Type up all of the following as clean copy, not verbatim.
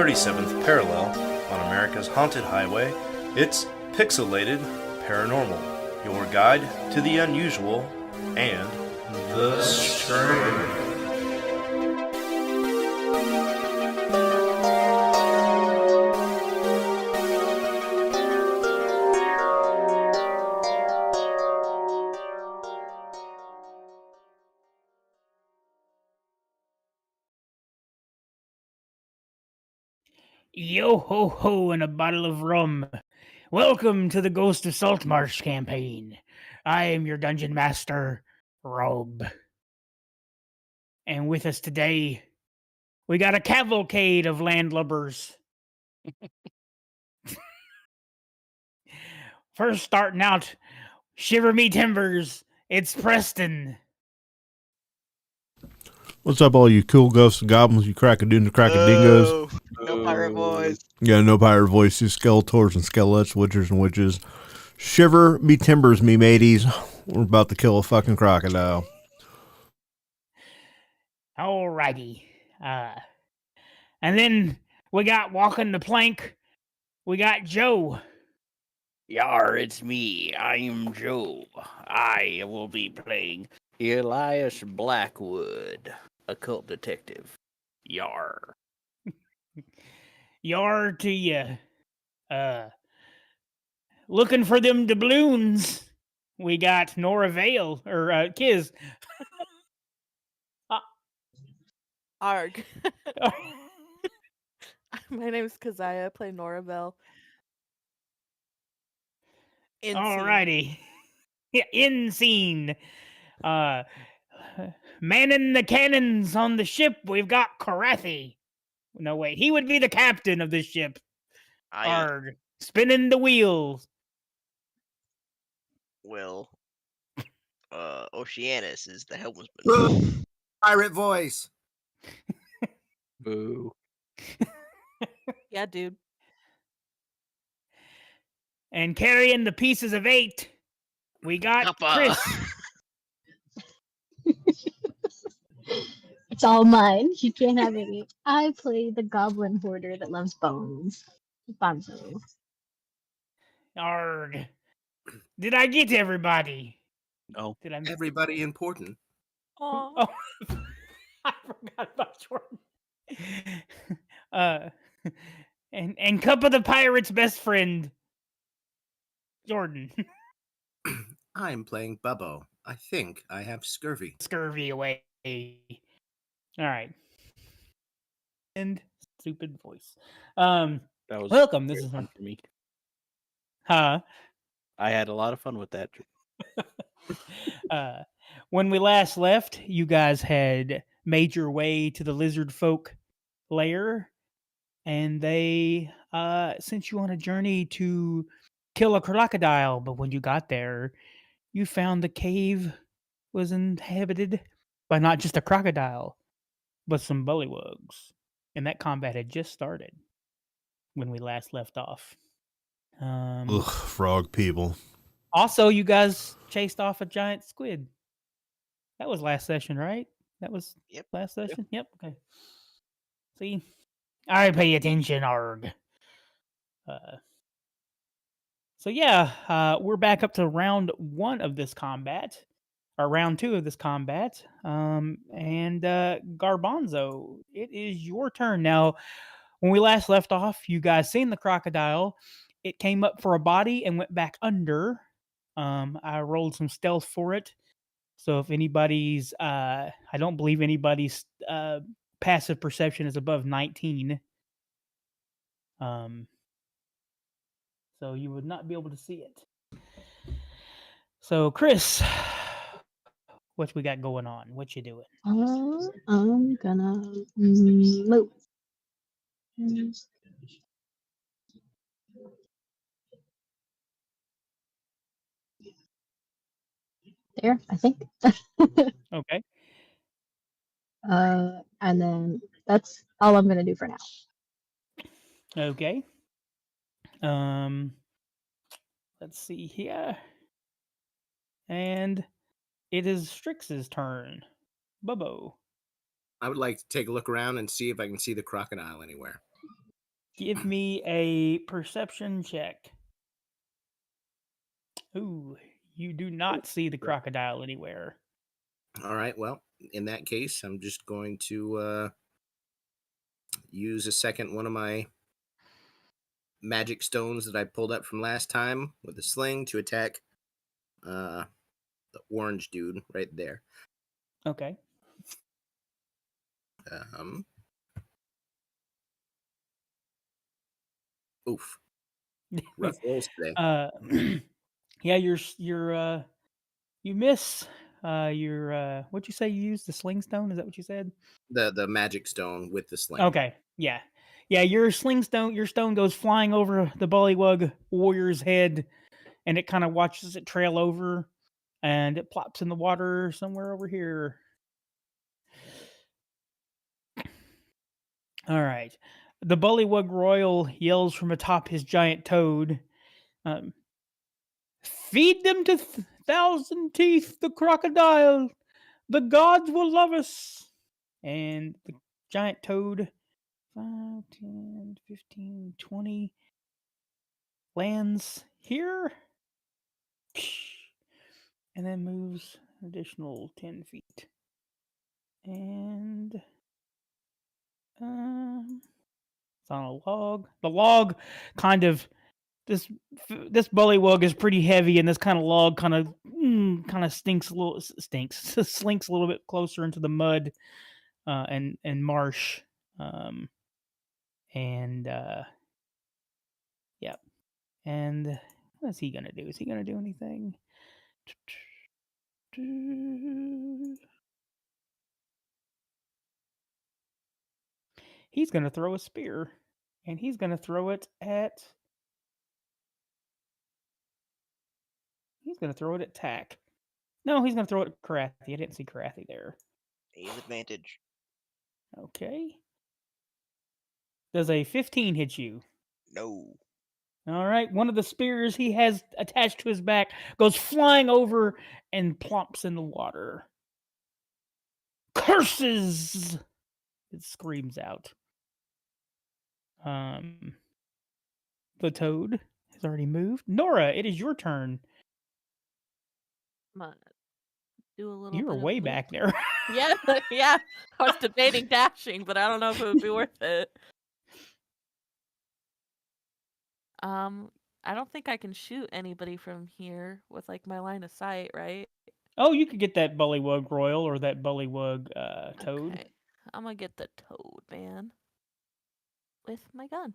37th parallel on America's haunted highway. It's Pixelated Paranormal, your guide to the unusual and the strange. Yo ho ho and a bottle of rum. Welcome to the Ghost of Saltmarsh campaign. I am your dungeon master, Rob. And with us today, we got a cavalcade of landlubbers. First starting out, shiver me timbers, it's Preston. What's up, all you cool ghosts and goblins, you crackadoo crackadingos? No pirate voice. Yeah, no pirate voice, you skeletors and skeletons, witchers and witches. Shiver me timbers, me mateys. We're about to kill a fucking crocodile. Alrighty. And then we got walking the plank, we got Joe. Yar, it's me. I'm Joe. I will be playing Elias Blackwood, occult detective. Yar. Yar to ya. Looking for them doubloons. We got Nora Vale, or Kiz. Arg. My name is Keziah. I play Nora Vale. Alrighty. Yeah, in scene. Manning the cannons on the ship, we've got Krathi. No, wait, he would be the captain of the ship. Arg. Spinning the wheels. Well, Oceanus is the helmsman. Pirate voice. Boo. Yeah, dude. And carrying the pieces of 8, we got Kappa. Chris. It's all mine. You can't have any. I play the goblin hoarder that loves bones. Garbanzo. Arg. Did I get everybody? No. Did I miss Everybody important. Oh. I forgot about Jordan. And Cup of the Pirate's best friend, Jordan. I'm playing Bubbo. I think I have scurvy. Scurvy away. All right. And stupid voice. That was Welcome. This is fun for me. Huh? I had a lot of fun with that. When we last left, you guys had made your way to the lizard folk lair, and they sent you on a journey to kill a crocodile. But when you got there, you found the cave was inhabited by not just a crocodile, but some bullywugs. And that combat had just started when we last left off. Ugh, frog people. Also, you guys chased off a giant squid. That was last session, right? That was last session? Yep. Okay. See? I pay attention, Arg. So yeah, we're back up to round 1 of this combat. Or round 2 of this combat. And Garbanzo, it is your turn. Now, when we last left off, you guys seen the crocodile. It came up for a body and went back under. I rolled some stealth for it. So if anybody's, I don't believe anybody's passive perception is above 19. So you would not be able to see it. So Chris, what we got going on? What you doing? I'm gonna move. There, I think. Okay. And then that's all I'm gonna do for now. Okay. Let's see here. And it is Strix's turn. Bubbo. I would like to take a look around and see if I can see the crocodile anywhere. Give me a perception check. Ooh, you do not see the crocodile anywhere. All right. Well, in that case, I'm just going to use a second one of my magic stones that I pulled up from last time with a sling to attack the orange dude right there. Okay. Oof. Rough rolls today. Yeah, you miss. What'd you say you used? The sling stone? Is that what you said? The magic stone with the sling. Okay, yeah. Your stone goes flying over the Bullywug warrior's head, and it kind of watches it trail over, and it plops in the water somewhere over here. All right. The Bullywug Royal yells from atop his giant toad. Feed them to Thousand Teeth, the crocodile. The gods will love us. And the giant toad, 5, 10, 15, 20, lands here. And then moves an additional 10 feet. And it's on a log. The log kind of this bullywug is pretty heavy, and this kind of log kind of slinks a little bit closer into the mud and marsh, and yep. And what's he gonna do? Is he gonna do anything? He's gonna throw a spear, and he's gonna throw it at. He's gonna throw it at Tack. No, he's gonna throw it at Krathi. I didn't see Krathi there. He has advantage. Okay. Does a 15 hit you? No. All right. One of the spears he has attached to his back goes flying over and plumps in the water. Curses! It screams out. The toad has already moved. Nora, it is your turn. I'm gonna do a little You were bit of way loop. back there. Yeah, yeah. I was debating dashing, but I don't know if it would be worth it. I don't think I can shoot anybody from here with like my line of sight, right? Oh, you could get that Bullywug Royal or that Bullywug Toad. Okay. I'm gonna get the toad, man. With my gun.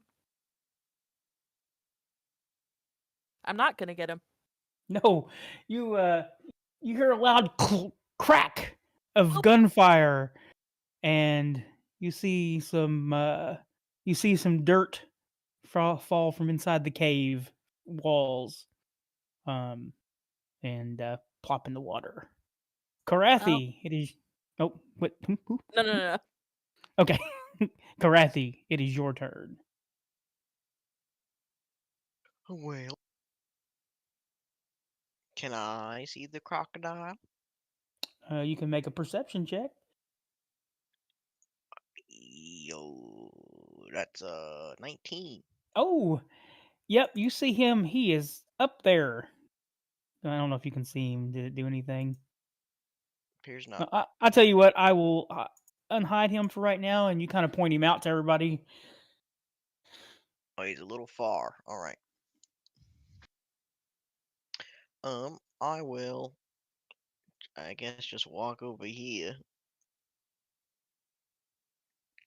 I'm not gonna get him. No, you hear a loud crack of gunfire, and you see some dirt fall from inside the cave walls, and plop in the water. Karathi, it is. Oh, what? Who? No. Okay, Karathi, it is your turn. Well, can I see the crocodile? You can make a perception check. Yo, that's 19. Oh, yep, you see him. He is up there. I don't know if you can see him. Did it do anything? Appears not. I'll tell you what. I will unhide him for right now, and you kind of point him out to everybody. Oh, he's a little far. All right. I will, I guess, just walk over here,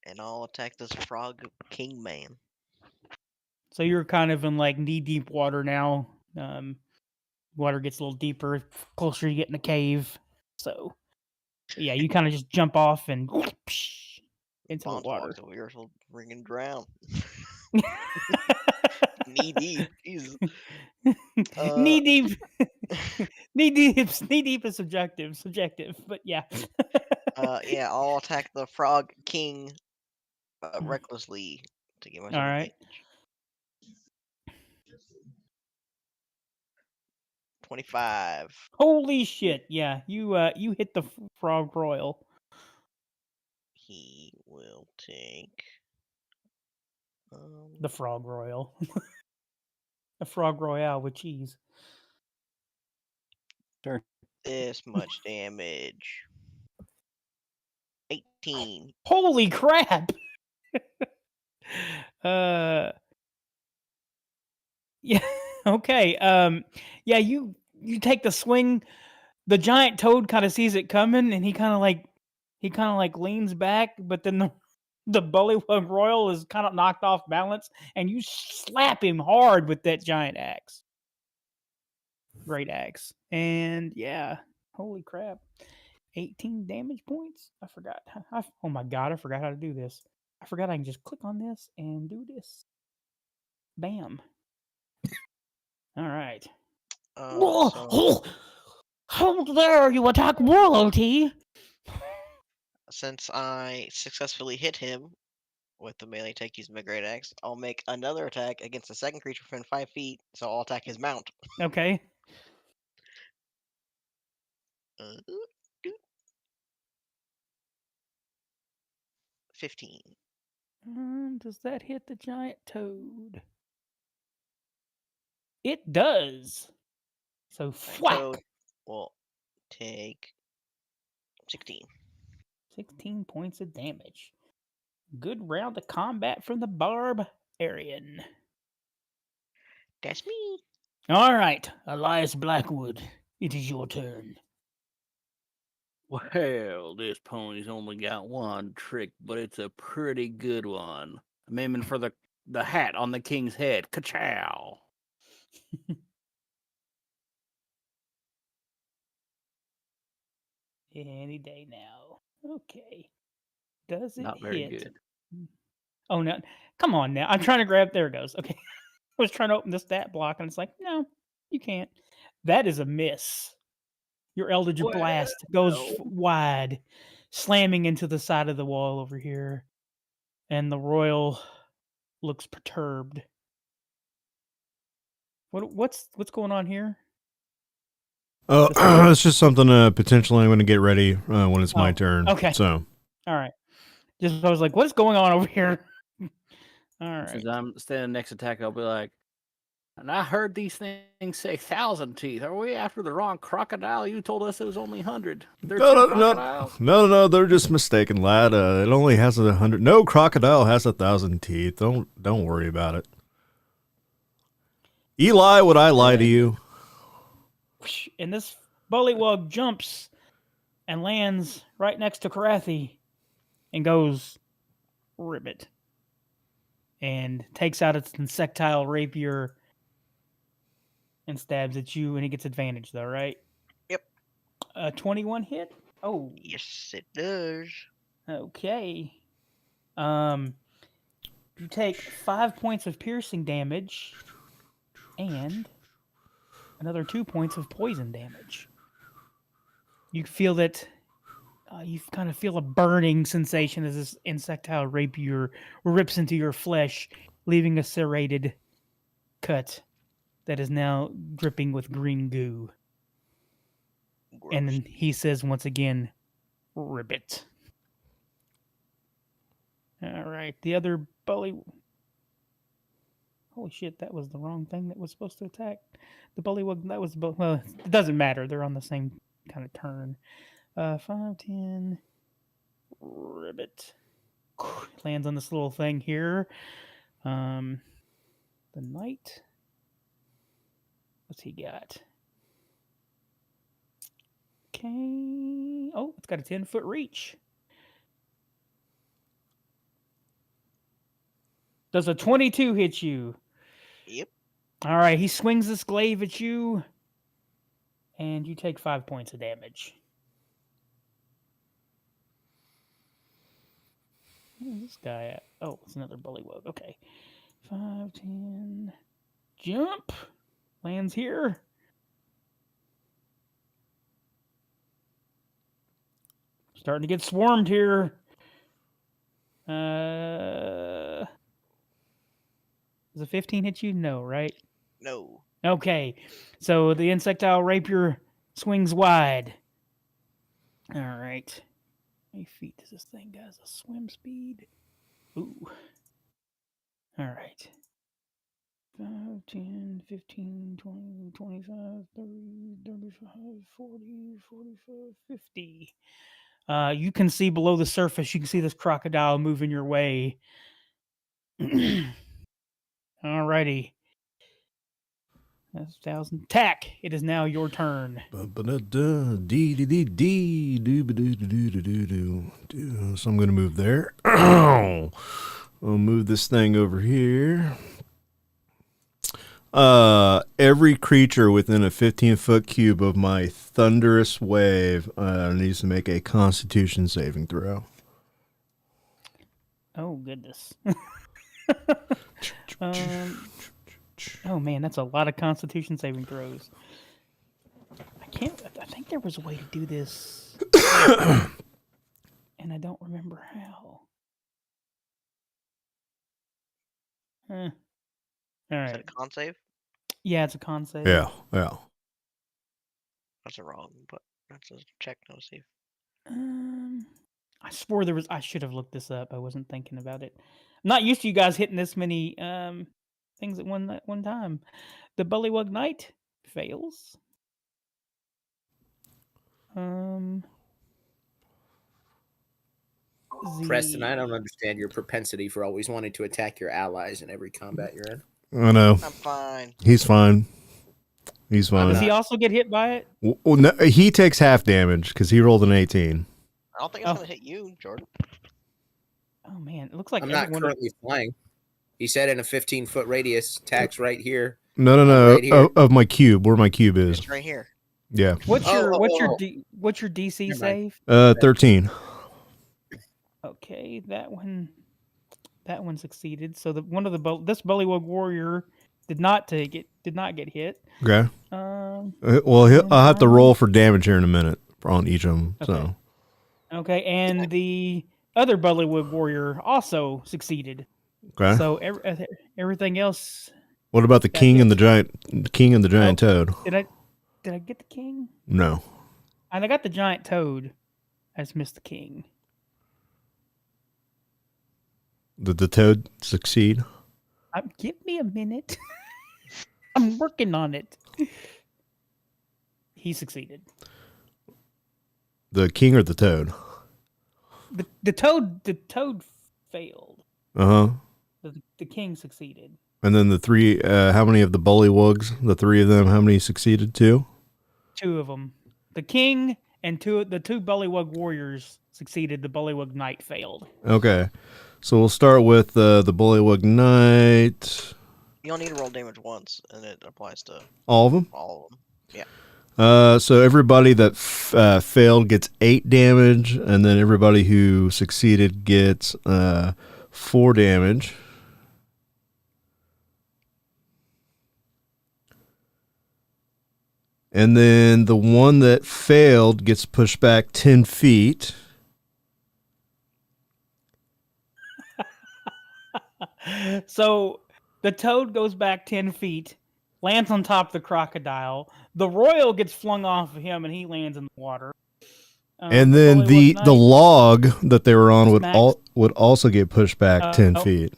and I'll attack this frog king man. So you're kind of in like knee deep water now. Water gets a little deeper closer you get in the cave. So yeah, you kind of just jump off and into the water. Over here, so ring and drown. Knee deep. Jesus. Knee deep. knee deep is subjective, but yeah. Yeah, I'll attack the frog king recklessly to give myself advantage. 25. Holy shit! Yeah, you hit the frog royal. He will take The Frog Royal. A Frog Royale with cheese. This much damage. 18. Holy crap! Yeah. Okay. Yeah. You take the swing. The giant toad kind of sees it coming, and he kind of like leans back, but then the Bullywug Royal is kind of knocked off balance, and you slap him hard with that giant axe. Great axe. And yeah, holy crap. 18 damage points? I forgot. Oh my god, I forgot how to do this. I forgot I can just click on this and do this. Bam. All right. So How dare you attack royalty? since I successfully hit him with the melee attack using my great axe, I'll make another attack against the second creature within 5 feet. So I'll attack his mount. Okay. 15. Does that hit the giant toad? It does. So whack. Toad will take 16. 16 points of damage. Good round of combat from the Barbarian. That's me. All right, Elias Blackwood, it is your turn. Well, this pony's only got one trick, but it's a pretty good one. I'm aiming for the hat on the king's head. Ka-chow! Any day now. Okay. Does it Not very hit? good. Oh, no. Come on now. I'm trying to grab. There it goes. Okay. I was trying to open the stat block, and it's like, no, you can't. That is a miss. Your Eldritch Blast goes wide, slamming into the side of the wall over here. And the Royal looks perturbed. What's going on here? Oh, it's just something potentially I'm going to get ready when it's my turn. Okay. So, all right. I was like, what's going on over here? All right. Since I'm standing next attack, I'll be like, and I heard these things say 1,000 teeth. Are we after the wrong crocodile? You told us it was only 100. No, they're just mistaken, lad. It only has 100. No crocodile has 1,000 teeth. Don't worry about it. Eli, would I lie to you? And this bullywug jumps and lands right next to Krathi and goes ribbit and takes out its insectile rapier and stabs at you, and it gets advantage though, right? Yep. 21 hit? Oh. Yes, it does. Okay. You take 5 points of piercing damage and another 2 points of poison damage. You feel that you kind of feel a burning sensation as this insectile rapier rips into your flesh, leaving a serrated cut that is now dripping with green goo. Gross. And then he says once again, ribbit. All right, the other bully. Holy shit, that was the wrong thing that was supposed to attack. The bullywug, that was, well, it doesn't matter. They're on the same kind of turn. 5, 10, ribbit. Lands on this little thing here. The knight. What's he got? Okay. Oh, it's got a 10-foot reach. Does a 22 hit you? Yep. All right, he swings this glaive at you, and you take 5 points of damage. Where's this guy at? Oh, it's another bullywug. Okay. 5, 10. Jump. Lands here. Starting to get swarmed here. Does a 15 hit you? No, right? No. Okay. So the insectile rapier swings wide. All right. How many feet does this thing got? A swim speed? Ooh. All right. 5, 10, 15, 20, 25, 30, 35, 40, 45, 50. You can see below the surface, you can see this crocodile moving your way. Alrighty. That's 1,000. Tack, it is now your turn. So I'm going to move there. I'll move this thing over here. Every creature within a 15-foot cube of my thunderous wave needs to make a Constitution saving throw. Oh, goodness. Oh, man, that's a lot of Constitution saving throws. I think there was a way to do this. And I don't remember how. All Is that right. a con save? Yeah, it's a con save. Yeah. That's a wrong, but that's a check, no save. I swore there was. I should have looked this up. I wasn't thinking about it. I'm not used to you guys hitting this many things at one time. The Bullywug Knight fails. Preston, I don't understand your propensity for always wanting to attack your allies in every combat you're in. I know. I'm fine. He's fine. He's fine. Does he also get hit by it? Well, no, he takes half damage because he rolled an 18. I don't think it's going to hit you, Jordan. Oh, man. It looks like I'm not currently flying. He said in a 15-foot radius, attacks right here. No. Right here. Of my cube, where my cube is. It's right here. Yeah. What's your DC Never mind. save? 13. Okay, that one succeeded. So this Bullywug warrior did not get hit. Okay. Um, Well, I'll have to roll for damage here in a minute on each of them. Okay. So. Okay, and the other Bullywug warrior also succeeded. Okay. So everything else. What about the king and the giant toad? Did I get the king? No. And I got the giant toad. I just missed the king. Did the toad succeed? Give me a minute. I'm working on it. He succeeded. The king or the toad? The toad failed. Uh-huh. The king succeeded. And then the three, how many of the bullywugs, the three of them, how many succeeded? 2? 2 of them. The king and the two Bullywug warriors succeeded. The Bullywug Knight failed. Okay. So we'll start with the Bullywug Knight. You only need to roll damage once, and it applies to All of them? all of them. Yeah. So everybody that failed gets 8 damage, and then everybody who succeeded gets 4 damage. And then the one that failed gets pushed back 10 feet. So the toad goes back 10 feet, lands on top of the crocodile. The royal gets flung off of him, and he lands in the water. And then the log that they were on would also get pushed back 10 feet.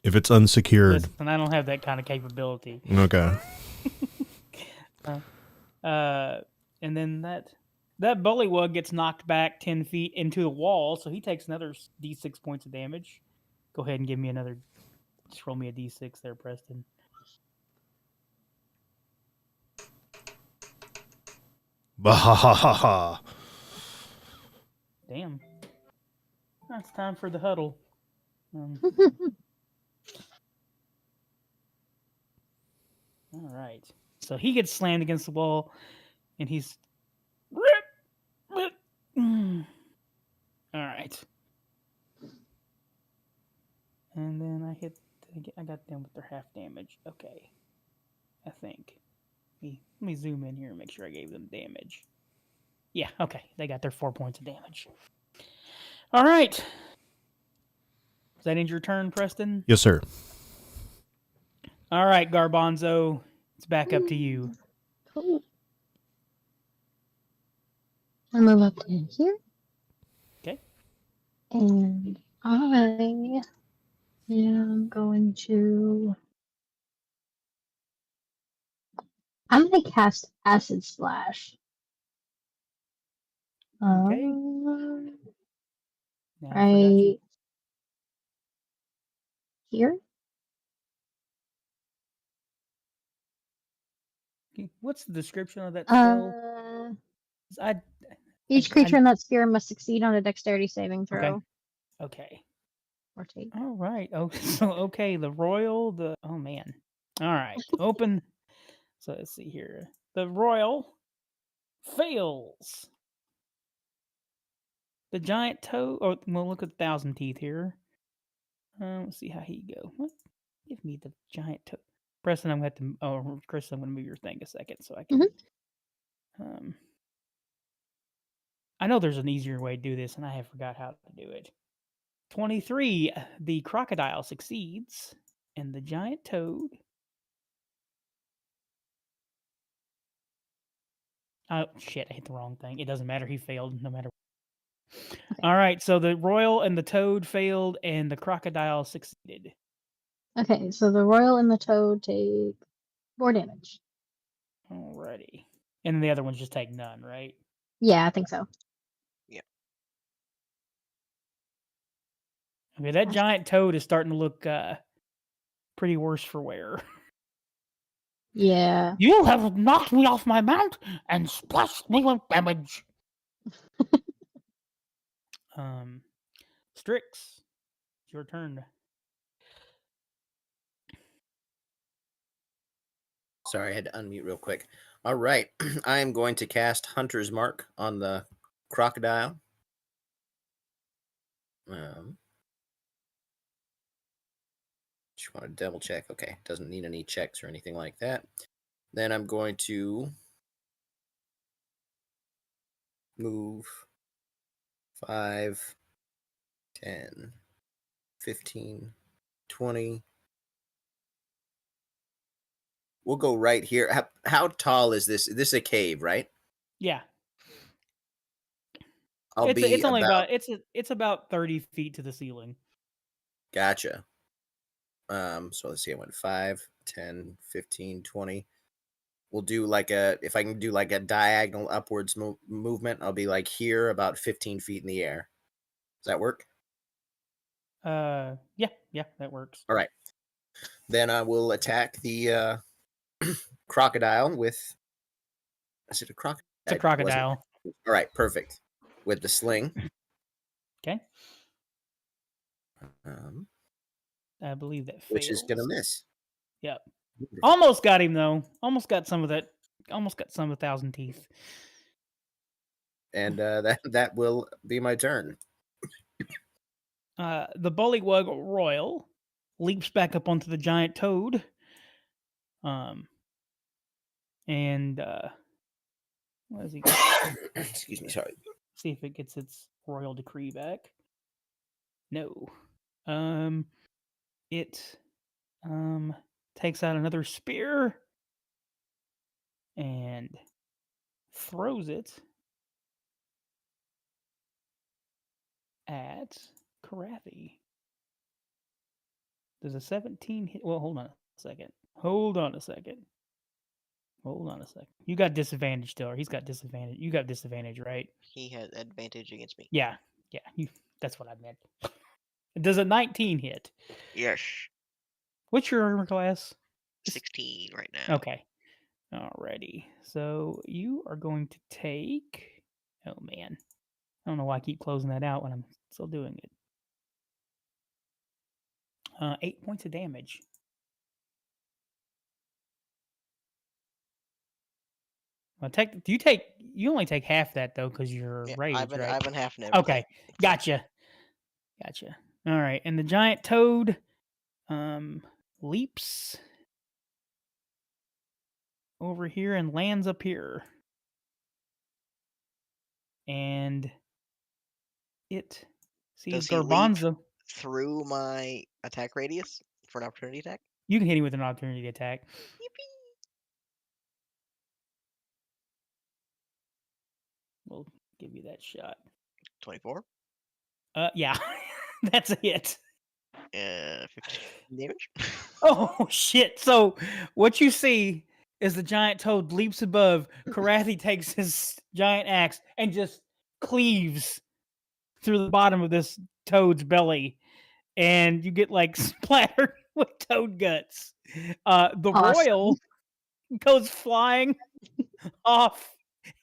If it's unsecured. Listen, I don't have that kind of capability. Okay. And then that Bullywug gets knocked back 10 feet into the wall, so he takes another D6 points of damage. Go ahead and give me another. Just roll me a D6 there, Preston. Bahahaha. Damn. It's time for the huddle. All right. So he gets slammed against the wall, and he's. All right. And then I got them with their half damage. Okay. I think. Let me zoom in here and make sure I gave them damage. Yeah, okay. They got their 4 points of damage. All right. Does that end your turn, Preston? Yes, sir. All right, Garbanzo. It's back up to you. Cool. I move up to here. Okay. And I Yeah, I'm going to. I'm gonna cast Acid Slash. Okay. Now I forgot Right here. What's the description of that spell? I Each creature in that sphere must succeed on a Dexterity saving throw. Okay. Or take. All right. Oh, so okay. The royal. Oh man. All right. Open. So let's see here. The royal fails. The giant toe. Oh, we'll look at 1,000 teeth here. Let's see how he go. What? Give me the giant toe. Preston, I'm going to have to. Oh, Chris, I'm going to move your thing a second so I can. I know there's an easier way to do this, and I have forgot how to do it. 23. The crocodile succeeds, and the giant toad. Oh shit! I hit the wrong thing. It doesn't matter. He failed no matter. Okay. All right. So the royal and the toad failed, and the crocodile succeeded. Okay, so the royal and the toad take 4 damage. Alrighty. And then the other ones just take none, right? Yeah, I think so. Yeah. Okay, that giant toad is starting to look pretty worse for wear. Yeah. You have knocked me off my mount and splashed me with damage. Strix, it's your turn. Sorry, I had to unmute real quick. All right. I am going to cast Hunter's Mark on the crocodile. Just want to double check. Okay, doesn't need any checks or anything like that. Then I'm going to move 5, 10, 15, 20. We'll go right here. How tall is this? This is a cave, right? Yeah. It's only about it's about 30 feet to the ceiling. Gotcha. So let's see, I went 5, 10, 15, 20. We'll do if I can do like a diagonal upwards movement, I'll be like here about 15 feet in the air. Does that work? Yeah, that works. All right. Then I will attack the crocodile with. Is it a crocodile? It's a crocodile. All right, perfect. With the sling. Okay. I believe that fails. Which is gonna miss. Yep. Almost got him though. Almost got some of that. Almost got some of 1,000 teeth. And that will be my turn. The Bullywug Royal leaps back up onto the giant toad. And what is he? Excuse me, sorry. See if it gets its royal decree back. No. It takes out another spear and throws it at Krathi. Does a 17 hit? Well, hold on a second. You got disadvantage still, or he's got disadvantage. You got disadvantage, right? He has advantage against me. Yeah. That's what I meant. Does a 19 hit? Yes. What's your armor class? 16 right now. Okay. Alrighty. So you are going to take. Oh man, I don't know why I keep closing that out when I'm still doing it. 8 points of damage. Well, you only take half that though because you're raged, right? I've been half and everything. Okay, gotcha. All right, and the giant toad leaps over here and lands up here, and it sees Garbanzo through my attack radius for an opportunity attack. You can hit him with an opportunity attack. Yippee! We'll give you that shot. 24. Yeah, that's a hit. 15 damage. Oh shit! So what you see is the giant toad leaps above. Krathi takes his giant axe and just cleaves through the bottom of this toad's belly, and you get like splattered with toad guts. The Awesome. royal goes flying off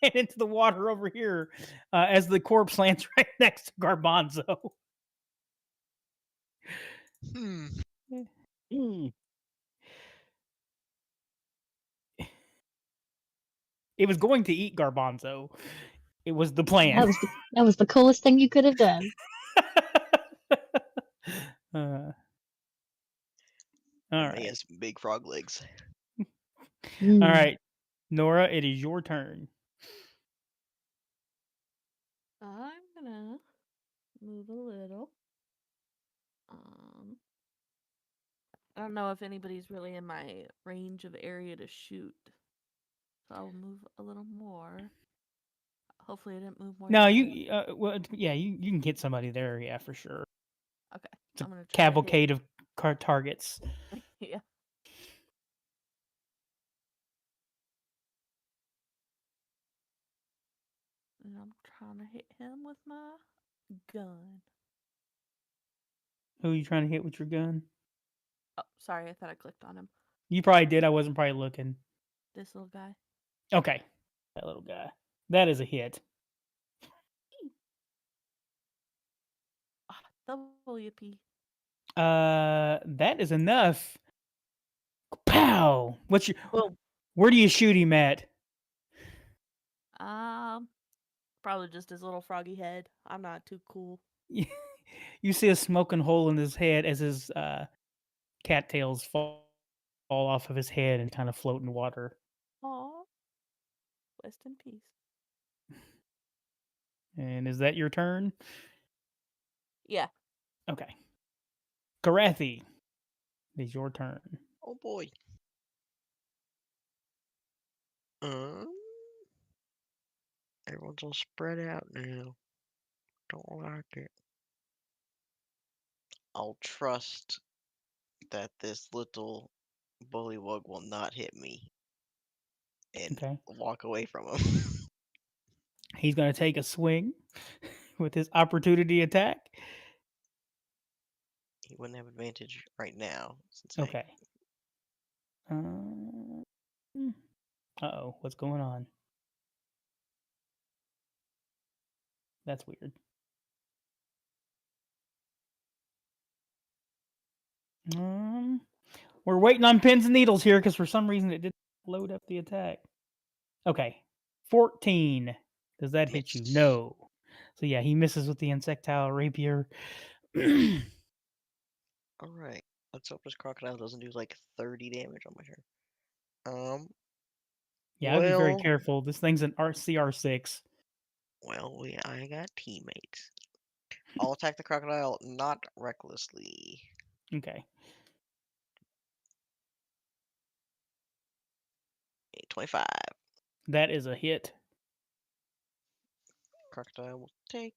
and into the water over here as the corpse lands right next to Garbanzo. Mm. It was going to eat Garbanzo. It was the plan. That was the coolest thing you could have done. All He right. has big frog legs. Mm. All right. Nora, it is your turn. I'm gonna move a little. I don't know if anybody's really in my range of area to shoot, so I'll move a little more. Hopefully, I didn't move more. No, than you. Yeah, you can hit somebody there. Yeah, for sure. Okay, It's a I'm gonna try to cavalcade of targets. hit. Yeah. And I'm trying to hit him with my gun. Who are you trying to hit with your gun? Oh, sorry, I thought I clicked on him. You probably did. I wasn't probably looking. This little guy. Okay, that little guy. That is a hit. Double yippee. That is enough. Pow! What's your? Well, Where do you shoot him at? probably just his little froggy head. I'm not too cool. You see a smoking hole in his head as his cattails fall off of his head and kind of float in water. Aw. Rest in peace. And is that your turn? Yeah. Okay. Krathi, it is your turn. Oh boy. Everyone's all spread out now. Don't like it. I'll trust that this little bullywug will not hit me and Okay. walk away from him. He's going to take a swing with his opportunity attack. He wouldn't have advantage right now. Since Okay. Uh-oh, what's going on? That's weird. We're waiting on pins and needles here because for some reason it didn't load up the attack. Okay. 14. Does that hit you? Miss. No. So yeah, he misses with the insectile rapier. Alright. Let's hope this crocodile doesn't do like 30 damage on my turn. Yeah, I'd be very well, careful. This thing's an CR6. well, I got teammates. I'll attack the crocodile not recklessly. Okay. 25. That is a hit. Crocodile will take.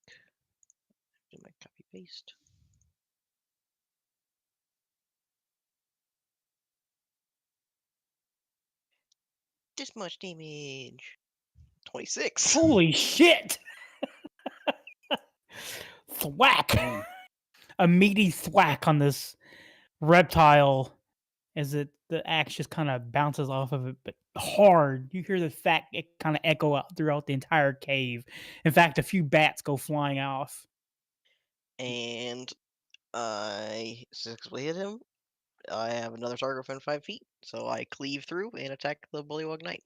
Do my copy paste. This much damage. 26. Holy shit! Thwack! A meaty thwack on this reptile as the axe just kind of bounces off of it, but hard. You hear the fact it kind of echo out throughout the entire cave. In fact, a few bats go flying off. And I successfully hit him. I have another target within 5 feet, so I cleave through and attack the Bullywug Knight.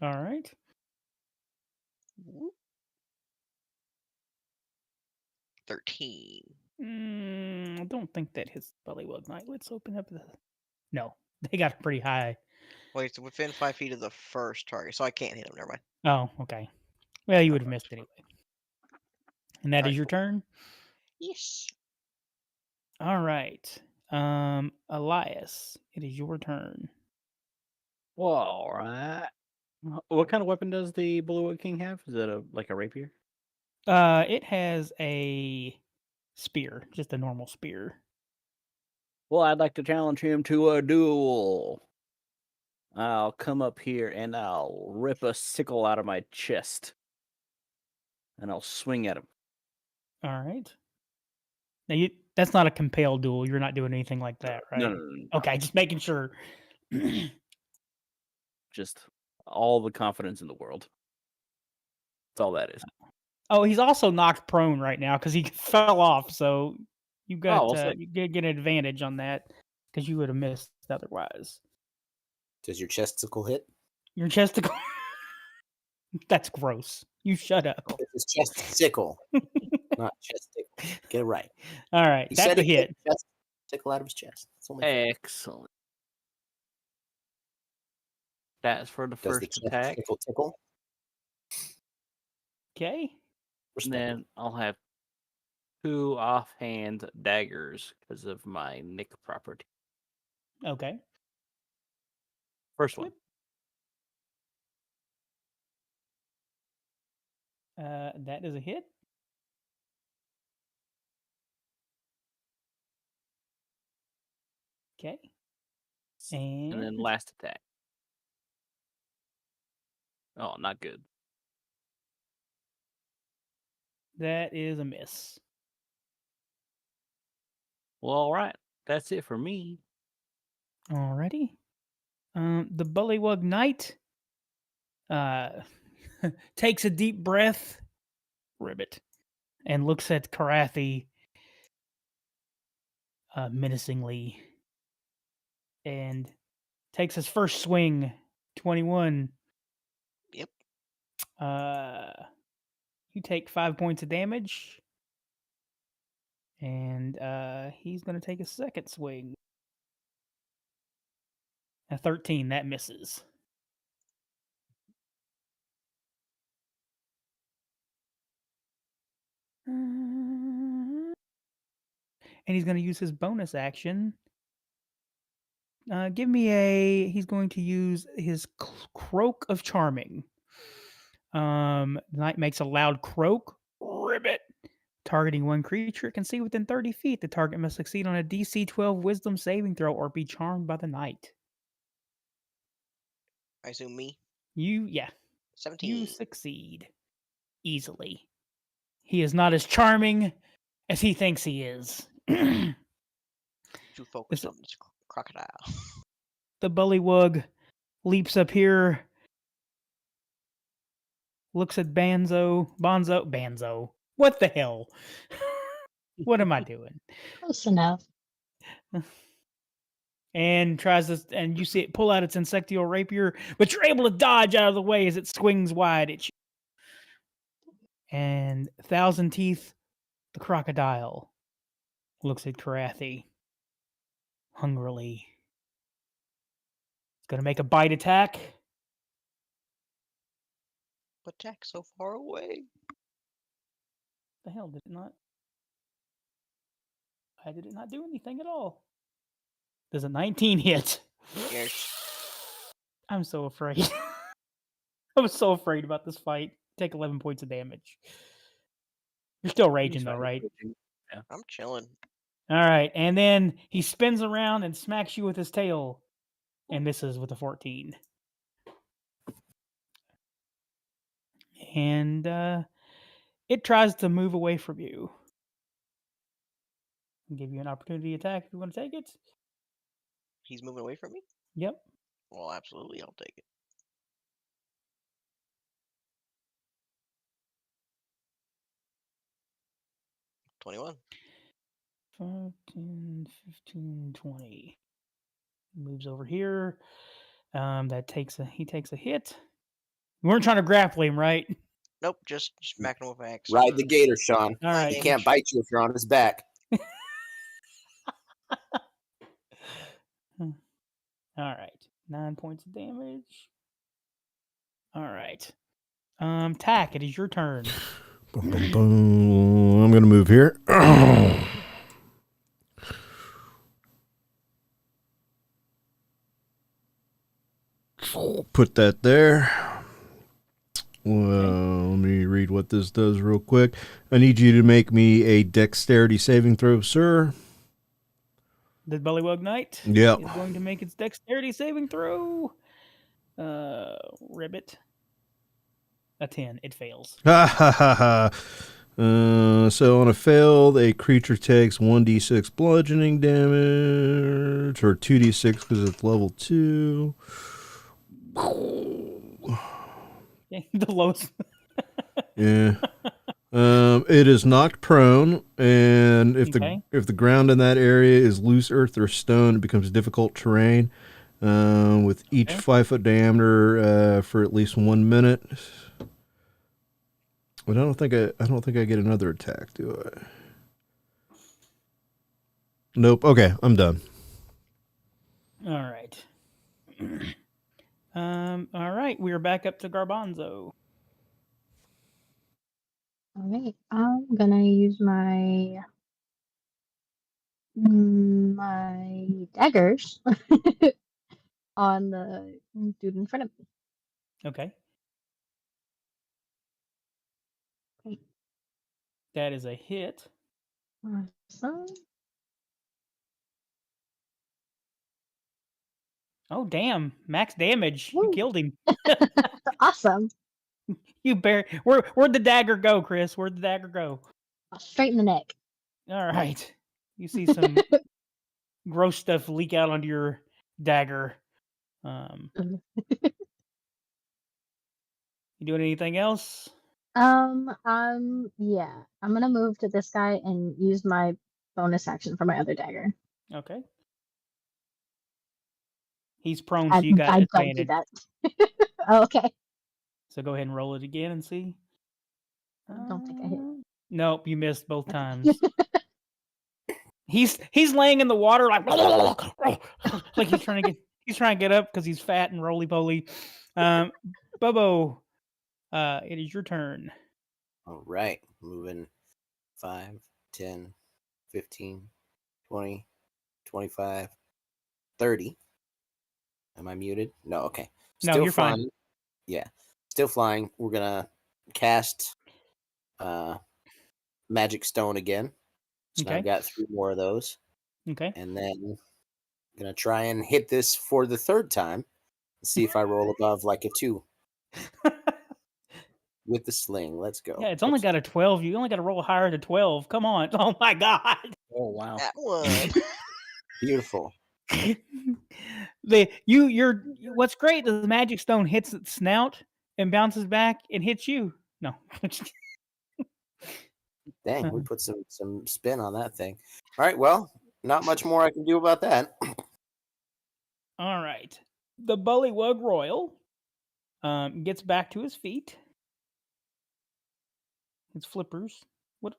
All right. 13. I don't think that hits Bullywug Knight. Let's open up the. No, they got pretty high. Wait, so within 5 feet of the first target, so I can't hit him. Never mind. Oh, okay. Well, you would have missed anyway. And that is Alright, your turn? Yes. All right. Elias, it is your turn. Well, all right. What kind of weapon does the Bullywug King have? Is it like a rapier? It has a spear, just a normal spear. Well, I'd like to challenge him to a duel. I'll come up here and I'll rip a sickle out of my chest. And I'll swing at him. All right. Now, that's not a compelled duel. You're not doing anything like that, right? No. Okay, just making sure. Just all the confidence in the world. That's all that is. Oh, he's also knocked prone right now because he fell off. So you got you get an advantage on that because you would have missed otherwise. Does your chesticle hit? Your chesticle. That's gross. You shut up. It's chesticle, not chesticle. Get it right. All right, He that's said a he hit. Chesticle out of his chest. It's only fair. Excellent. That's for the Does first the attack. chesticle tickle? Okay. And then I'll have 2 offhand daggers because of my nick property. Okay. First one. That is a hit. Okay. And then last attack. Oh, not good. That is a miss. Well, all right. That's it for me. Alrighty. The Bullywug Knight takes a deep breath, ribbit, and looks at Krathi menacingly and takes his first swing. 21. Yep. You take 5 points of damage. And he's going to take a second swing. A 13, that misses. And he's going to use his bonus action. He's going to use his Croak of Charming. The knight makes a loud croak. Ribbit. Targeting one creature it can see within 30 feet. The target must succeed on a DC 12 Wisdom saving throw or be charmed by the knight. I assume me. Yeah. 17. You succeed. Easily. He is not as charming as he thinks he is. Too focused on this crocodile. The Bullywug leaps up here. Looks at Bonzo. What the hell? What am I doing? Close enough. And tries to, and you see it pull out its insectial rapier, but you're able to dodge out of the way as it swings wide at you. And Thousand Teeth, the crocodile, looks at Krathi hungrily. It's gonna make a bite attack. But Jack's so far away. The hell did it not? Why did it not do anything at all? Does a 19 hit? Yes. I'm so afraid. I was so afraid about this fight. Take 11 points of damage. You're still raging though, right? Yeah. I'm chilling. All right, and then he spins around and smacks you with his tail, and misses with a 14. And it tries to move away from you. I'll give you an opportunity attack if you want to take it. He's moving away from me? Yep. Well, absolutely, I'll take it. $21. 5, 10, 15, 20. Moves over here. He takes a hit. We weren't trying to grapple him, right? Nope, just smacking him with an axe. Ride the gator, Sean. All right. He can't bite you if you're on his back. All right. 9 points of damage. All right. Tack, it is your turn. Boom, boom, boom. I'm going to move here. Put that there. Well, let me read what this does real quick. I need you to make me a dexterity saving throw, sir. The Bullywug Knight Yep. is going to make its dexterity saving throw. Ribbit. A 10. It fails. Ha ha ha ha. So on a failed, a creature takes 1d6 bludgeoning damage, or 2d6 because it's level 2. The lowest. Yeah. It is knocked prone, and if the ground in that area is loose earth or stone, it becomes difficult terrain. With each 5-foot diameter for at least 1 minute. But I don't think I get another attack, do I? Nope. Okay, I'm done. All right. All right. We are back up to Garbanzo. All right. I'm gonna use my daggers on the dude in front of me. Okay. Okay. That is a hit. Awesome. Oh, damn. Max damage. Woo. You killed him. Awesome. Where'd the dagger go, Chris? Where'd the dagger go? Straight in the neck. All right. You see some gross stuff leak out onto your dagger. You doing anything else? Yeah. I'm gonna move to this guy and use my bonus action for my other dagger. Okay. He's prone, so you got I don't advantage. do that. Oh, okay. So go ahead and roll it again and see. I don't think I hit. Nope, you missed both times. He's laying in the water like like he's trying to get up because he's fat and roly poly. Bubbo, it is your turn. All right. Moving 5, 10, 15, 20, 25, 30. Am I muted? No, okay. No, you're flying. fine. Yeah. Still flying. We're going to cast Magic Stone again. So Okay. I've got 3 more of those. Okay. And then I'm going to try and hit this for the 3rd time. See if I roll above like a 2. With the sling. Let's go. Yeah, it's only got a 12. You only got to roll higher to 12. Come on. Oh, my God. Oh, wow. That one. Beautiful. What's great is the magic stone hits its snout and bounces back and hits you. No. Dang, we put some spin on that thing. All right, well, not much more I can do about that. All right. The Bullywug Royal gets back to his feet. His flippers.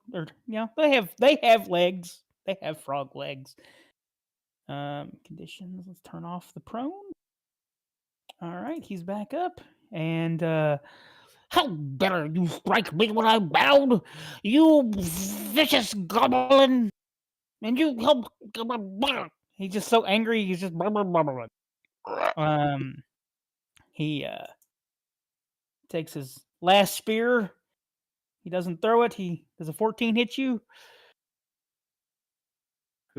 They have legs. They have frog legs. Conditions. Let's turn off the prone. All right, he's back up. And how dare you strike me when I'm bound, you vicious goblin! And you help. He's just so angry. He's just he takes his last spear. He doesn't throw it. Does a 14 hit you?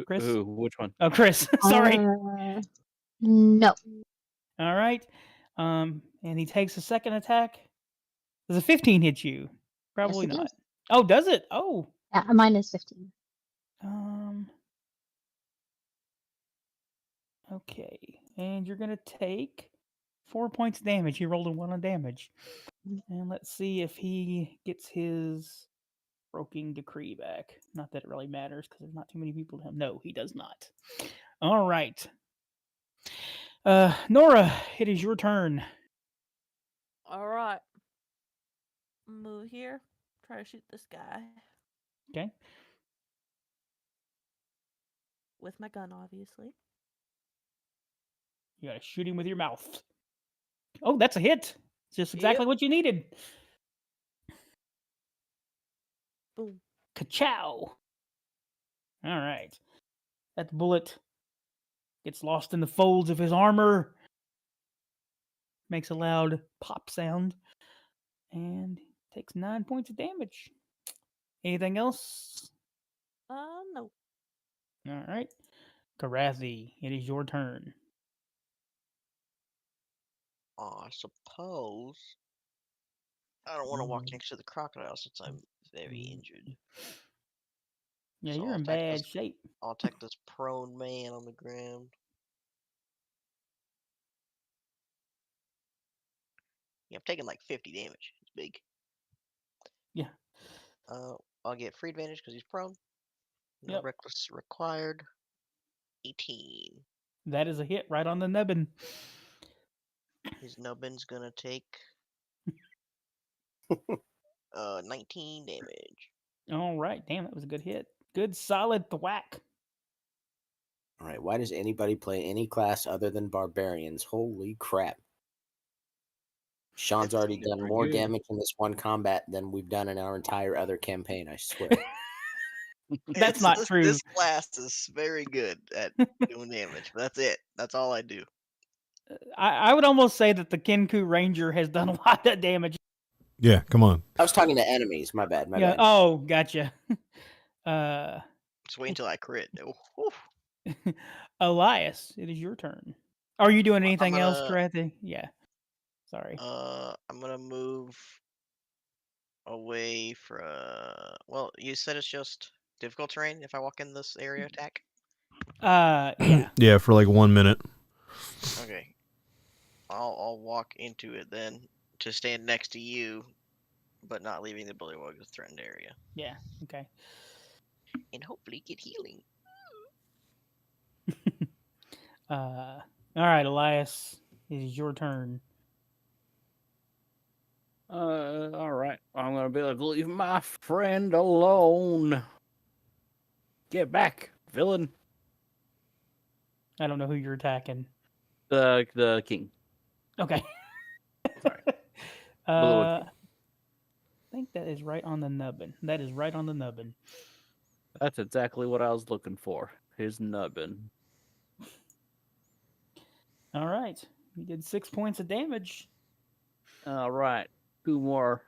Chris? Who? Which one? Oh, Chris. Sorry. No. All right. And he takes a second attack. Does a 15 hit you? Probably Yes, it not. does. Oh, does it? Oh. Mine is 15. Okay. And you're gonna take 4 points damage. He rolled a 1 on damage. And let's see if he gets his Broking Decree back. Not that it really matters because there's not too many people to him. No, he does not. All right. Nora, it is your turn. All right. Move here. Try to shoot this guy. Okay. With my gun, obviously. You gotta shoot him with your mouth. Oh, that's a hit. It's just exactly what you needed. Boom. Ka-chow. All right. That bullet gets lost in the folds of his armor. Makes a loud pop sound. And takes 9 points of damage. Anything else? No. All right. Krathi, it is your turn. I suppose I don't want to walk next to the crocodile since I'm very injured. Yeah, So you're in bad shape. I'll attack this prone man on the ground. Yeah, I'm taking like 50 damage. It's big. Yeah. I'll get free advantage because he's prone. No Yep. reckless required. 18. That is a hit right on the nubbin. His nubbin's gonna take 19 damage. All right. Damn, that was a good hit. Good solid thwack. All right. Why does anybody play any class other than barbarians? Holy crap. Sean's already done more damage in this one combat than we've done in our entire other campaign, I swear. That's not true. This class is very good at doing damage, but that's it. That's all I do. I would almost say that the Kenku Ranger has done a lot of damage. Yeah, come on. I was talking to enemies. My bad. Yeah. Oh, gotcha. Just wait until I crit. Elias, it is your turn. Are you doing anything else, gonna- Krathi? Yeah. Sorry. I'm gonna move away from. Well, you said it's just difficult terrain if I walk in this area attack. Yeah. Yeah, for like 1 minute. Okay. I'll walk into it then to stand next to you, but not leaving the bullywug's threatened area. Yeah. Okay. And hopefully get healing. All right, Elias, it is your turn. All right. I'm gonna be like, leave my friend alone. Get back, villain. I don't know who you're attacking. The king. Okay. Sorry. I think that is right on the nubbin. That is right on the nubbin. That's exactly what I was looking for. His nubbin. All right. You did 6 points of damage. All right. 2 more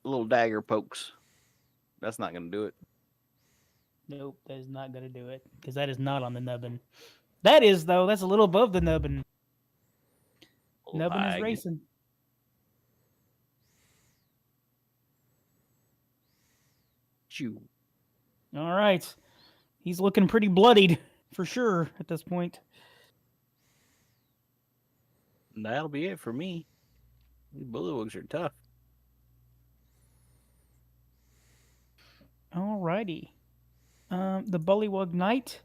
little dagger pokes. That's not going to do it. Nope, that is not going to do it because that is not on the nubbin. That is, though. That's a little above the nubbin. Nubbin is racing. Chew. All right. He's looking pretty bloodied for sure at this point. That'll be it for me. These bullywugs are tough. All righty. The Bullywug Knight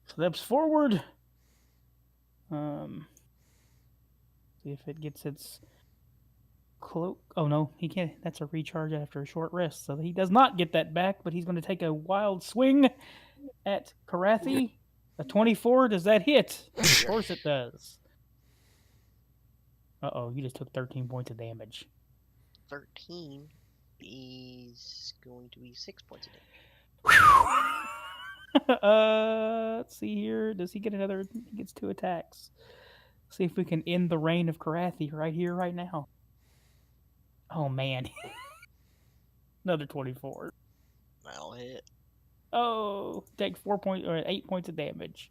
steps forward. See if it gets its cloak. Oh no, he can't. That's a recharge after a short rest, so he does not get that back. But he's going to take a wild swing at Krathi. A 24. Does that hit? Of course it does. Uh-oh, you just took 13 points of damage. 13 is going to be 6 points of damage. Let's see here. Does he get another? He gets 2 attacks. See if we can end the reign of Krathi right here, right now. Oh man, another 24. That'll hit. Oh, take 8 points of damage.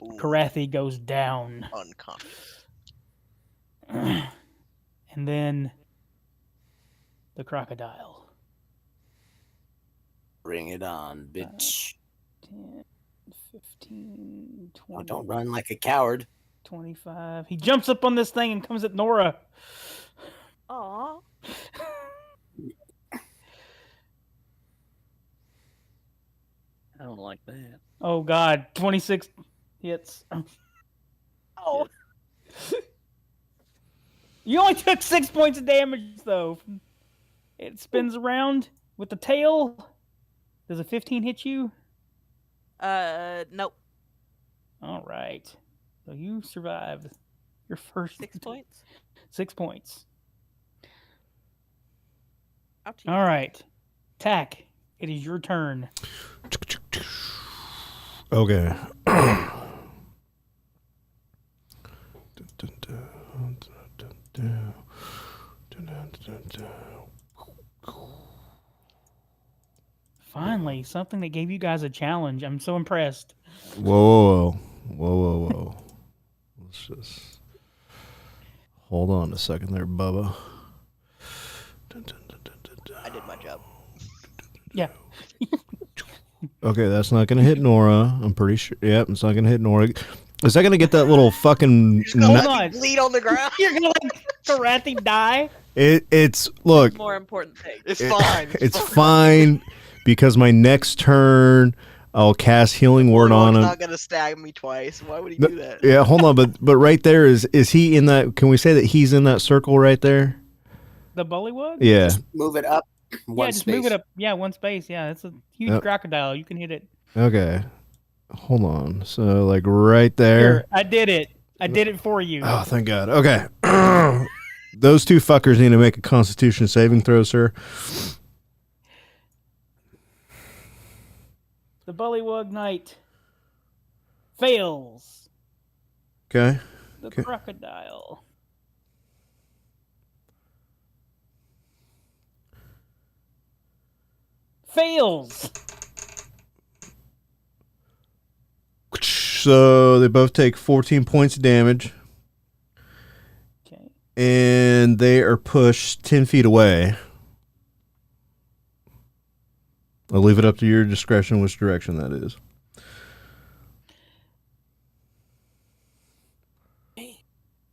Ooh, Krathi goes down. unconscious. And then the crocodile. Bring it on, bitch. 10, 15, 20. Oh, don't run like a coward. 25. He jumps up on this thing and comes at Nora. Aw. I don't like that. Oh god, 26 hits. Oh. You only took 6 points of damage though. It spins around with the tail. Does a 15 hit you? Nope. All right. So you survived your first 6 points. 6 points. Ouchie. All right. Tack, it is your turn. Okay. Finally. Finally, something that gave you guys a challenge. I'm so impressed. Whoa. Let's just hold on a second there, Bubba. I did my job. Yeah. Okay, that's not going to hit Nora. I'm pretty sure. Yep, it's not going to hit Nora. Is that going to get that little fucking... Hold on. Bleed on the ground. You're going to let Krathi die? It's look. More important thing. It's fine. It's fine because my next turn I'll cast Healing Word on him. He's not gonna stab me twice. Why would he do that? Yeah, hold on, but right there is he in that? Can we say that he's in that circle right there? The bullywug? Yeah. Just move it up. One Just space. move it up. Yeah, one space. Yeah, it's a huge crocodile. You can hit it. Okay. Hold on. So like right there. Here, I did it. I did it for you. Oh, thank God. Okay. Those two fuckers need to make a Constitution saving throw, sir. The Bullywug Knight fails. Okay. The crocodile fails. So they both take 14 points of damage. Okay. And they are pushed 10 feet away. I'll leave it up to your discretion which direction that is.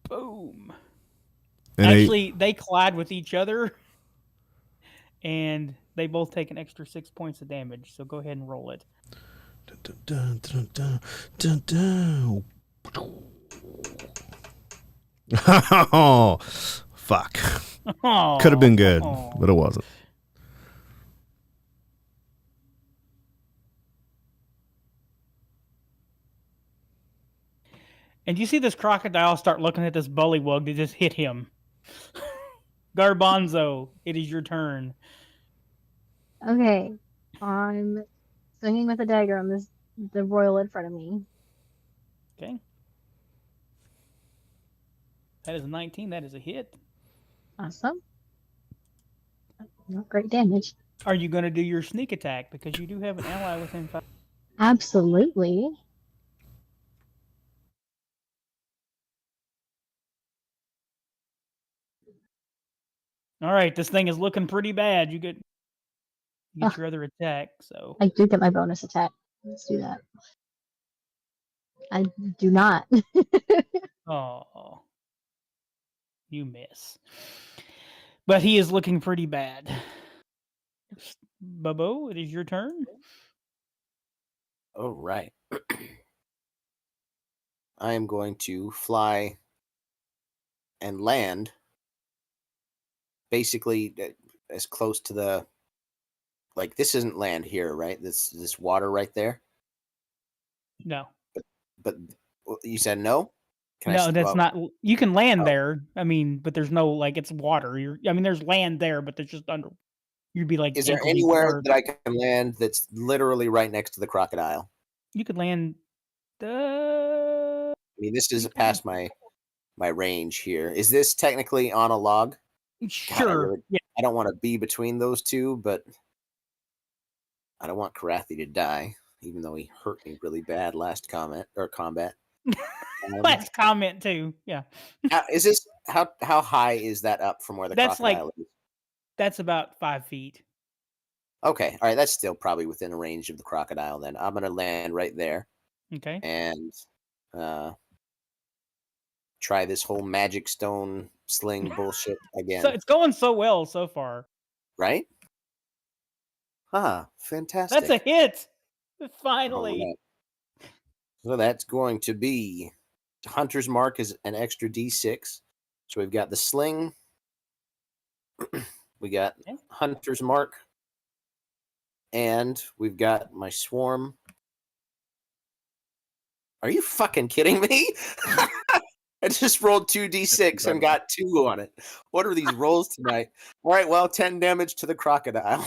Boom. And Actually, they collide with each other, and they both take an extra 6 points of damage. So go ahead and roll it. Dun, dun, dun, dun, dun, dun. Oh, fuck. Oh, Could have been good, but it wasn't. And you see this crocodile start looking at this bullywug that just hit him. Garbanzo, it is your turn. Okay. I'm swinging with a dagger on the royal in front of me. Okay. That is a 19. That is a hit. Awesome. Not great damage. Are you going to do your sneak attack? Because you do have an ally within 5. Absolutely. All right, this thing is looking pretty bad. You get your other attack. So I do get my bonus attack. Let's do that. I do not. oh, you miss. But he is looking pretty bad. Bubbo, it is your turn. All right. I am going to fly and land basically as close to the, like, this isn't land here, right? This water right there. No. But you said no? No, that's not. You can land there. I mean, but there's no, like, it's water. There's land there, but there's just under. You'd be like. Is there anywhere that I can land that's literally right next to the crocodile? You could land. I mean, this is past my range here. Is this technically on a log? Sure. God, I don't want to be between those two, but I don't want Krathi to die, even though he hurt me really bad last combat. Last comment too. Yeah. Is this how high is that up from where the crocodile is? That's about 5 feet. Okay. All right. That's still probably within a range of the crocodile. Then I'm gonna land right there. Okay. And try this whole magic stone sling bullshit again. So it's going so well so far. Right? Fantastic. That's a hit. Finally. Right. So that's going to be Hunter's Mark is an extra D6. So we've got the sling. We got Hunter's Mark. And we've got my swarm. Are you fucking kidding me? I just rolled 2d6 and got 2 on it. What are these rolls tonight? All right, well, 10 damage to the crocodile.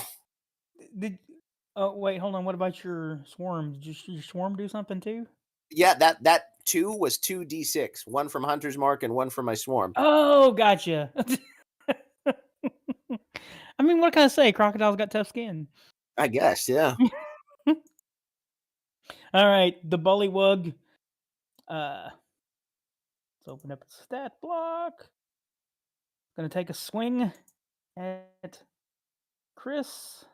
Oh, wait, hold on. What about your swarm? Did your swarm do something too? Yeah, that 2 was 2d6. 1 from Hunter's Mark and 1 from my swarm. Oh, gotcha. I mean, what can I say? Crocodile's got tough skin. I guess, yeah. All right, the bullywug. Let's open up a stat block. Gonna take a swing at Chris.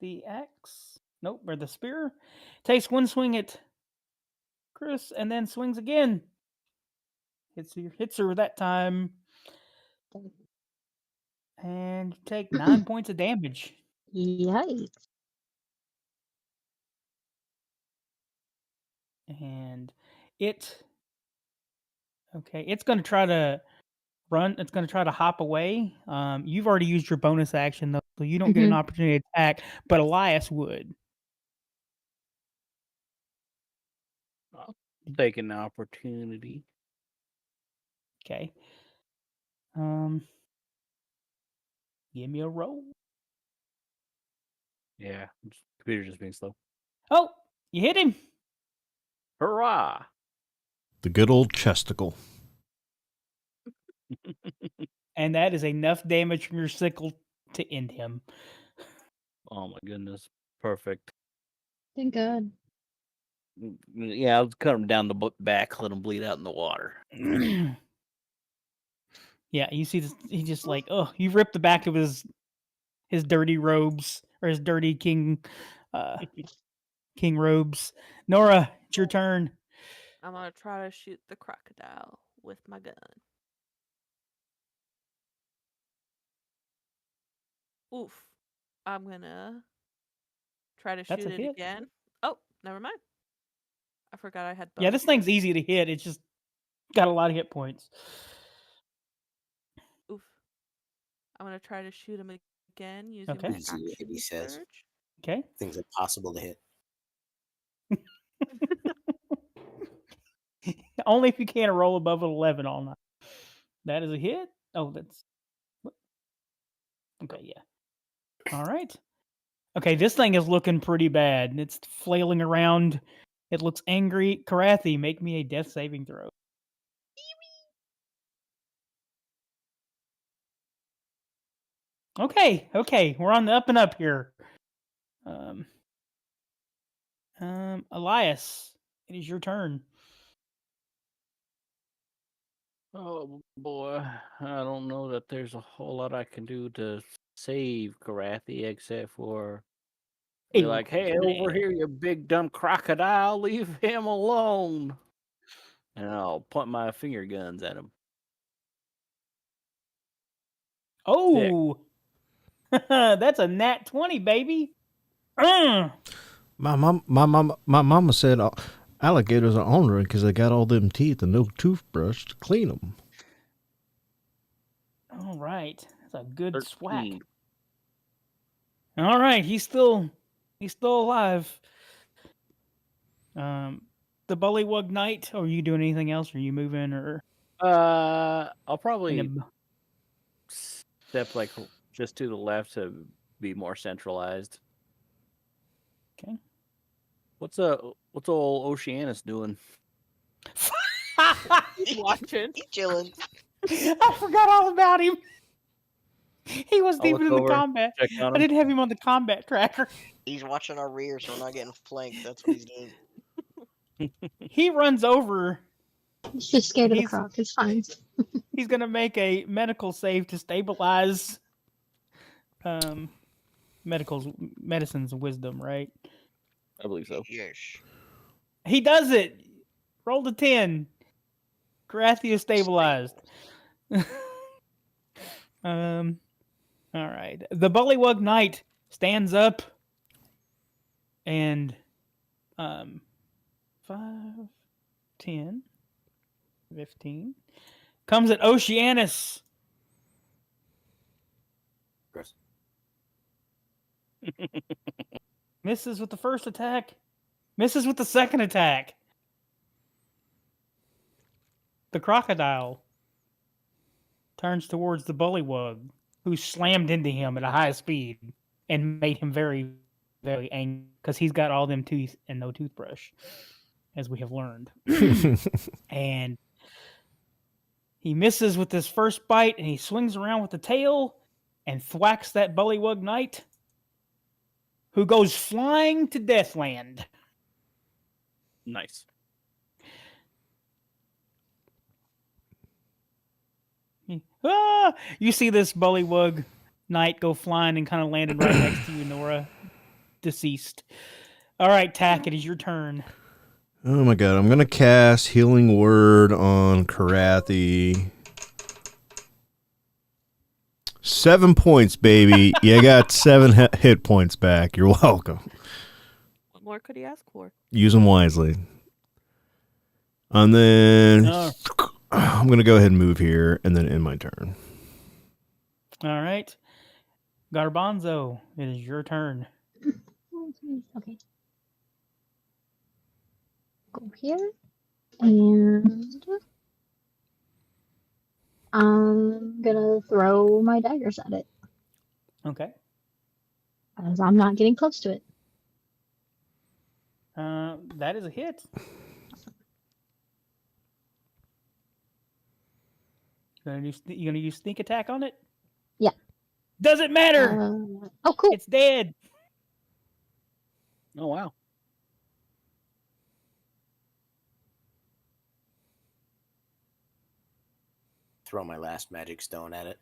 The axe. Nope, or the spear. Takes one swing at Chris and then swings again. Hits her that time. And you take 9 points of damage. Yikes. And it's going to try to run. It's going to try to hop away. You've already used your bonus action, though, so you don't get an opportunity to attack, but Elias would. I'll take an opportunity. Okay. Give me a roll. Yeah, computer's just being slow. Oh, you hit him. Hurrah! The good old chesticle. And that is enough damage from your sickle to end him. Oh my goodness. Perfect. Thank God. Yeah, I'll cut him down the back, let him bleed out in the water. Yeah, you see this, he just like, oh, you ripped the back of his dirty robes, or his dirty king robes. Nora, it's your turn. I'm gonna try to shoot the crocodile with my gun. Oof. I'm gonna try to That's shoot a it hit. again. Oh, never mind. I forgot I had Yeah, this bonus. thing's easy to hit. It's just got a lot of hit points. Oof. I'm gonna try to shoot him again using Okay. my Easy to hit, action he says. surge. Okay. Things impossible to hit. Only if you can't roll above an 11 all night. That is a hit. Oh, that's... Okay, yeah. All right. Okay, this thing is looking pretty bad. It's flailing around. It looks angry. Krathi, make me a death saving throw. Okay, we're on the up and up here. Elias, it is your turn. Oh boy, I don't know that there's a whole lot I can do to save Krathi except for be like, hey, over here, you big dumb crocodile, leave him alone. And I'll point my finger guns at him. Oh, that's a nat 20, baby. My mama said alligators are ornery because they got all them teeth and no toothbrush to clean them. All right, that's a good 13. swag. All right, he's still alive. The Bullywug Knight. Are you doing anything else? Are you moving or? I'll probably step like just to the left to be more centralized. Okay. What's old Oceanus doing? He's watching. He's chilling. I forgot all about him. He wasn't I'll even in look the over, combat. check on I him. didn't have him on the combat tracker. He's watching our rear, so we're not getting flanked. That's what he's doing. He runs over. He's just scared of the croc. It's fine. He's gonna make a medical save to stabilize. Medicine's wisdom, right? I believe so. Yes. He does it. Roll the 10. Krathi is stabilized. All right. The Bullywug Knight stands up and 5, 10, 15 comes at Oceanus. Chris. Misses with the first attack. Misses with the second attack. The crocodile turns towards the bullywug, who slammed into him at a high speed and made him very, very angry because he's got all them teeth and no toothbrush, as we have learned. And he misses with his first bite, and he swings around with the tail and thwacks that bullywug knight who goes flying to Deathland. Nice. You see this bullywug knight go flying and kind of landed right next to you, Nora. Deceased. All right, Tack, it is your turn. Oh my god, I'm going to cast Healing Word on Krathi. 7 points, baby. You got 7 hit points back. You're welcome. What more could he ask for? Use them wisely. And then I'm going to go ahead and move here and then end my turn. All right. Garbanzo, it is your turn. Okay. Go here. And I'm gonna throw my daggers at it. Okay. As I'm not getting close to it. That is a hit. You gonna use sneak attack on it? Yeah. Doesn't matter. Oh, cool. It's dead. Oh, wow. Throw my last magic stone at it.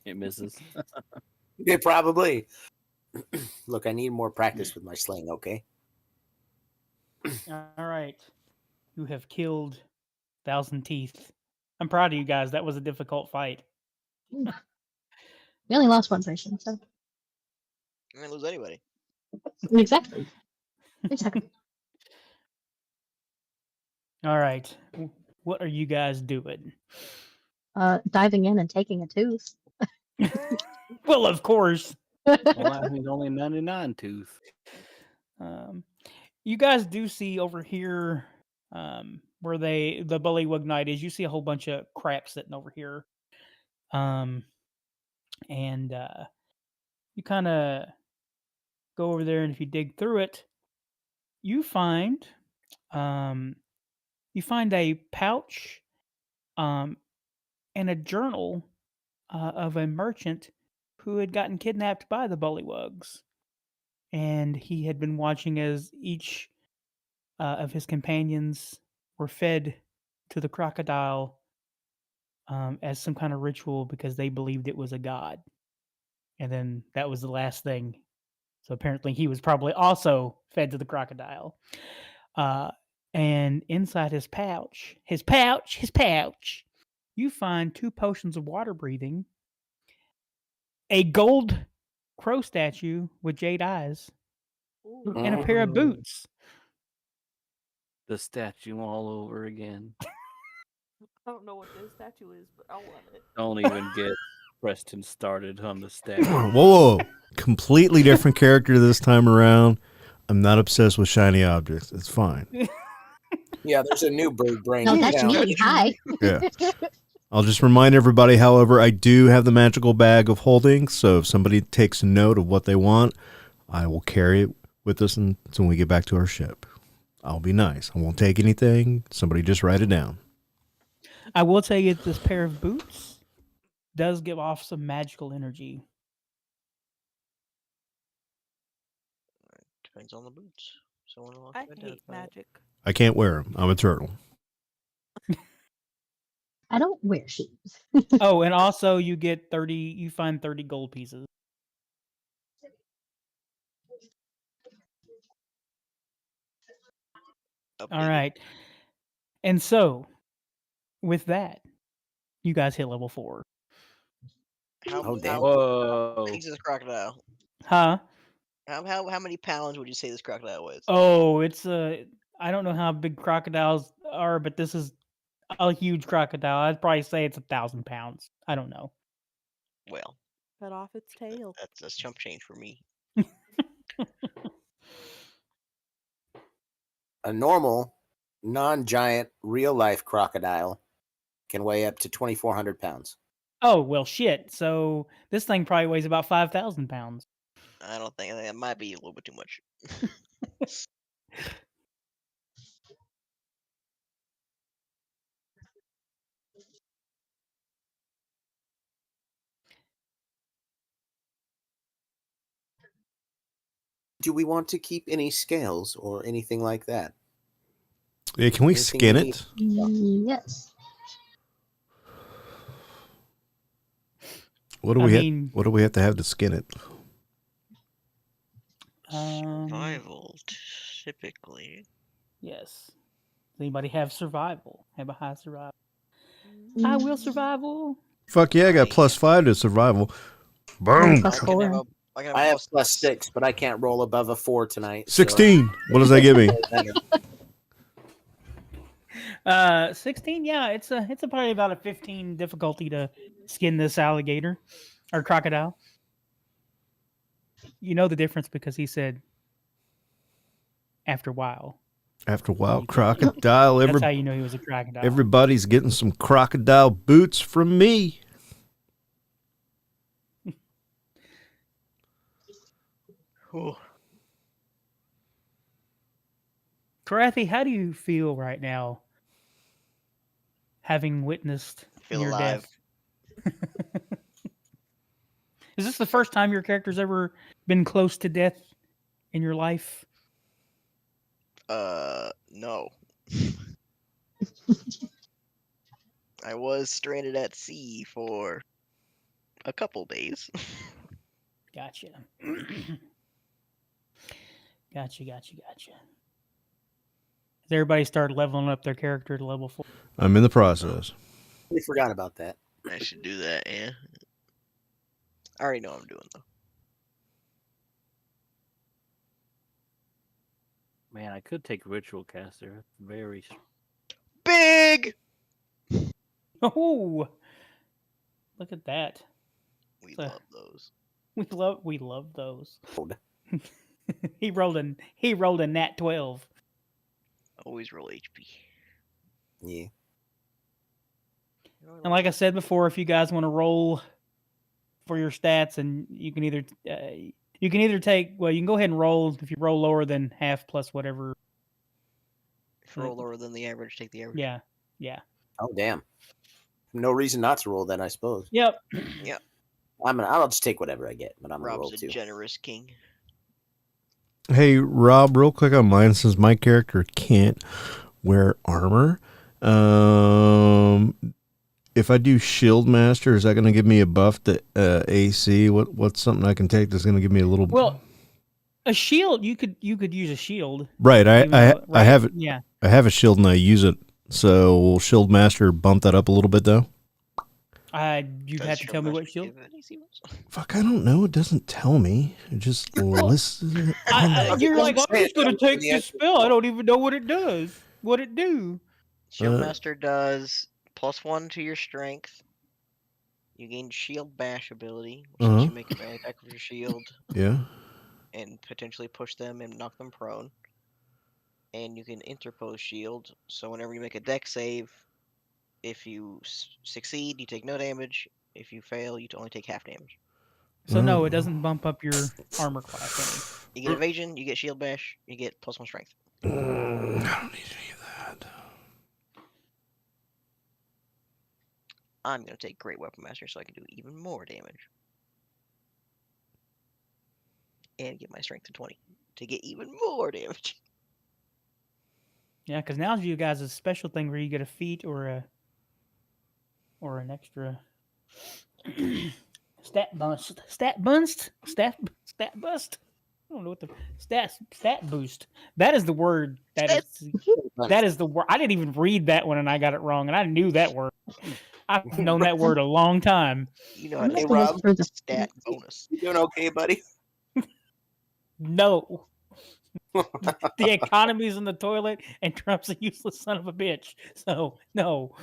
It misses. Yeah, probably. Look, I need more practice with my sling, okay? All right. You have killed 1,000 Teeth. I'm proud of you guys. That was a difficult fight. We only lost one person, so. I didn't lose anybody. Exactly. Exactly. All right. What are you guys doing? Diving in and taking a tooth. Well, of course. Well, that means only 99 tooth. You guys do see over here where the Bullywug Knight is. You see a whole bunch of crap sitting over here. And you kind of go over there, and if you dig through it, you find a pouch and a journal of a merchant who had gotten kidnapped by the Bullywugs. And he had been watching as each of his companions were fed to the crocodile as some kind of ritual because they believed it was a god. And then that was the last thing. So apparently he was probably also fed to the crocodile. And inside his pouch, you find 2 potions of water breathing, a gold crow statue with jade eyes, and a pair of boots. The statue all over again. I don't know what this statue is, but I want it. Don't even get Preston started on the statue. Whoa. Completely different character this time around. I'm not obsessed with shiny objects. It's fine. Yeah, there's a new bird brain. No, that's really high. Yeah. I'll just remind everybody, however, I do have the magical bag of holding, so if somebody takes note of what they want, I will carry it with us until we get back to our ship. I'll be nice. I won't take anything. Somebody just write it down. I will tell you this pair of boots does give off some magical energy. Depends on the boots. I hate magic. I can't wear them. I'm a turtle. I don't wear shoes. Oh, and also you find 30 gold pieces. All right. And so, with that, you guys hit level 4. How big is this crocodile? Huh? How many pounds would you say this crocodile weighs? Oh, it's I don't know how big crocodiles are, but this is a huge crocodile. I'd probably say it's 1,000 pounds. I don't know. Well, cut off its tail. That's chump change for me. A normal, non-giant, real-life crocodile can weigh up to 2,400 pounds. Oh, well, shit. So this thing probably weighs about 5,000 pounds. I think that might be a little bit too much. Do we want to keep any scales or anything like that? Yeah, can we Anything skin we it? Yes. What do I we mean- what do we have to have to skin it? Survival, typically. Yes. Does anybody have survival? Have a high survival? I will survival. Fuck yeah, I got +5 to survival. Boom. Plus 4. I have +6, but I can't roll above a 4 tonight. 16. What does that give me? 16. Yeah, it's probably about a 15 difficulty to skin this alligator or crocodile. You know the difference because he said after a while. After a while, crocodile. That's how you know he was a crocodile. Everybody's getting some crocodile boots from me. Krathi, how do you feel right now, having witnessed Feel your alive. death? Is this the first time your character's ever been close to death in your life? No. I was stranded at sea for a couple days. Gotcha. Gotcha. Has everybody started leveling up their character to level 4? I'm in the process. We forgot about that. I should do that, yeah. I already know what I'm doing, though. Man, I could take Ritual Caster. Very Big! Oh, look at that. We So- love those. We love those. he rolled a nat 12. Always roll HP. Yeah. And like I said before, if you guys want to roll for your stats, and you can either take, well, you can go ahead and roll. If you roll lower than half plus whatever. If you roll lower than the average, take the average. Yeah. Oh, damn. No reason not to roll then, I suppose. Yep. I'll just take whatever I get, but I'm going to roll Rob's a too. generous king. Hey, Rob, real quick on mine, since my character can't wear armor. If I do Shield Master, is that going to give me a buff to AC? What's something I can take that's going to give me a little? Well, a shield, you could use a shield. Right. I have it. Yeah. I have a shield and I use it. So will Shield Master bump that up a little bit though? You'd have to tell me what shield. Fuck, I don't know. It doesn't tell me. It just lists it. You're like, I'm just going to take this spell. I don't even know what it does. What it do? Shield Master does +1 to your strength. You gain Shield Bash ability, which lets you make a melee attack with your shield. Yeah. And potentially push them and knock them prone. And you can interpose shield, so whenever you make a dex save, if you succeed, you take no damage. If you fail, you only take half damage. So no, it doesn't bump up your armor class. You get evasion, you get shield bash, you get +1 strength. I don't need any of that. I'm going to take Great Weapon Master so I can do even more damage. And get my strength to 20 to get even more damage. Yeah, because now you guys a special thing where you get a feat or an extra stat boost. Stat boost. I don't know what the stat boost. That is the word. That is the word. I didn't even read that one and I got it wrong, and I knew that word. I've known that word a long time. You know how to Rob, stat bonus. You doing okay, buddy? No. The economy's in the toilet and Trump's a useless son of a bitch. So, no.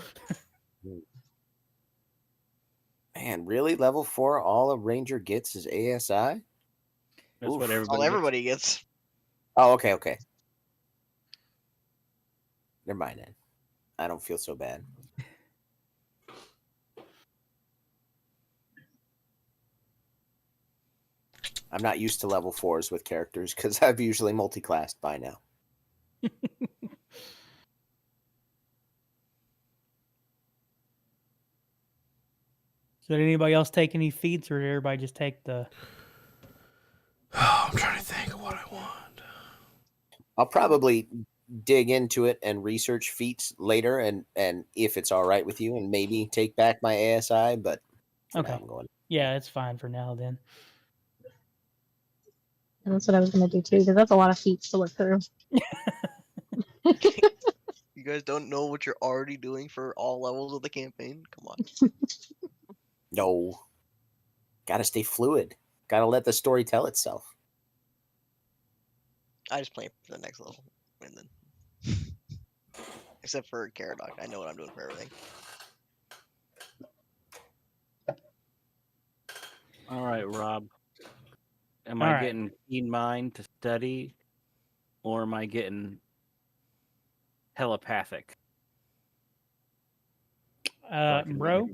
Man, really? Level 4, all a ranger gets is ASI? That's Oof. what All everybody gets. Oh, okay. Never mind then. I don't feel so bad. I'm not used to level 4s with characters because I've usually multi-classed by now. So did anybody else take any feats, or did everybody just take the... I'm trying to think of what I I'll probably dig into it and research feats later, and if it's all right with you, and maybe take back my ASI. But for now, I'm going. Yeah, it's fine for now then. And that's what I was going to do too, because that's a lot of feats to look through. You guys don't know what you're already doing for all levels of the campaign? Come on. No. Gotta stay fluid. Gotta let the story tell itself. I just play for the next level. And then except for Caradoc. I know what I'm doing for everything. All right, Rob. Am I getting keen mind to study, or am I getting telepathic? Bro,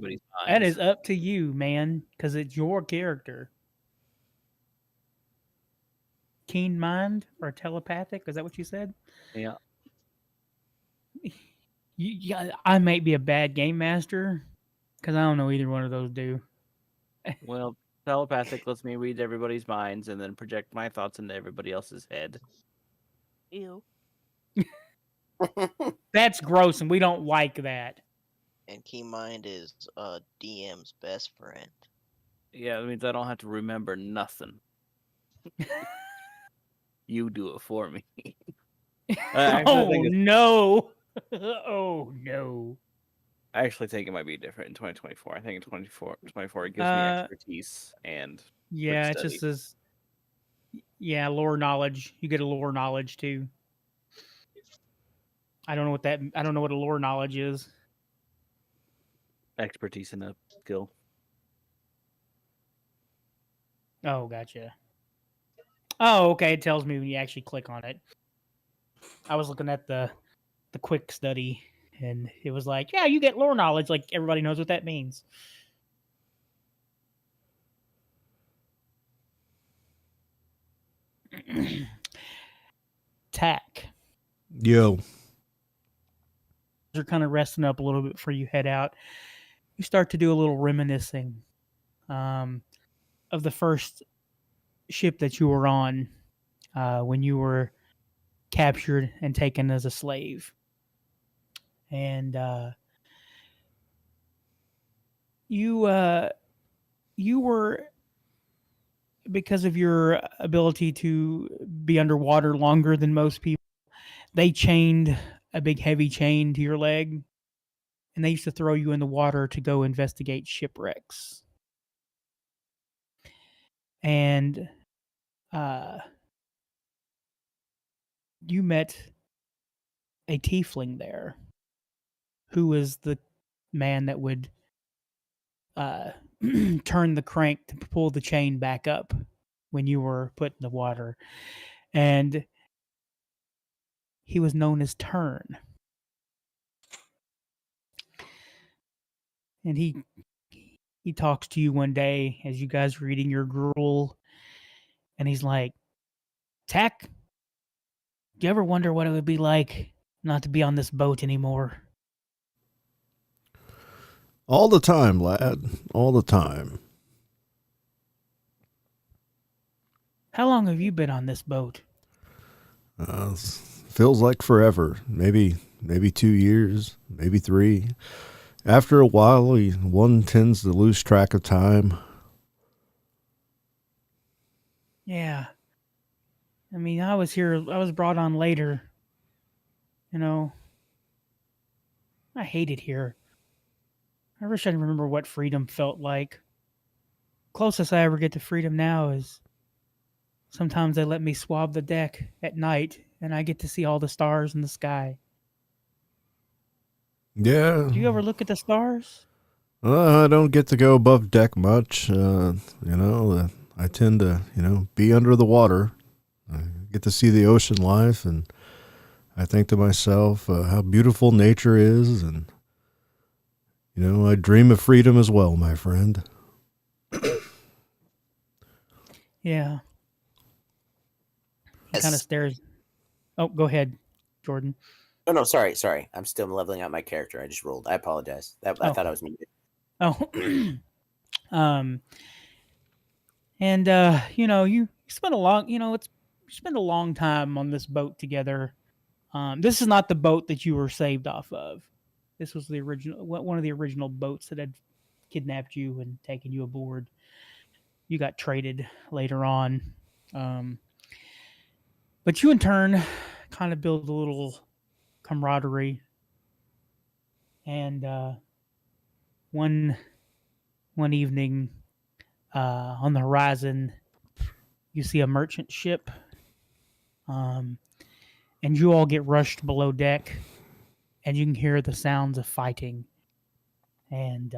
that is up to you, man, because it's your character. Keen mind or telepathic? Is that what you said? Yeah. I might be a bad game master because I don't know either one of those do. Well, telepathic lets me read everybody's minds and then project my thoughts into everybody else's head. Ew. That's gross, and we don't like that. And Key Mind is DM's best friend. Yeah, that means I don't have to remember nothing. You do it for me. No. Oh, no. I actually think it might be different in 2024. I think in 2024 it gives me expertise and yeah, it just says lore knowledge. You get a lore knowledge too. I don't know what a lore knowledge is. Expertise in a skill. Oh, gotcha. Oh, okay. It tells me when you actually click on it. I was looking at the quick study, and it was like, yeah, you get lore knowledge. Like everybody knows what that means. Tack. Yo. You're kind of resting up a little bit before you head out. You start to do a little reminiscing of the first ship that you were on when you were captured and taken as a slave. And you were, because of your ability to be underwater longer than most people, they chained a big heavy chain to your leg, and they used to throw you in the water to go investigate shipwrecks. And you met a tiefling there who was the man that would turn the crank to pull the chain back up when you were put in the water. And he was known as Turn. And he talks to you one day as you guys are eating your gruel, and he's like, Tack, do you ever wonder what it would be like not to be on this boat anymore? All the time, lad. All the time. How long have you been on this boat? Feels like forever. Maybe 2 years, maybe 3. After a while, one tends to lose track of time. Yeah. I mean, I was brought on later. You know, I hate it here. I wish I remember what freedom felt like. Closest I ever get to freedom now is sometimes they let me swab the deck at night, and I get to see all the stars in the sky. Yeah. Do you ever look at the stars? I don't get to go above deck much. I tend to, be under the water. I get to see the ocean life, and I think to myself how beautiful nature is, and, I dream of freedom as well, my friend. Yeah. He kind of stares. Oh, go ahead, Jordan. Oh, no, sorry. I'm still leveling out my character. I just rolled. I apologize. I thought I was muted. Oh. And you spent a long, spend a long time on this boat together. This is not the boat that you were saved off of. This was the original, one of the original boats that had kidnapped you and taken you aboard. You got traded later on. But you in turn kind of build a little camaraderie. And one evening on the horizon, you see a merchant ship. And you all get rushed below deck, and you can hear the sounds of fighting. And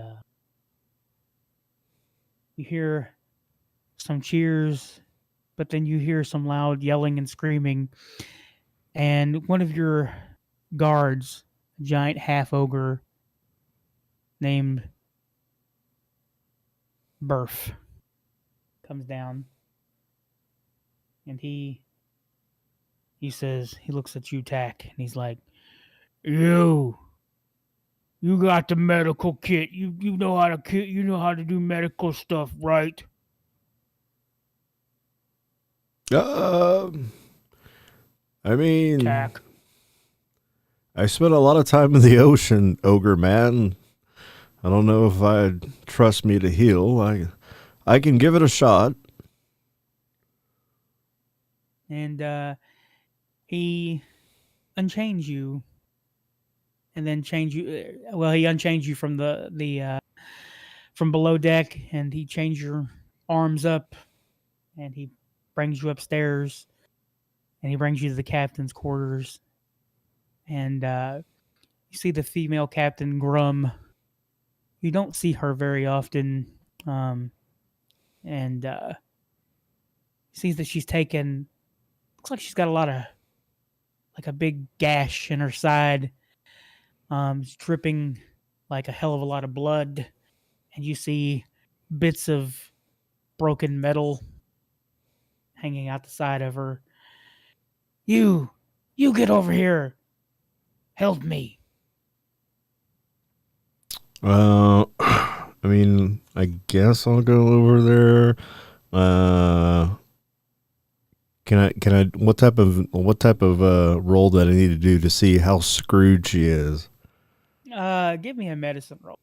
you hear some cheers, but then you hear some loud yelling and screaming. And one of your guards, a giant half ogre named Burf, comes down, and he says, he looks at you, Tack, and he's like, You got the medical kit. You know how to do medical stuff, right? I mean, Tack. I spent a lot of time in the ocean, ogre man. I don't know if I'd trust me to heal. I can give it a shot. And he unchains you, and then change you. Well, he unchains you from the from below deck, and he chains your arms up, and he brings you upstairs, and he brings you to the captain's quarters, and you see the female captain Grum. You don't see her very often, and he sees that she's taken. Looks like she's got a big gash in her side. It's dripping like a hell of a lot of blood, and you see bits of broken metal hanging out the side of her. You get over here. Help me. I mean, I guess I'll go over there. Can I? What type of roll that I need to do to see how screwed she is? Give me a medicine roll.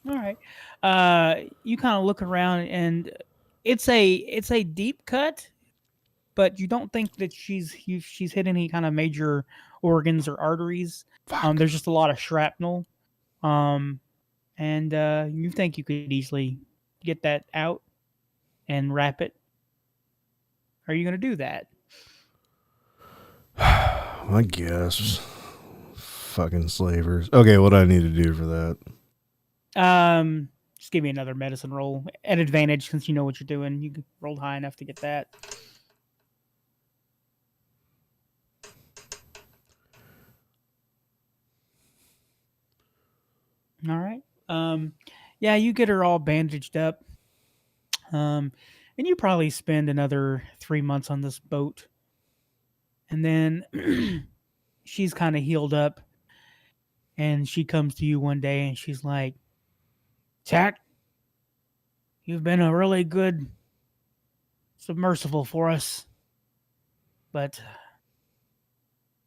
All right. You kind of look around, and it's a deep cut, but you don't think that she's hit any kind of major organs or arteries. There's just a lot of shrapnel. And you think you could easily get that out and wrap it. Are you going to do that? I guess. Fucking slavers. Okay, what do I need to do for that? Just give me another medicine roll at advantage since you know what you're doing. You rolled high enough to get that. All right. Yeah, you get her all bandaged up. And you probably spend another 3 months on this boat. And then she's kind of healed up. And she comes to you one day and she's like, Tack, you've been a really good submersible for us. But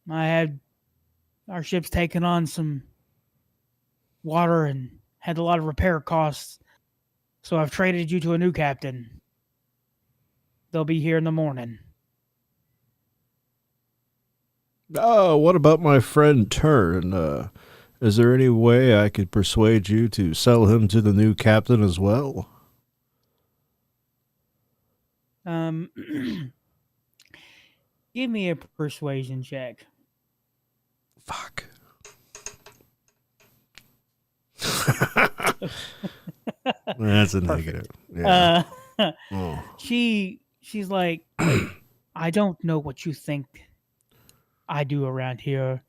I had our ship's taken on some water and had a lot of repair costs. So I've traded you to a new captain. They'll be here in the morning. Oh, what about my friend Turn? Is there any way I could persuade you to sell him to the new captain as well? Give me a persuasion check. Fuck. That's a negative. Yeah. She's like, I don't know what you think I do around here.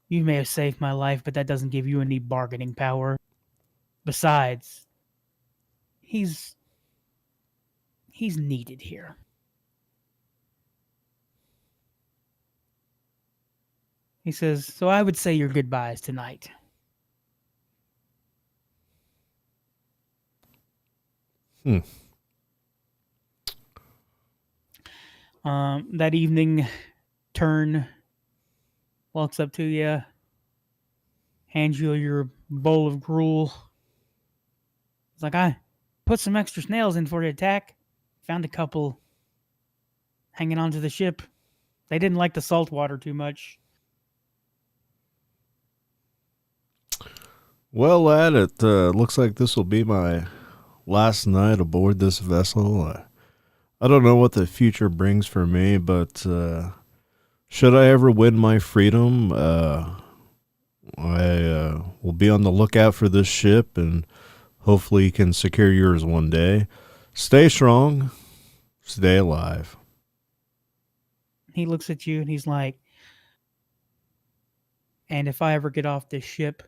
You may have saved my life, but that doesn't give you any bargaining power. Besides, he's needed here. He says, so I would say your goodbyes tonight. That evening, Turn walks up to you, hands you your bowl of gruel. It's like, I put some extra snails in for the attack. Found a couple hanging onto the ship. They didn't like the salt water too much. Well, lad, it looks like this will be my last night aboard this vessel. I don't know what the future brings for me, but should I ever win my freedom, I will be on the lookout for this ship and hopefully can secure yours one day. Stay strong. Stay alive. He looks at you and he's like, and if I ever get off this ship,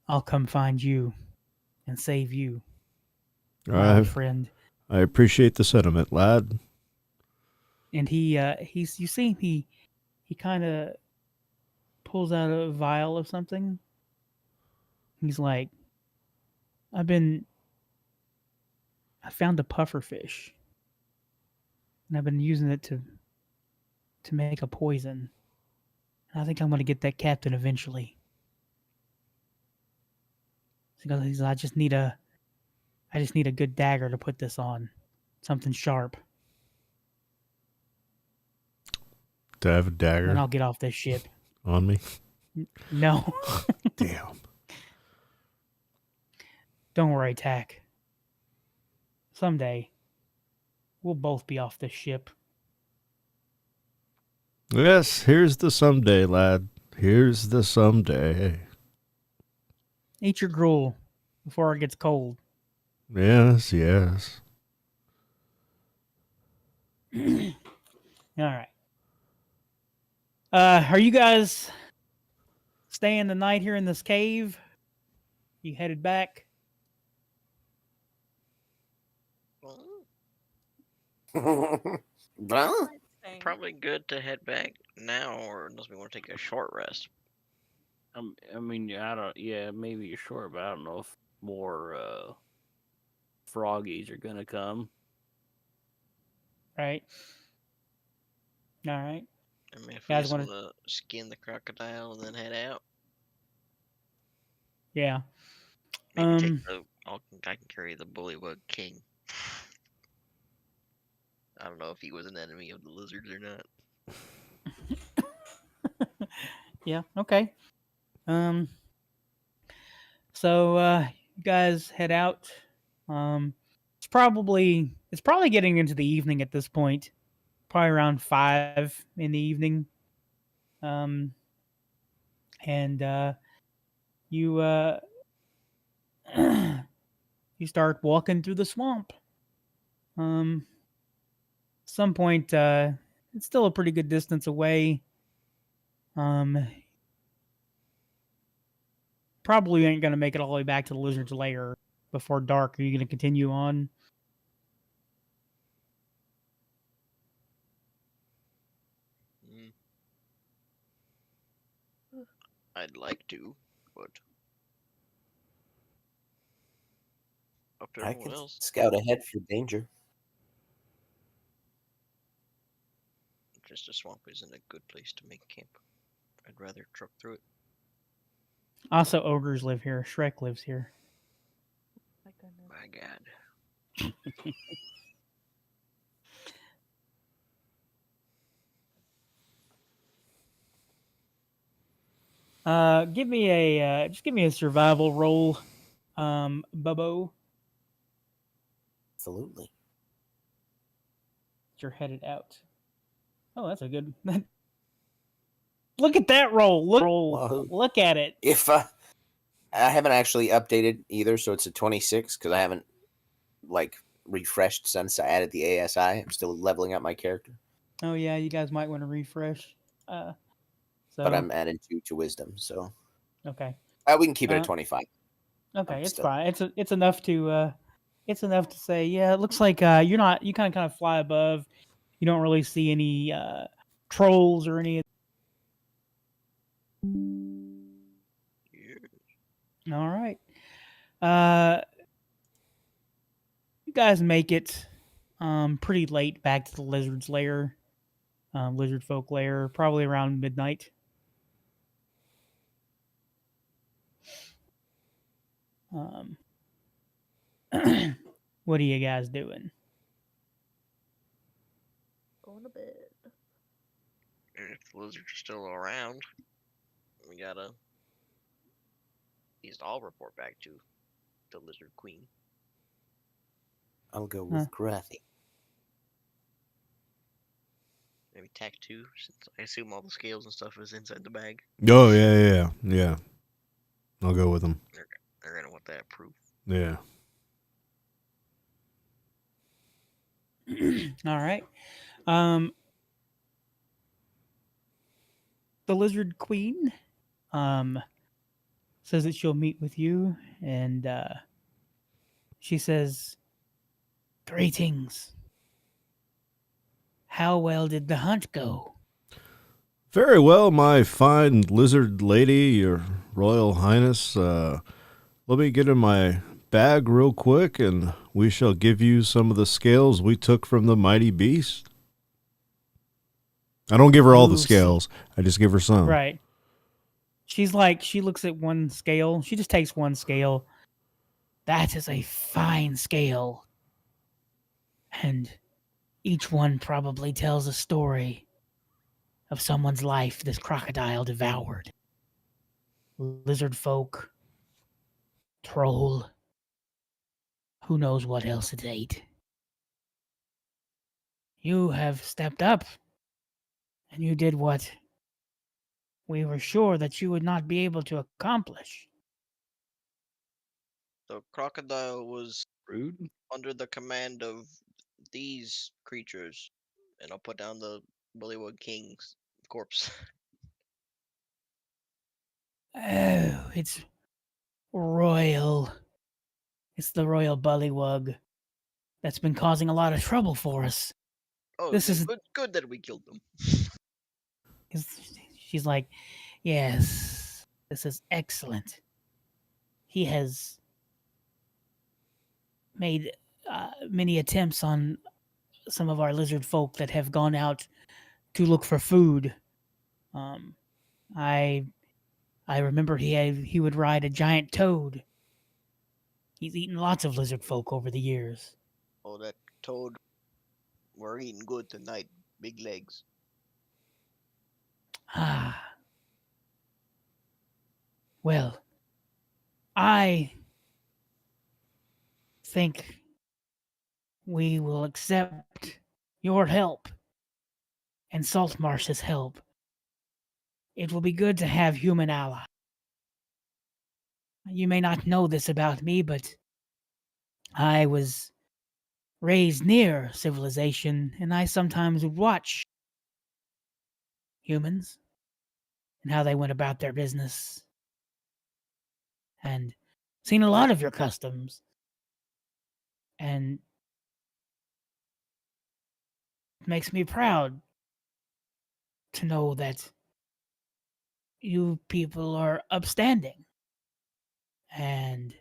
I'll come find you and save you, my old friend. I appreciate the sentiment, lad. And he's you see he kind of pulls out a vial of something. He's like, I found a puffer fish, and I've been using it to make a poison. And I think I'm going to get that captain eventually. He's I just need a good dagger to put this on, something sharp. Do I have a dagger? And I'll get off this ship. On me? No. Damn. Don't worry, Tack. Someday, we'll both be off this ship. Yes, here's the someday, lad. Here's the someday. Eat your gruel before it gets cold. Yes, yes. All right. Are you guys staying the night here in this cave? You headed back? Probably good to head back now, or unless we want to take a short rest. I mean, I don't. Yeah, maybe you're short, but I don't know if more froggies are gonna come. Right. All right. I mean, if we just want to skin the crocodile and then head out. Yeah. Maybe I can carry the Bullywug King. I don't know if he was an enemy of the lizards or not. Yeah, okay. So you guys head out. It's probably getting into the evening at this point. Probably around 5 in the evening. And you you start walking through the swamp. Some point, it's still a pretty good distance away. Probably ain't gonna make it all the way back to the lizard's lair before dark. Are you gonna continue on? I'd like to, but up to everyone else. Scout ahead for danger. Just a swamp isn't a good place to make camp. I'd rather truck through it. Also, ogres live here. Shrek lives here. My goodness. My God. Give me a survival roll, Bubbo. Absolutely. You're headed out. Oh, that's a good. Look at that roll. Look at it. If I haven't actually updated either, so it's a 26 because I haven't refreshed since I added the ASI. I'm still leveling up my character. Oh yeah, you guys might want to refresh. But I'm adding 2 to wisdom, so okay. We can keep it at 25. Okay, it's fine. It's enough to say, yeah, it looks like you kind of fly above. You don't really see any trolls or any. All right. You guys make it pretty late back to the lizard's lair, lizard folk lair, probably around midnight. What are you guys doing? Going to bed. If the lizards are still around, we gotta at least I'll report back to the lizard queen. I'll go with Krathi. Maybe tack 2, since I assume all the scales and stuff is inside the bag. Oh, yeah. I'll go with them. They're gonna want that proof. Yeah. All right. The lizard queen says that she'll meet with you, and she says, "Greetings. How well did the hunt go?" Very well, my fine lizard lady, your royal highness. Let me get in my bag real quick, and we shall give you some of the scales we took from the mighty beast. I don't give her all the scales. I just give her some. Right. She's like, she looks at one scale. She just takes one scale. That is a fine scale. And each one probably tells a story of someone's life this crocodile devoured. Lizard folk, troll, who knows what else it ate. You have stepped up, and you did what we were sure that you would not be able to accomplish. The crocodile was Rude. under the command of these creatures, and I'll put down the Bullywug King's corpse. Oh, it's royal. It's the royal bullywug that's been causing a lot of trouble for us. Oh, This is good that we killed them. She's like, yes, this is excellent. He has made many attempts on some of our lizard folk that have gone out to look for food. I remember he would ride a giant toad. He's eaten lots of lizard folk over the years. Oh, that toad. We're eating good tonight. Big legs. Ah. Well, I think we will accept your help and Saltmarsh's help. It will be good to have human ally. You may not know this about me, but I was raised near civilization, and I sometimes would watch humans and how they went about their business, and seen a lot of your customs, and it makes me proud to know that you people are upstanding, and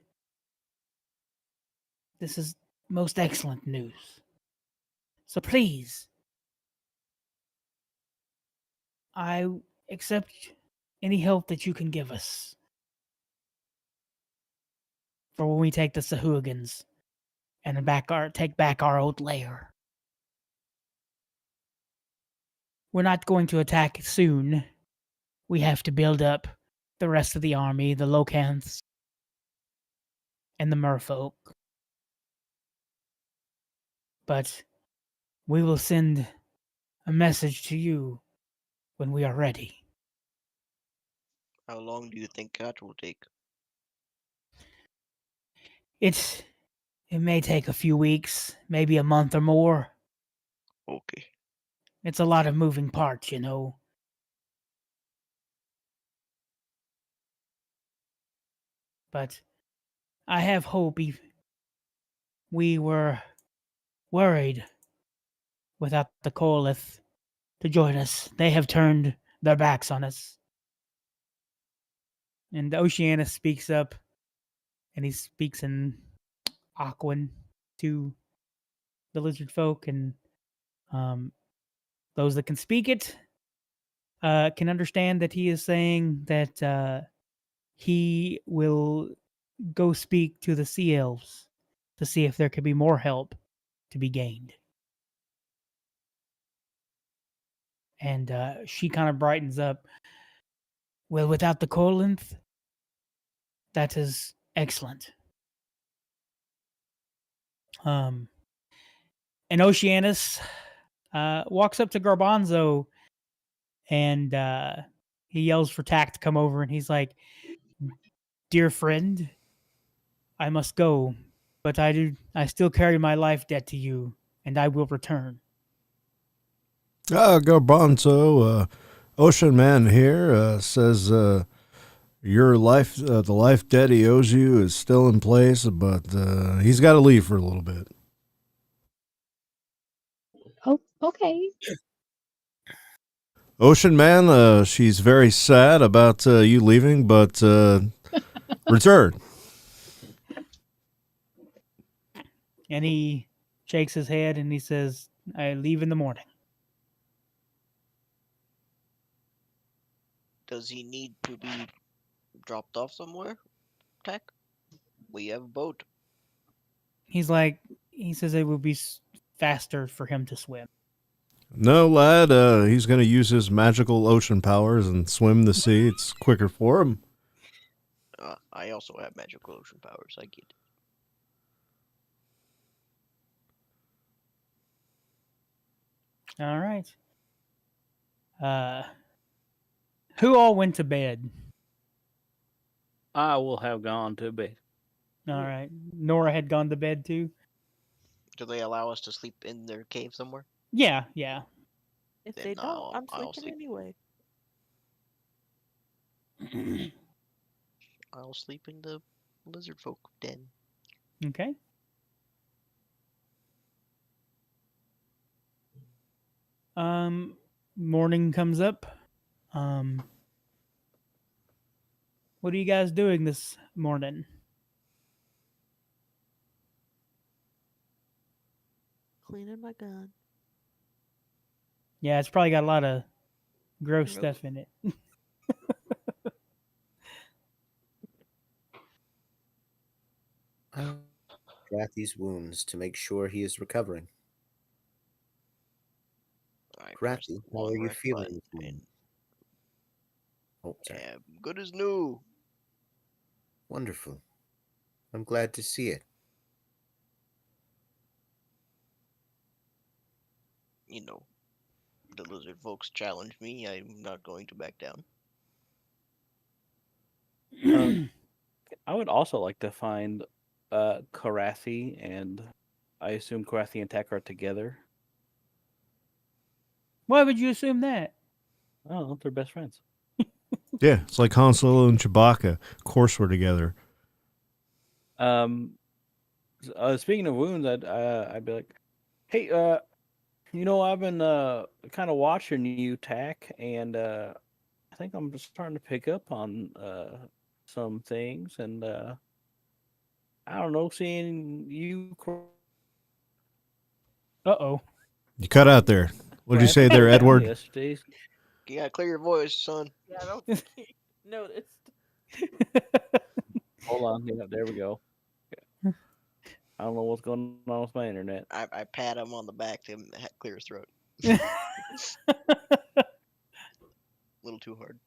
this is most excellent news. So please, I accept any help that you can give us for when we take the Sahugans and take back our old lair. We're not going to attack soon. We have to build up the rest of the army, the Locanths, and the merfolk. But we will send a message to you when we are ready. How long do you think that will take? It may take a few weeks, maybe a month or more. Okay. It's a lot of moving parts, you know. But I have hope. We were worried without the Goliath to join us. They have turned their backs on us. And Oceanus speaks up, and he speaks in Aquan too. the lizard folk, and those that can speak it can understand that he is saying that he will go speak to the sea elves to see if there could be more help to be gained. And she kind of brightens up. Well, without the Corinth, that is excellent. And Oceanus walks up to Garbanzo and he yells for Tack to come over, and he's like, "Dear friend, I must go, but I still carry my life debt to you, and I will return." Garbanzo, Ocean Man here says your life, the life debt he owes you is still in place, but he's got to leave for a little bit. Oh, okay. Ocean Man, she's very sad about you leaving, but return. And he shakes his head and he says, "I leave in the morning." Does he need to be dropped off somewhere, Tech? We have a boat. He says it would be faster for him to swim. No, lad, he's going to use his magical ocean powers and swim the sea. It's quicker for him. I also have magical ocean powers. I get it. All right. Who all went to bed? I will have gone to bed. All right. Nora had gone to bed too. Do they allow us to sleep in their cave somewhere? Yeah. If Then they don't, I'm I'll sleeping sleep. anyway. I'll sleep in the lizard folk den. Okay. Morning comes up. What are you guys doing this morning? Cleaning my gun. Yeah, it's probably got a lot of gross Nope. stuff in it. Krathi's wounds to make sure he is recovering. Krathi, how are you feeling? Oh, sorry. Good as new. Wonderful. I'm glad to see it. You know, the lizard folks challenged me. I'm not going to back down. I would also like to find Krathi, and I assume Krathi and Tack are together. Why would you assume that? Oh, they're best friends. Yeah, it's like Han Solo and Chewbacca. Of course we're together. Speaking of wounds, I'd be like, hey, I've been kind of watching you, Tack, and I think I'm just starting to pick up on some things, and I don't know, seeing you. Uh-oh. You cut out there. What did you say there, Edward? Yesterday's. You gotta clear your voice, son. Yeah, I don't think he noticed. Hold on. Yeah, there we go. Yeah. I don't know what's going on with my internet. I pat him on the back to clear his throat. A little too hard.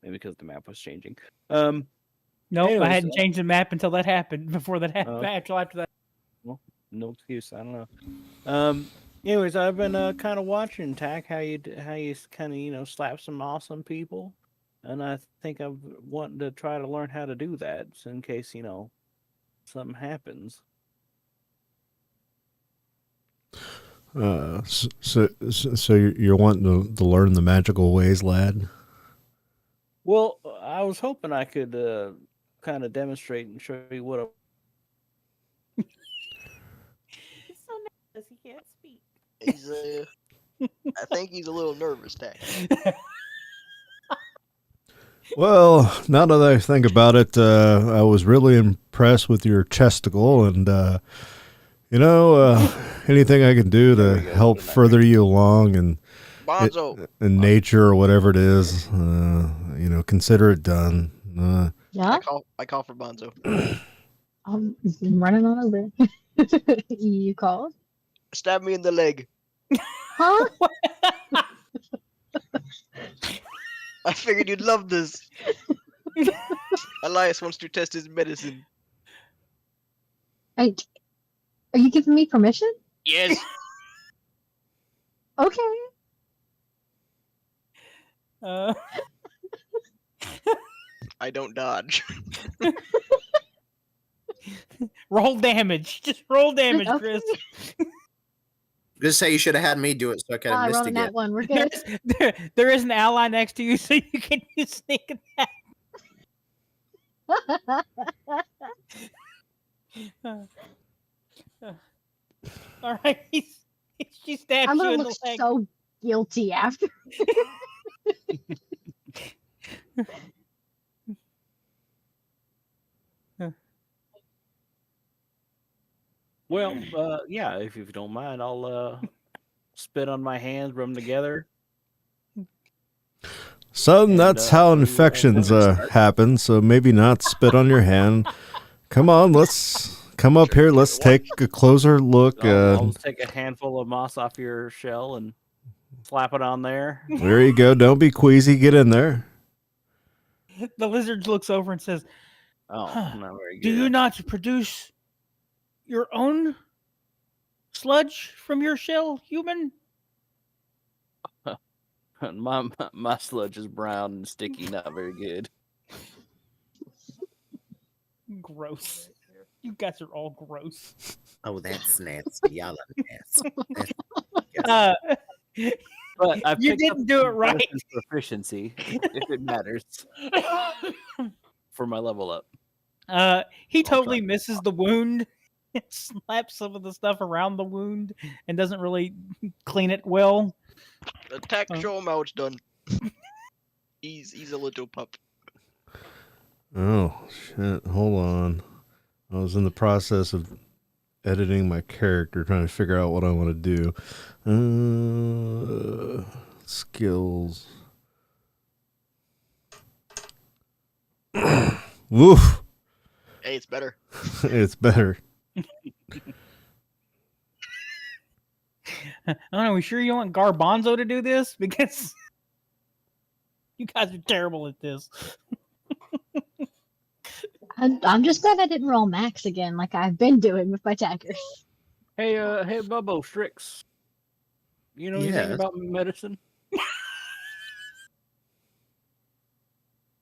Maybe because the map was changing. Nope, anyways, I hadn't changed the map until that happened. Before that happened, after that. Well, no excuse. I don't know. Anyways, I've been kind of watching, Tack, how you kind of slap some awesome people, and I think I'm wanting to try to learn how to do that, so in case something happens. So you're wanting to learn the magical ways, lad? Well, I was hoping I could kind of demonstrate and show you what. He's so nervous he can't speak. He's I think he's a little nervous, Tack. Well, now that I think about it, I was really impressed with your chesticle, and anything I can do to help further you along and Bonzo. in nature or whatever it is, consider it done. Yeah, I call for Bonzo. I'm running on over. You called? Stab me in the leg. Huh? I figured you'd love this. Elias wants to test his medicine. Are you giving me permission? Yes. Okay. I don't dodge. Roll damage. Just roll damage, Chris. Just say you should have had me do it so I could have I rolled missed on again. that one. We're good. There is an ally next to you, so you can use sneak attack. All right, she stabs I'm you gonna in look the leg. so guilty after. Well, yeah, if you don't mind, I'll spit on my hands, rub them together. Son, that's how infections happen, so maybe not spit on your hand. Come on, let's come up here. Let's take a closer look. I'll take a handful of moss off your shell and slap it on there. There you go. Don't be queasy. Get in there. The lizard looks over and says, Oh, not very good. "Do you not produce your own sludge from your shell, human?" My sludge is brown and sticky, not very good. Gross. You guys are all gross. Oh, that's nasty. Y'all are nasty. But I You didn't do it right. Proficiency, if it matters, for my level up. He totally misses the wound and slaps some of the stuff around the wound and doesn't really clean it well. Attack, show him how it's done. He's a little pup. Oh, shit. Hold on. I was in the process of editing my character, trying to figure out what I want to do. Skills. Woof. Hey, it's better. It's better. I don't know. Are we sure you want Garbanzo to do this? Because you guys are terrible at this. I'm just glad I didn't roll max again, like I've been doing with my attackers. Hey, Bubbo, Strix. You know anything about medicine?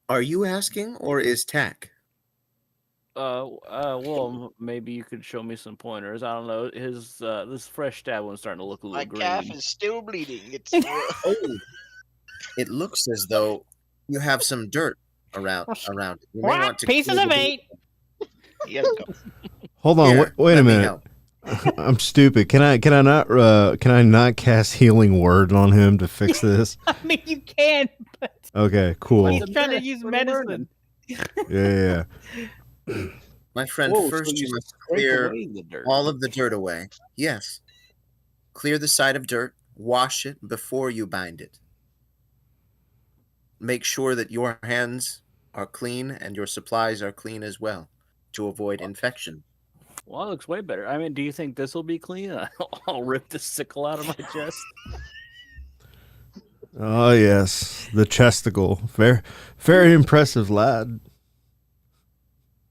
Are you asking, or is Tack? Well, maybe you could show me some pointers. I don't know. His this fresh stab one's starting to look a little green. My calf is still bleeding. It's It looks as though you have some dirt around it. You may want to Pieces of 8. Yes, go. Hold on. Here, wait a let me minute. help. I'm stupid. Can I not cast healing word on him to fix this? I mean, you can, but Okay, cool. he's trying to use medicine. Yeah. My friend, Whoa, first so you you must scrape clear away the dirt. all of the dirt away. Yes. Clear the side of dirt, wash it before you bind it. Make sure that your hands are clean and your supplies are clean as well to avoid infection. Well, it looks way better. I mean, do you think this will be clean? I'll rip the sickle out of my chest. Oh yes, the chesticle. Very impressive, lad.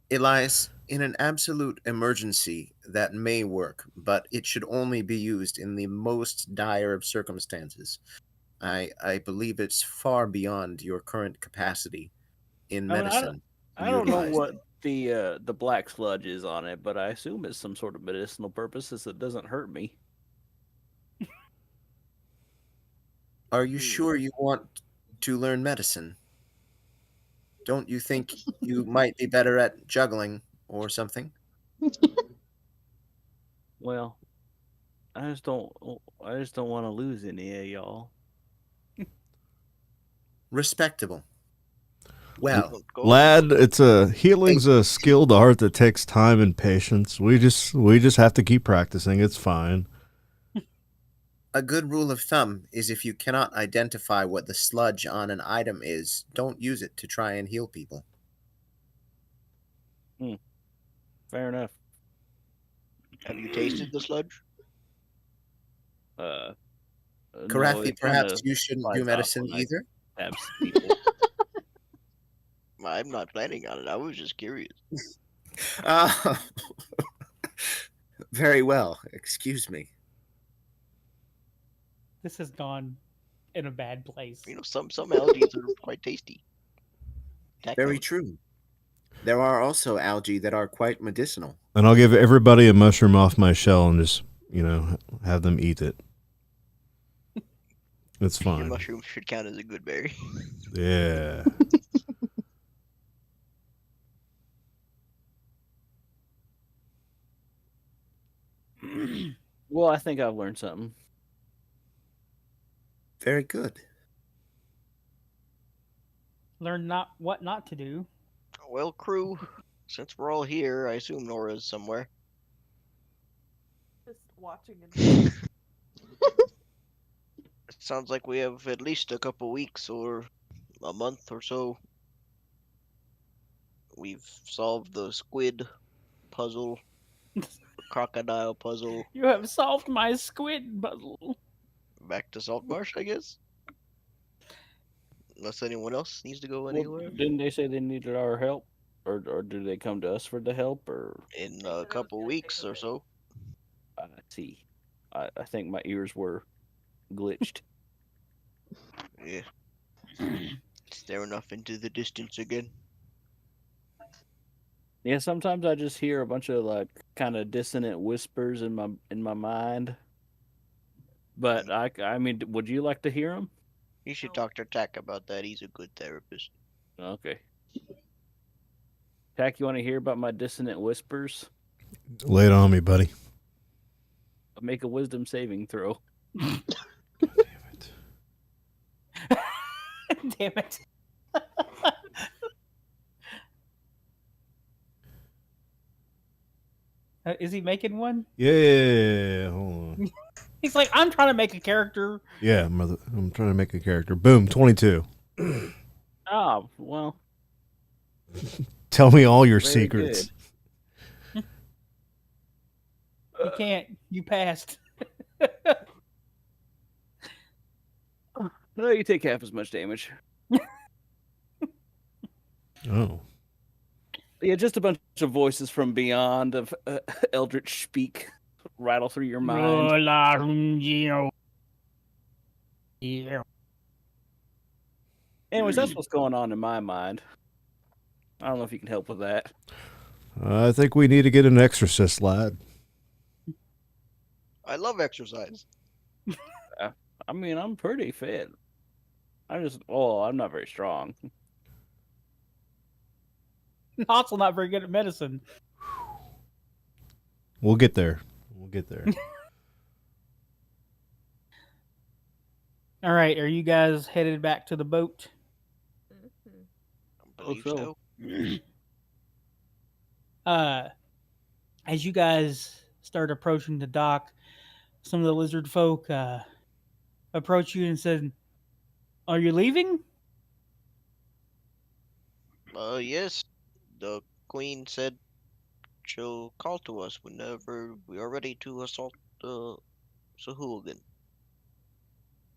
Elias, in an absolute emergency, that may work, but it should only be used in the most dire of circumstances. I believe it's far beyond your current capacity in medicine. I don't know what the black sludge is on it, but I assume it's some sort of medicinal purposes that doesn't hurt me. Are you sure you want to learn medicine? Don't you think you might be better at juggling or something? Well, I just don't want to lose any of y'all. Respectable. Well, lad, healing's a skilled art that takes time and patience. We just have to keep practicing. It's fine. a good rule of thumb is if you cannot identify what the sludge on an item is, don't use it to try and heal people. Fair enough. Have you tasted the sludge? Krathi, it perhaps kinda you shouldn't do slides off medicine when I either? stab people. I'm not planning on it. I was just curious. Very well. Excuse me. This has gone in a bad place. You know, some algae are quite tasty. Very true. There are also algae that are quite medicinal. And I'll give everybody a mushroom off my shell and just, have them eat it. It's fine. Your mushroom should count as a good berry. Yeah. Well, I think I've learned something. Very good. Learn what not to do. Well, crew, since we're all here, I assume Nora's somewhere. Just watching and It sounds like we have at least a couple weeks or a month or so. We've solved the squid puzzle, crocodile puzzle. You have solved my squid puzzle. Back to Saltmarsh, I guess. Unless anyone else needs to go anywhere. Didn't they say they needed our help? Or did they come to us for the help? Or In a couple weeks or so. I see. I think my ears were glitched. Yeah. Staring off into the distance again. Yeah, sometimes I just hear a bunch of kind of dissonant whispers in my mind. But I mean, would you like to hear them? You should talk to Tack about that. He's a good therapist. Okay. Tack, you want to hear about my dissonant whispers? Lay it on me, buddy. Make a wisdom saving throw. Damn it. Damn it. Is he making one? Yeah, hold on. He's like, I'm trying to make a character. Yeah, I'm trying to make a character. Boom, 22. Oh, well. Tell me all your Very secrets. You can't. You passed. No, you take half as much damage. Oh. Yeah, just a bunch of voices from beyond of Eldritch speak rattle through your mind. Anyways, that's what's going on in my mind. I don't know if you can help with that. I think we need to get an exorcist, lad. I love exercise. I mean, I'm pretty fit. I'm not very strong. Also not very good at medicine. We'll get there. All right, are you guys headed back to the boat? I believe so. As you guys start approaching the dock, some of the lizard folk approach you and said, "Are you leaving?" Yes. The queen said she'll call to us whenever we are ready to assault the Sahuagin.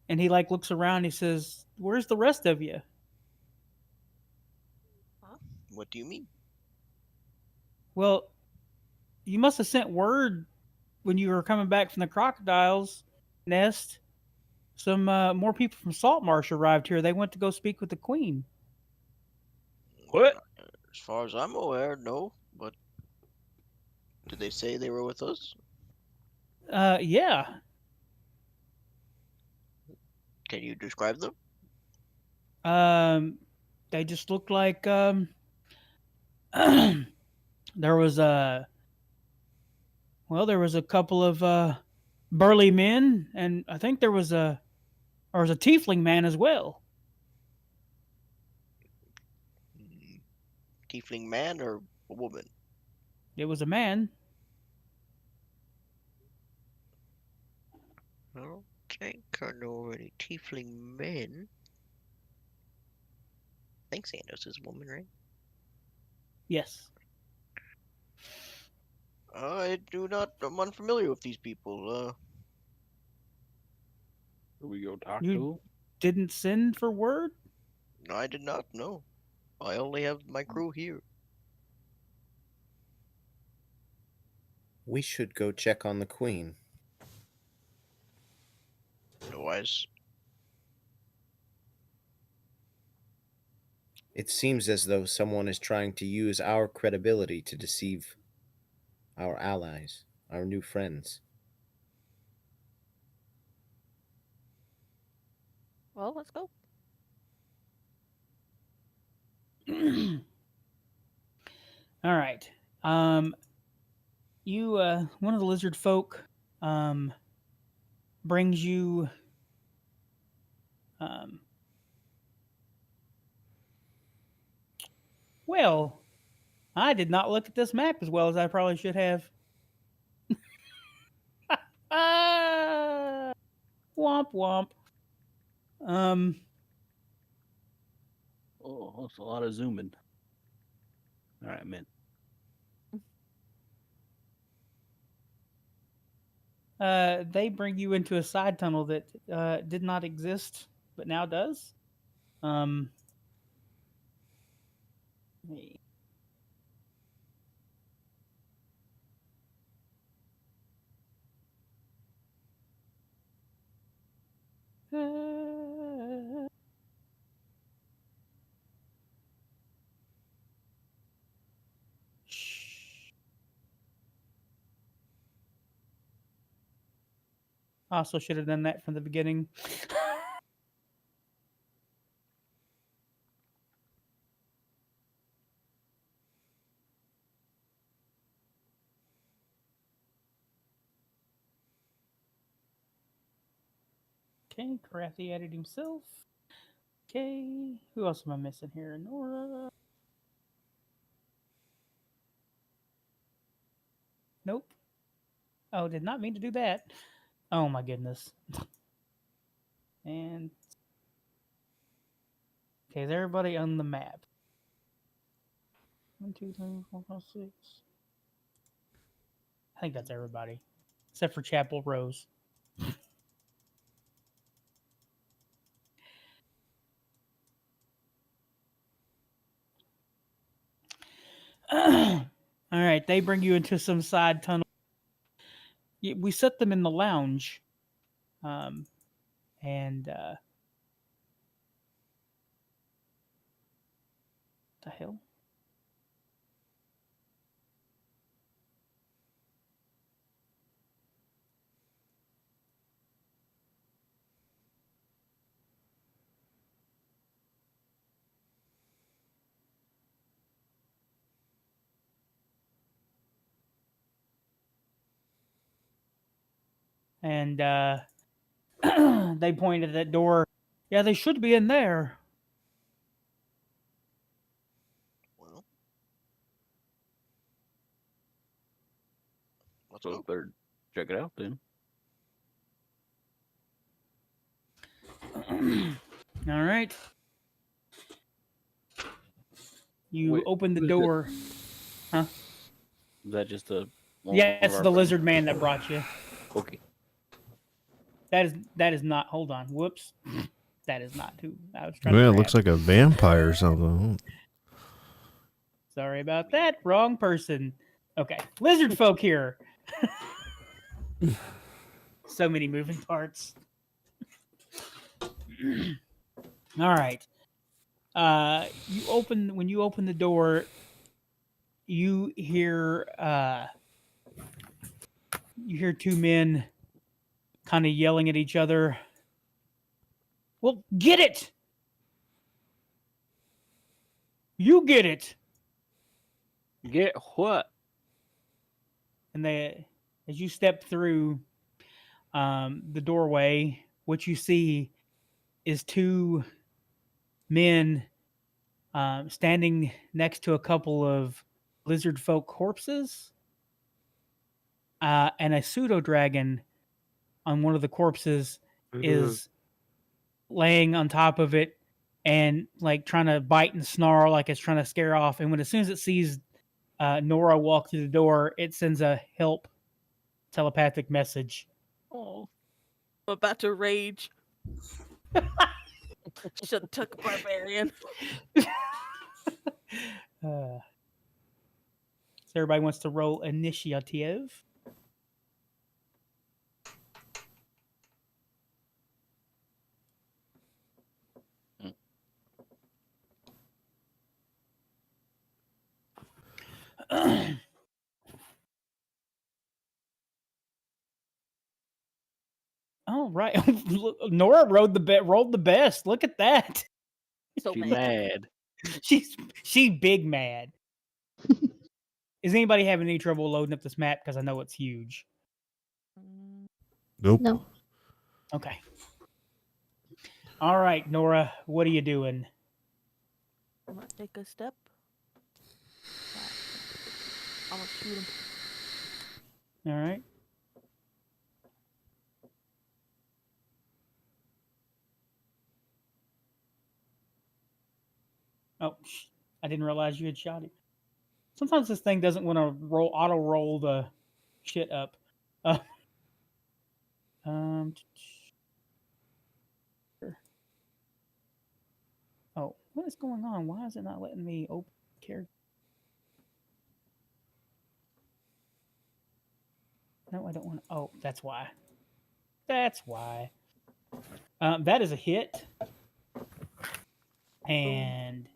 And he looks around. He says, "Where's the rest of you?" What do you mean? Well, you must have sent word when you were coming back from the crocodile's nest. Some more people from Saltmarsh arrived here. They went to go speak with the queen. What? As far as I'm aware, no. But did they say they were with us? Yeah. Can you describe them? They just looked like there was a couple of burly men, and I think there was a tiefling man as well. tiefling man or a woman? It was a man. I don't think I know any tiefling men. I think Sandos is a woman, right? Yes. I do not. I'm unfamiliar with these people. Who we go talk You to? didn't send for word? I did not know. I only have my crew here. We should go check on the queen. Otherwise, It seems as though someone is trying to use our credibility to deceive our allies, our new friends. Well, let's go. All right. You one of the lizard folk brings you well, I did not look at this map as well as I probably should have. Womp womp. Oh, that's a lot of zooming. All right, man. They bring you into a side tunnel that did not exist, but now does. Hey. Also should have done that from the beginning. Okay, Krathi added himself. Okay, who else am I missing here? Nora. Nope. Oh, did not mean to do that. Oh my goodness. And okay, is everybody on the map? 1, 2, 3, 4, 5, 6. I think that's everybody, except for Chapel Rose. All right, they bring you into some side tunnel. We set them in the lounge, and the hell? And they pointed at that door. Yeah, they should be in there. well, let's So go. third, check it out then. All right. You Wait, open the who's door. Huh? Is that just a? Yeah, it's of our the friends? lizard man that brought you. Okay. That is not. Hold on. Whoops. That is not who I was trying Yeah, to it grab. looks like a vampire or something. Sorry about that. Wrong person. Okay. Lizard folk here. So many moving parts. All right. When you open the door, you hear two men kind of yelling at each other. Well, get it. You get it. Get what? And as you step through the doorway, what you see is two men standing next to a couple of lizard folk corpses, and a pseudo dragon on one of the corpses is laying on top of it and like trying to bite and snarl like it's trying to scare off. And as soon as it sees Nora walk through the door, it sends a help telepathic message. Oh, I'm about to rage. Should have took Barbarian. So everybody wants to roll initiative. All right, Nora rolled the best. Look at that. So She's mad. mad. She's big mad. Is anybody having any trouble loading up this map? Because I know it's huge. Nope. No. Okay. All right, Nora, what are you doing? I'm gonna take a step. I'm gonna shoot him. All right. Oh, I didn't realize you had shot it. Sometimes this thing doesn't want to auto roll the shit up. Oh, what is going on? Why is it not letting me open character? No, I don't want to. Oh, that's why. That's why. That is a hit. And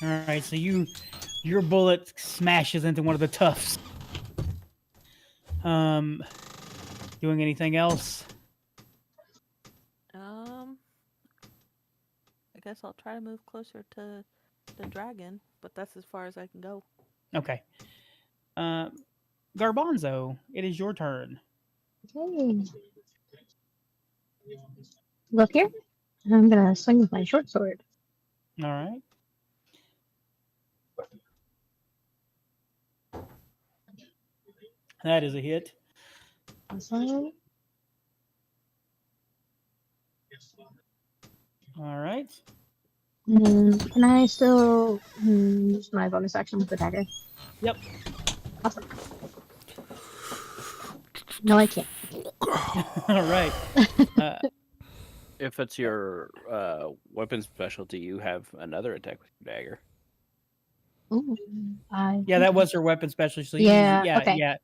all right, so your bullet smashes into one of the tufts. Doing anything else? I guess I'll try to move closer to the dragon, but that's as far as I can go. Okay. Garbanzo, it is your turn. Okay. Look here. I'm gonna swing with my short sword. All right. That is a hit. Awesome. All right. Can I still use my bonus action with the dagger? Yep. Awesome. No, I can't. All right. If it's your weapon specialty, you have another attack with your dagger. Ooh, yeah, that was her weapon specialty. So yeah. Okay. Yeah.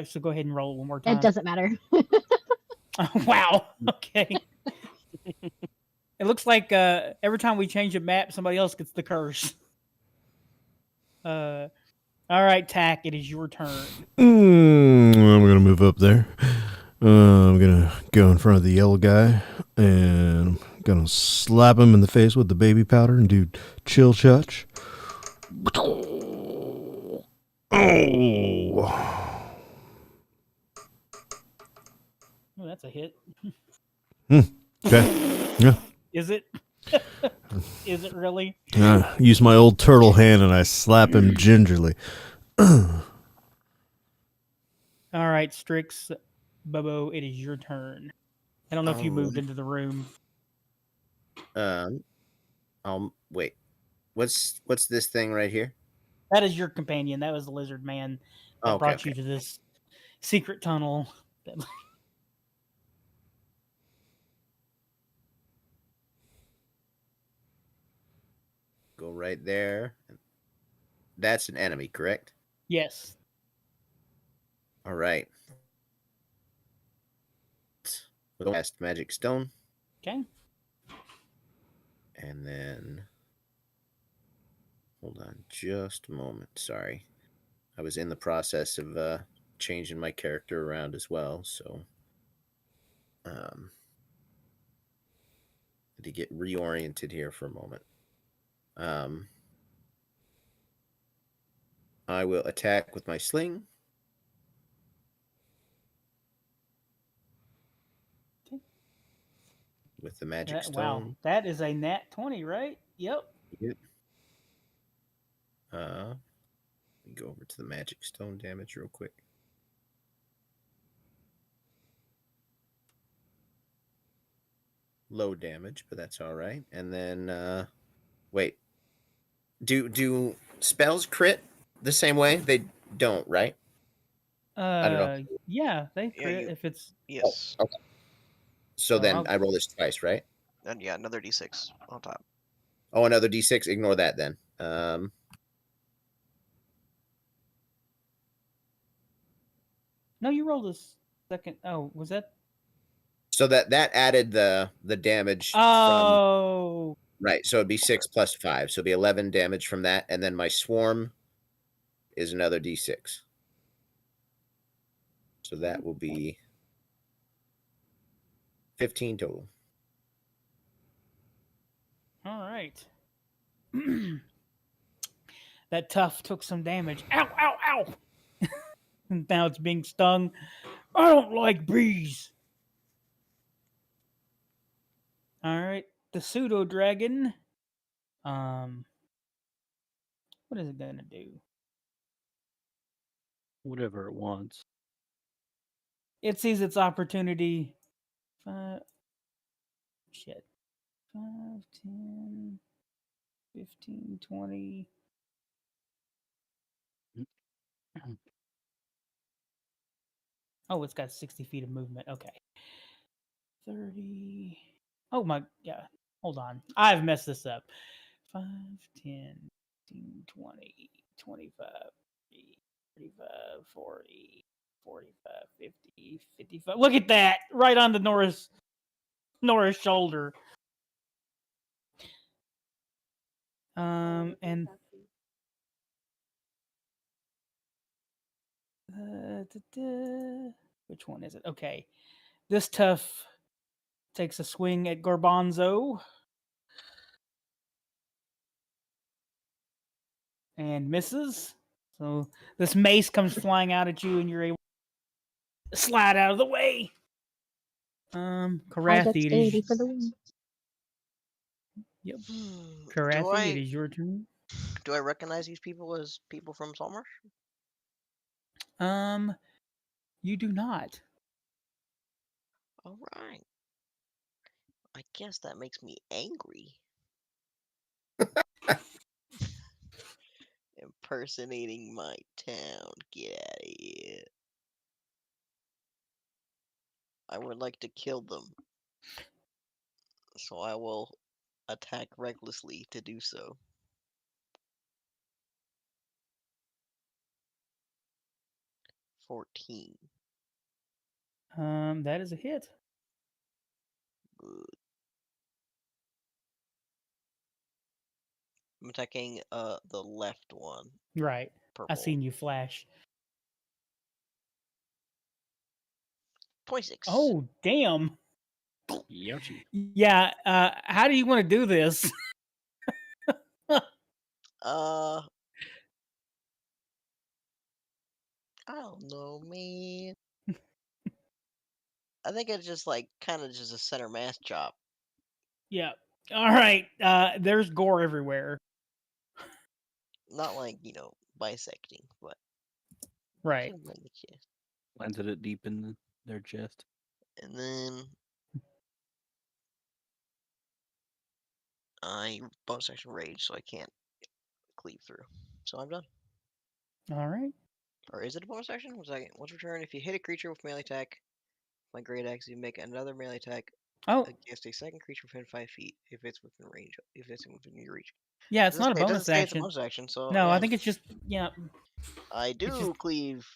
So go ahead and roll it one more time. It doesn't matter. Wow. Okay. It looks like every time we change a map, somebody else gets the curse. All right, Tack, it is your turn. I'm going to move up there. I'm going to go in front of the yellow guy, and I'm going to slap him in the face with the baby powder and do chill touch. Oh. Oh, that's a hit. Okay. Yeah. Is it? Is it really? Use my old turtle hand and I slap him gingerly. All right, Strix, Bubbo, it is your turn. I don't know if you moved into the room. Wait. What's this thing right here? That is your companion. That was the lizard man that brought you to this secret tunnel. Go right there. That's an enemy, correct? Yes. All right. We'll cast Magic Stone. Okay. And then... Hold on just a moment. Sorry. I was in the process of changing my character around as well, so... to get reoriented here for a moment. I will attack with my sling. Okay. with the magic stone. Wow, that is a nat 20, right? Yep. Yep. Let me go over to the magic stone damage real quick. Low damage, but that's all right. And then, wait, do spells crit the same way? They don't, right? I don't know. Yeah, they Yeah, crit if it's. Yes. Okay. So So then I'll- I roll this twice, right? And yeah, another d6 on top. Oh, another d6. Ignore that then. No, you rolled a second. Oh, was that? So that added the damage from Oh, right. So it'd be 6 plus 5. So it'd be 11 damage from that, and then my swarm is another d6. So that will be 15 total. all right. That tough took some damage. Ow, ow, ow! Now it's being stung. I don't like bees. All right, the pseudo dragon. What is it gonna do? Whatever it wants. It sees its opportunity. 5, 10, 15, 20. Oh, it's got 60 feet of movement. Okay. 30. Oh my god. Hold on. I've messed this up. 5, 10, 15, 20, 25, 30, 35, 40, 45, 50, 55. Look at that. Right on the Nora's shoulder. And which one is it? Okay. This tough takes a swing at Garbanzo and misses. So this mace comes flying out at you, and you're able to slide out of the way. High Krathi, dexterity for the win. Yep. Do Krathi, it is your turn. I recognize these people as people from Saltmarsh? You do not. All right. I guess that makes me angry. Impersonating my town. Get out of here. I would like to kill them. So I will attack recklessly to do so. $14. That is a hit. Good. I'm attacking the left one. Right. Purple. I seen you flash. 26. Oh, damn. Yoshi. Yeah, how do you want to do this? I don't know, man. I think it's just like kind of just a center mass chop. Yeah. All right. There's gore everywhere. Not like, bisecting, but Right. in the chest. Planted it deep in their chest. And then I bonus action rage, so I can't cleave through. So I'm done. All right. Or is it a bonus action? Once return, if you hit a creature with melee attack, my great axe, you make another melee attack Oh, against a second creature within 5 feet if it's within range. If it's within your reach. yeah, it's not a It doesn't bonus say it's a action. bonus action, so No, yeah. I think it's just, yeah. I do just- cleave.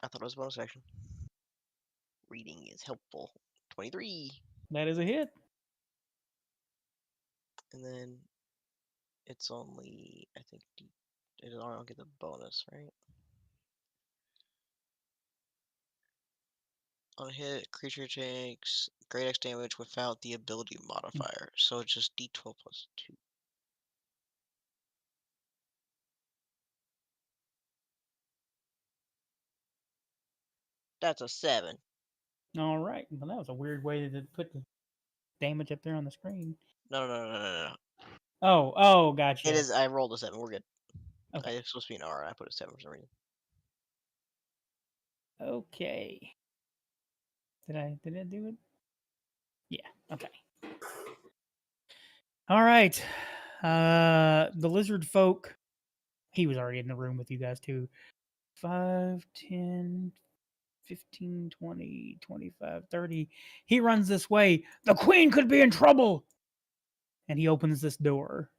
I thought it was a bonus action. Reading is helpful. 23. That is a hit. And then it's only, I think, I don't get the bonus, right? On a hit, creature takes great X damage without the ability modifier, so it's just D12 plus 2. That's a 7. All right. Well, that was a weird way to put the damage up there on the screen. No. Oh, gotcha. It is. I rolled a 7. We're good. Okay. It's supposed to be an R. I put a 7 for some reason. Okay. Did I do it? Yeah. Okay. All right. The lizard folk. He was already in the room with you guys too. 5, 10, 15, 20, 25, 30. He runs this way. The queen could be in trouble. And he opens this door.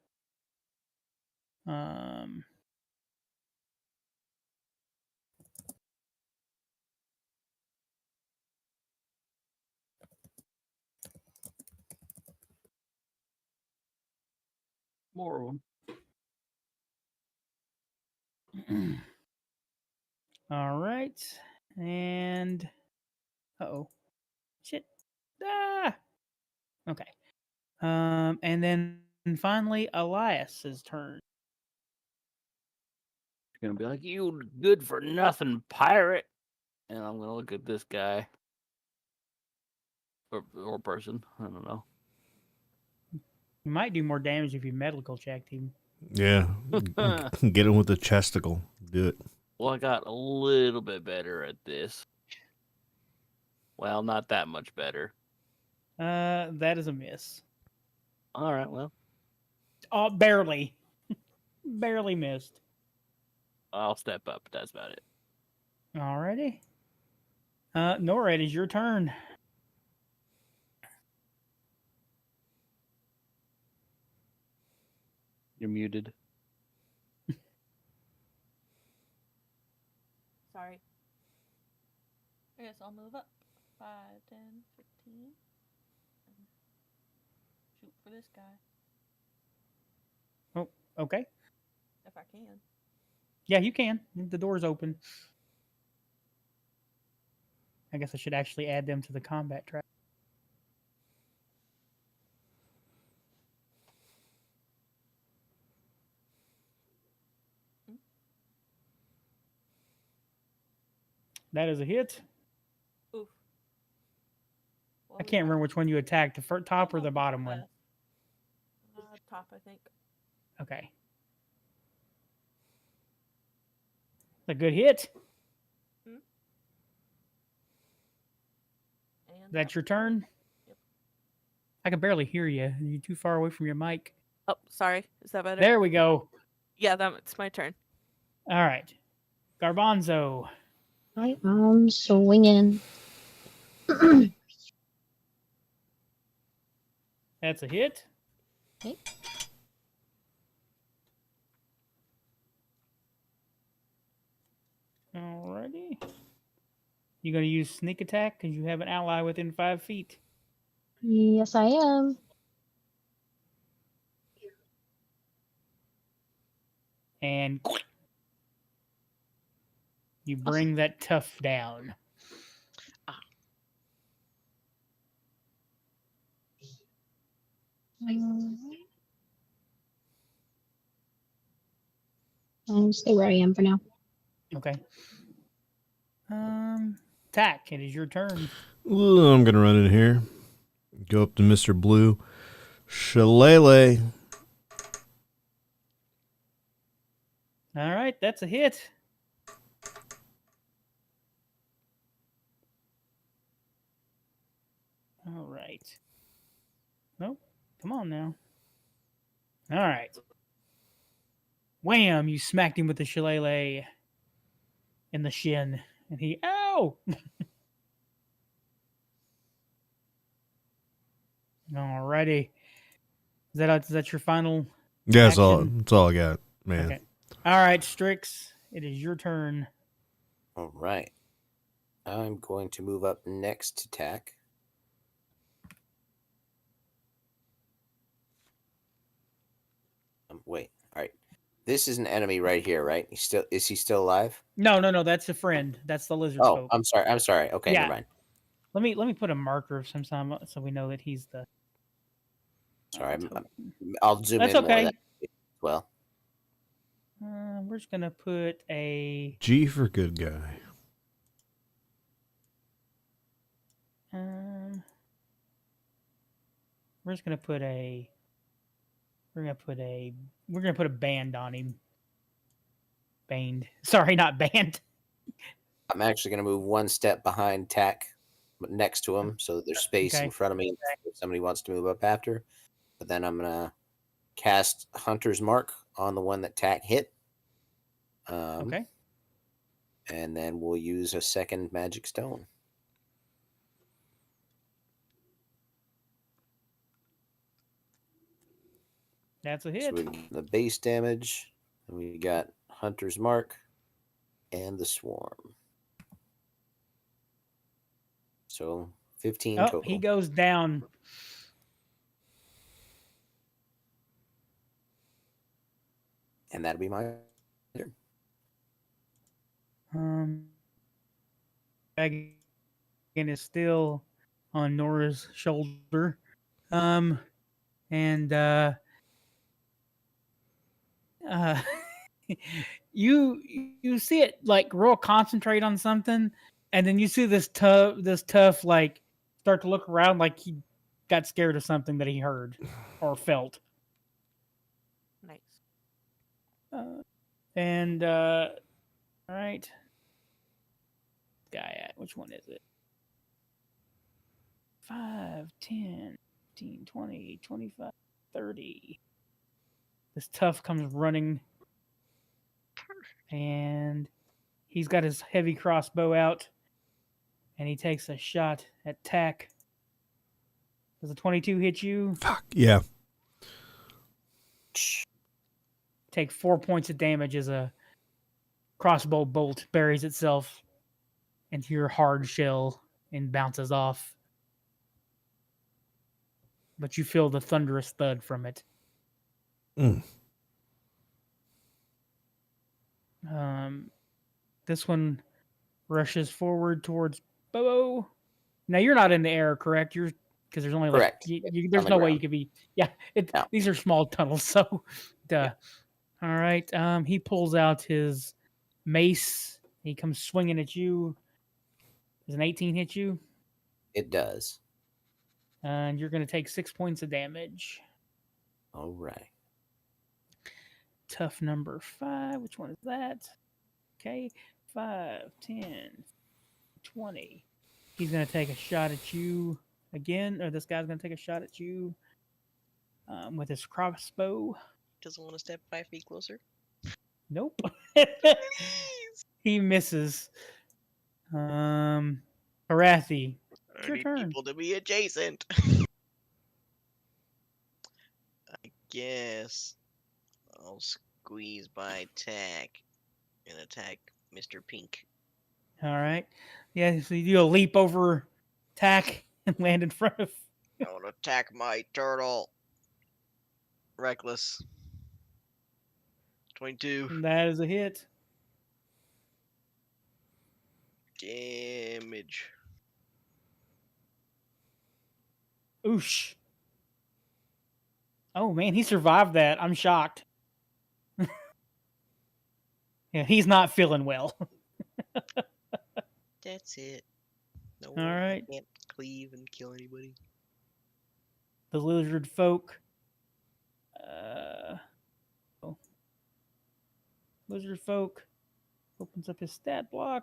More of them. All right. And shit. Ah. Okay. And then finally Elias's turn. It's gonna be like, you good for nothing pirate. And I'm gonna look at this guy. Or person. I don't know. You might do more damage if you medical checked him. Yeah. Get him with the chesticle. Do it. Well, I got a little bit better at this. Well, not that much better. That is a miss. All right, well. Barely. Barely missed. I'll step up. That's about it. Alrighty. Nora, it is your turn. You're muted. Sorry. I guess I'll move up. 5, 10, 15. And shoot for this guy. Oh, okay. If I can. Yeah, you can. The door's open. I guess I should actually add them to the combat track. That is a hit. Oof. I can't remember which one you attacked, the top or the bottom one. Top, I think. Okay. A good hit. That's your turn? Yep. I can barely hear you. You're too far away from your mic. Oh, sorry. Is that better? There we go. Yeah, it's my turn. All right. Garbanzo. I am swinging. That's a hit. Okay. Alrighty. You going to use sneak attack because you have an ally within 5 feet? Yes, I am. And you bring that tough down. I'll stay where I am for now. Okay. Tack, it is your turn. Ooh, I'm going to run in here. Go up to Mr. Blue. Shillelagh. All right, that's a hit. All right. Nope. Come on now. All right. Wham! You smacked him with the shillelagh in the shin. And he, ow! Alrighty. Is that your final? Yeah, that's action? all I got, man. Okay. All right, Strix, it is your turn. All right. I'm going to move up next to Tack. Wait. All right. This is an enemy right here, right? Is he still alive? No, that's a friend. That's the lizard Oh, folk. I'm sorry. Okay, Yeah. never mind. Let me put a marker of some time so we know that he's the. Sorry, I'll zoom That's in okay. more of that as well. We're just gonna put a G for good guy. We're just gonna put a. We're gonna put a. We're gonna put a band on him. Band. Sorry, not band. I'm actually going to move one step behind Tack, but next to him, so that there's space in Okay. front of me if somebody wants to move up after. But then I'm going to cast Hunter's Mark on the one that Tack hit. Okay. And then we'll use a second magic stone. That's a So hit. we got the base damage, and we got Hunter's Mark and the Swarm. So 15 total. He goes down. And that'll be my turn. Dragon is still on Nora's shoulder. And you see it like real concentrate on something, and then you see this tough like start to look around like he got scared of something that he heard or felt. Nice. And all right, guy at which one is it? 5, 10, 15, 20, 25, 30. This tough comes running, and he's got his heavy crossbow out, and he takes a shot at Tack. Does a 22 hit you? Fuck yeah. Take 4 points of damage as a crossbow bolt buries itself into your hard shell and bounces off. But you feel the thunderous thud from it. This one rushes forward towards Bobo. Now you're not in the air, correct? You're because there's only Correct. there's no way you could be. Yeah, No. These are small tunnels, so duh. All right. He pulls out his mace. He comes swinging at you. Does an 18 hit you? It does. And you're going to take 6 points of damage. All right. Tough number 5. Which one is that? Okay. 5, 10, 20. He's going to take a shot at you again. Or this guy's going to take a shot at you with his crossbow. Doesn't want to step 5 feet closer. Nope. He misses. Arathi, it's your I need turn. people to be adjacent. I guess I'll squeeze by Tack and attack Mr. Pink. All right. Yeah, so you do a leap over Tack and land in front of. I want to attack my turtle. Reckless. 22. That is a hit. Damage. Oosh. Oh man, he survived that. I'm shocked. Yeah, he's not feeling well. That's it. No, All right. I can't cleave and kill anybody. The lizard folk. Lizard folk opens up his stat block.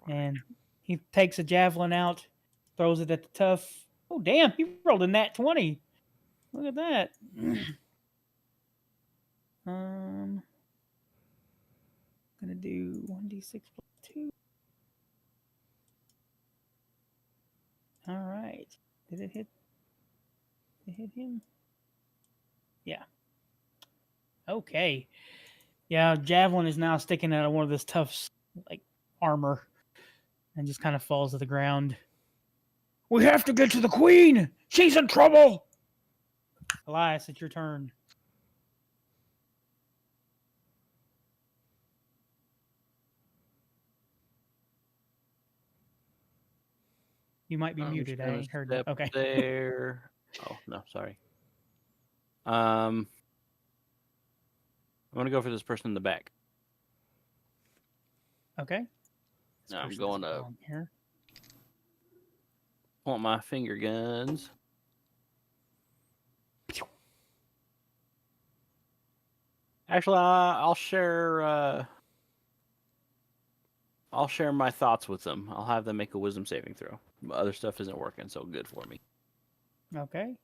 And he takes a javelin out, throws it at the tough. Oh, damn, he rolled a nat 20. Look at that. Gonna do 1d6 plus 2. All right. Did it hit? Did it hit him? Yeah. Okay. Yeah, javelin is now sticking out of one of this tough's like armor and just kind of falls to the ground. We have to get to the queen. She's in trouble. Elias, it's your turn. You might be muted. I ain't heard that. Okay. There. Oh no, sorry. I'm gonna go for this person in the back. Okay. Now I'm going to here. point my finger guns Actually, I'll share. I'll share my thoughts with them. I'll have them make a wisdom saving throw. Other stuff isn't working so good for me. Okay.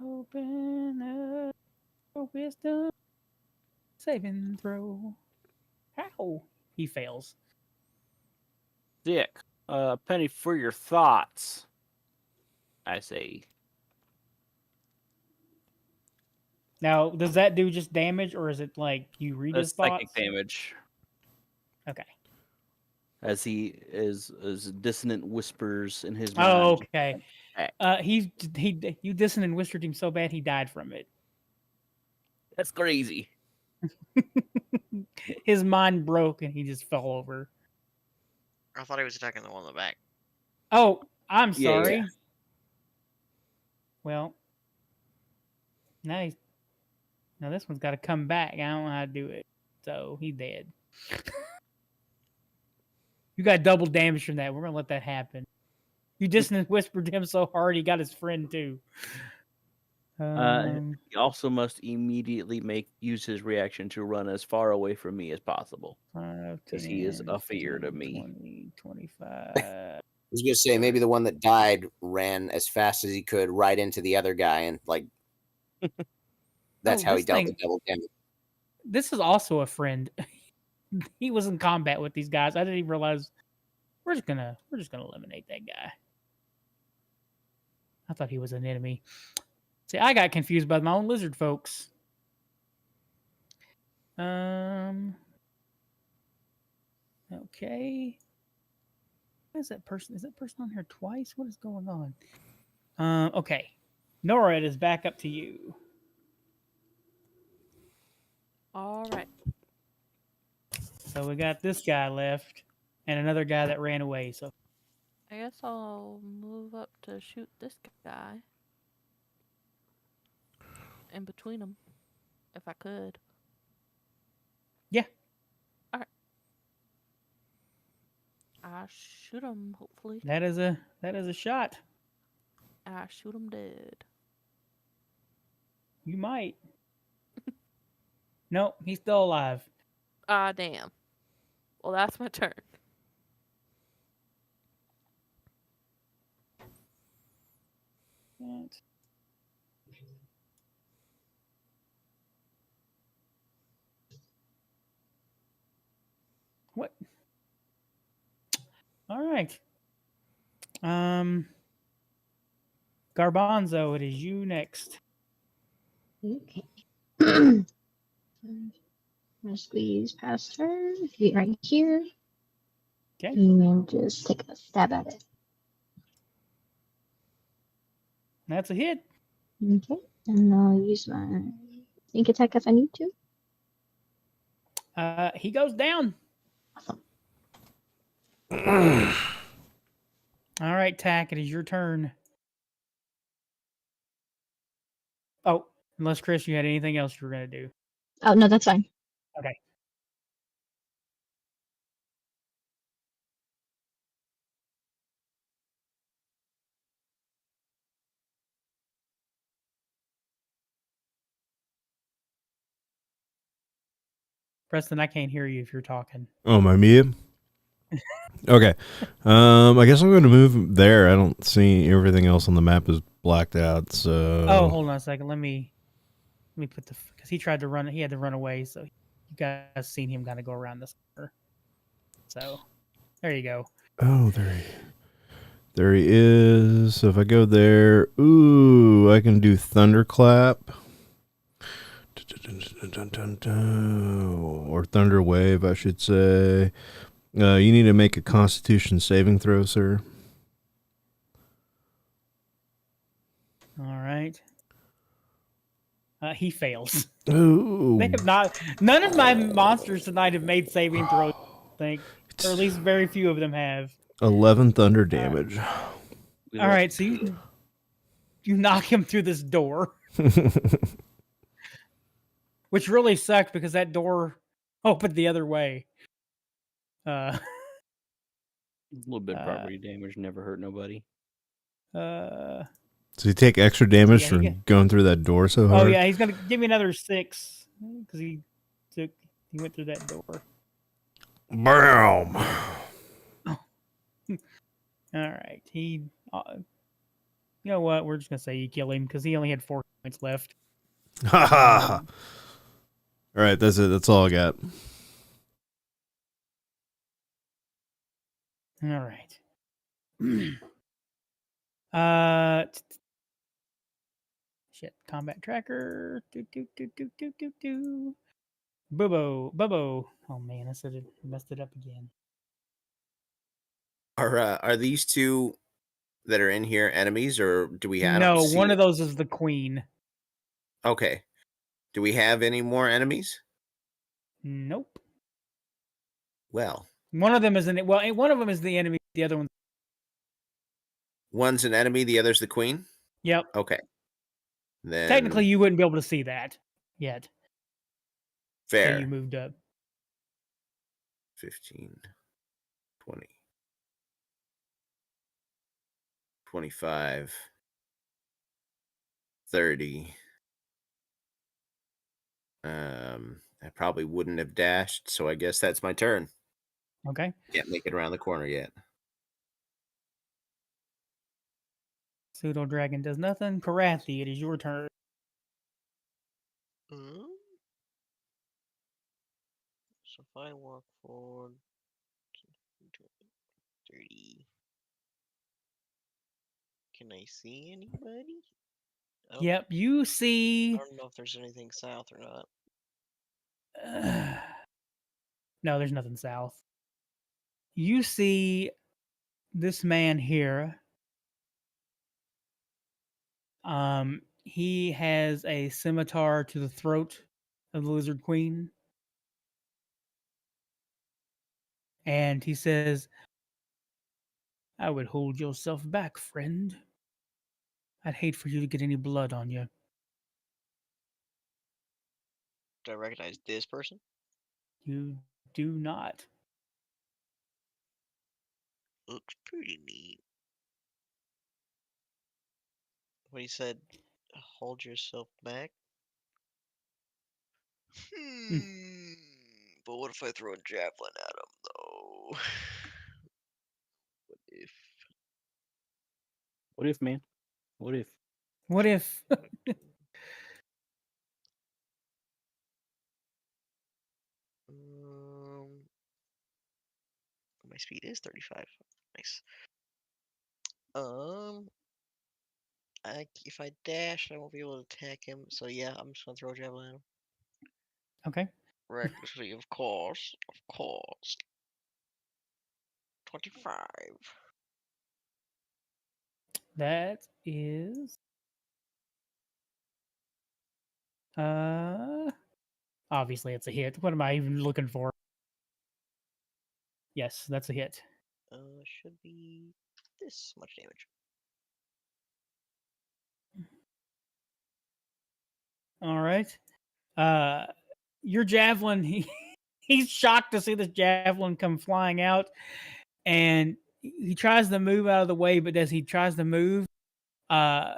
Open up a wisdom saving throw. How? He fails. Dick, penny for your thoughts. I say. Now, does that do just damage, or is it like you read his That's psychic thoughts? damage. Okay. As he is dissonant whispers in his Oh, mind. okay. You dissonant whispered him so bad he died from it. That's crazy. His mind broke and he just fell over. I thought he was attacking the one in the back. Oh, I'm Yeah, sorry. yeah. Well, now this one's got to come back. I don't know how to do it, so he's dead. You got double damage from that. We're gonna let that happen. You dissonant whispered him so hard he got his friend too. He also must immediately use his reaction to run as far away from me as possible. Because he is a fear to me. 20, 25. I was gonna say maybe the one that died ran as fast as he could right into the other guy, and like that's how he dealt the double damage. This is also a friend. He was in combat with these guys. I didn't even realize we're just gonna eliminate that guy. I thought he was an enemy. See, I got confused by my own lizard folks. Okay. What is that person? Is that person on here twice? What is going on? Okay. Nora, it is back up to you. All right. So we got this guy left and another guy that ran away. So I guess I'll move up to shoot this guy. In between them, if I could. Yeah. All right. I shoot him. Hopefully, that is a shot. I shoot him dead. You might. Nope, he's still alive. Ah, damn. Well, that's my turn. What? All right. Garbanzo, it is you next. Okay. I'm gonna squeeze past her. Be right here. Okay. And then just take a stab at it. That's a hit. Okay. And I'll use my sneak attack if I need to. He goes down. Awesome. All right, Tack, it is your turn. Oh, unless Chris, you had anything else you were gonna do. Oh no, that's fine. Okay. Preston, I can't hear you if you're talking. Oh, my mute? Okay. I guess I'm going to move there. I don't see everything else on the map is blacked out. So. Oh, hold on a second. Let me put because he tried to run. He had to run away. So you guys seen him kind of go around this corner. So there you go. Oh, there he is. So if I go there, ooh, I can do thunderclap. Or thunder wave, I should say. You need to make a Constitution saving throw, sir. All right. He fails. Ooh. They have not. None of my monsters tonight have made saving throws. I think, or at least very few of them have. 11 thunder damage. All right, so you knock him through this door, which really sucked because that door opened the other way. A little bit of property damage never hurt nobody. So you take extra damage from going through that door so hard? Oh yeah, he's gonna give me another 6 because he He went through that door. Bam. All right. You know what? We're just gonna say you kill him because he only had 4 points left. Ha ha. All right, that's it. That's all I got. All right. Shit. Combat tracker. Bubbo. Oh man, I said it. Messed it up again. Are these two that are in here enemies, or do we have? No, one of those is the queen. Okay. Do we have any more enemies? Nope. Well, one of them is one of them is the enemy. The other one. One's an enemy, the other's the queen? Yep. Okay. Then technically you wouldn't be able to see that yet. Fair. So you moved up. 15, 20, 25, 30. I probably wouldn't have dashed, so I guess that's my turn. Okay. Can't make it around the corner yet. Pseudo Dragon does nothing. Krathi, it is your turn. So if I walk forward 30, can I see anybody? Yep, you see. I don't know if there's anything south or not. No, there's nothing south. You see this man here. He has a scimitar to the throat of the Lizard Queen. And he says, I would hold yourself back, friend. I'd hate for you to get any blood on you. Do I recognize this person? You do not. Looks pretty neat. What he said, hold yourself back. But what if I throw a javelin at him, though? What if? What if, man? What if? What if? My speed is 35. Nice. If I dash, I won't be able to attack him. So yeah, I'm just gonna throw a javelin at him. Okay. Recklessly, of course. 25. That is obviously it's a hit. What am I even looking for? Yes, that's a hit. Should be this much damage. All right. Your javelin, he's shocked to see this javelin come flying out, and he tries to move out of the way, but as he tries to move, the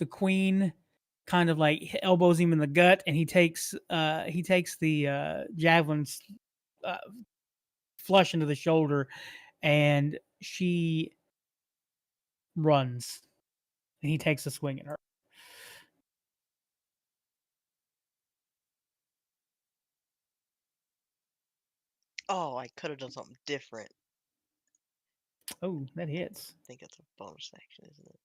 queen kind of like elbows him in the gut, and he takes the javelin flush into the shoulder, and she runs, and he takes a swing at her. Oh, I could have done something different. Oh, that hits. I think that's a bonus action, isn't it?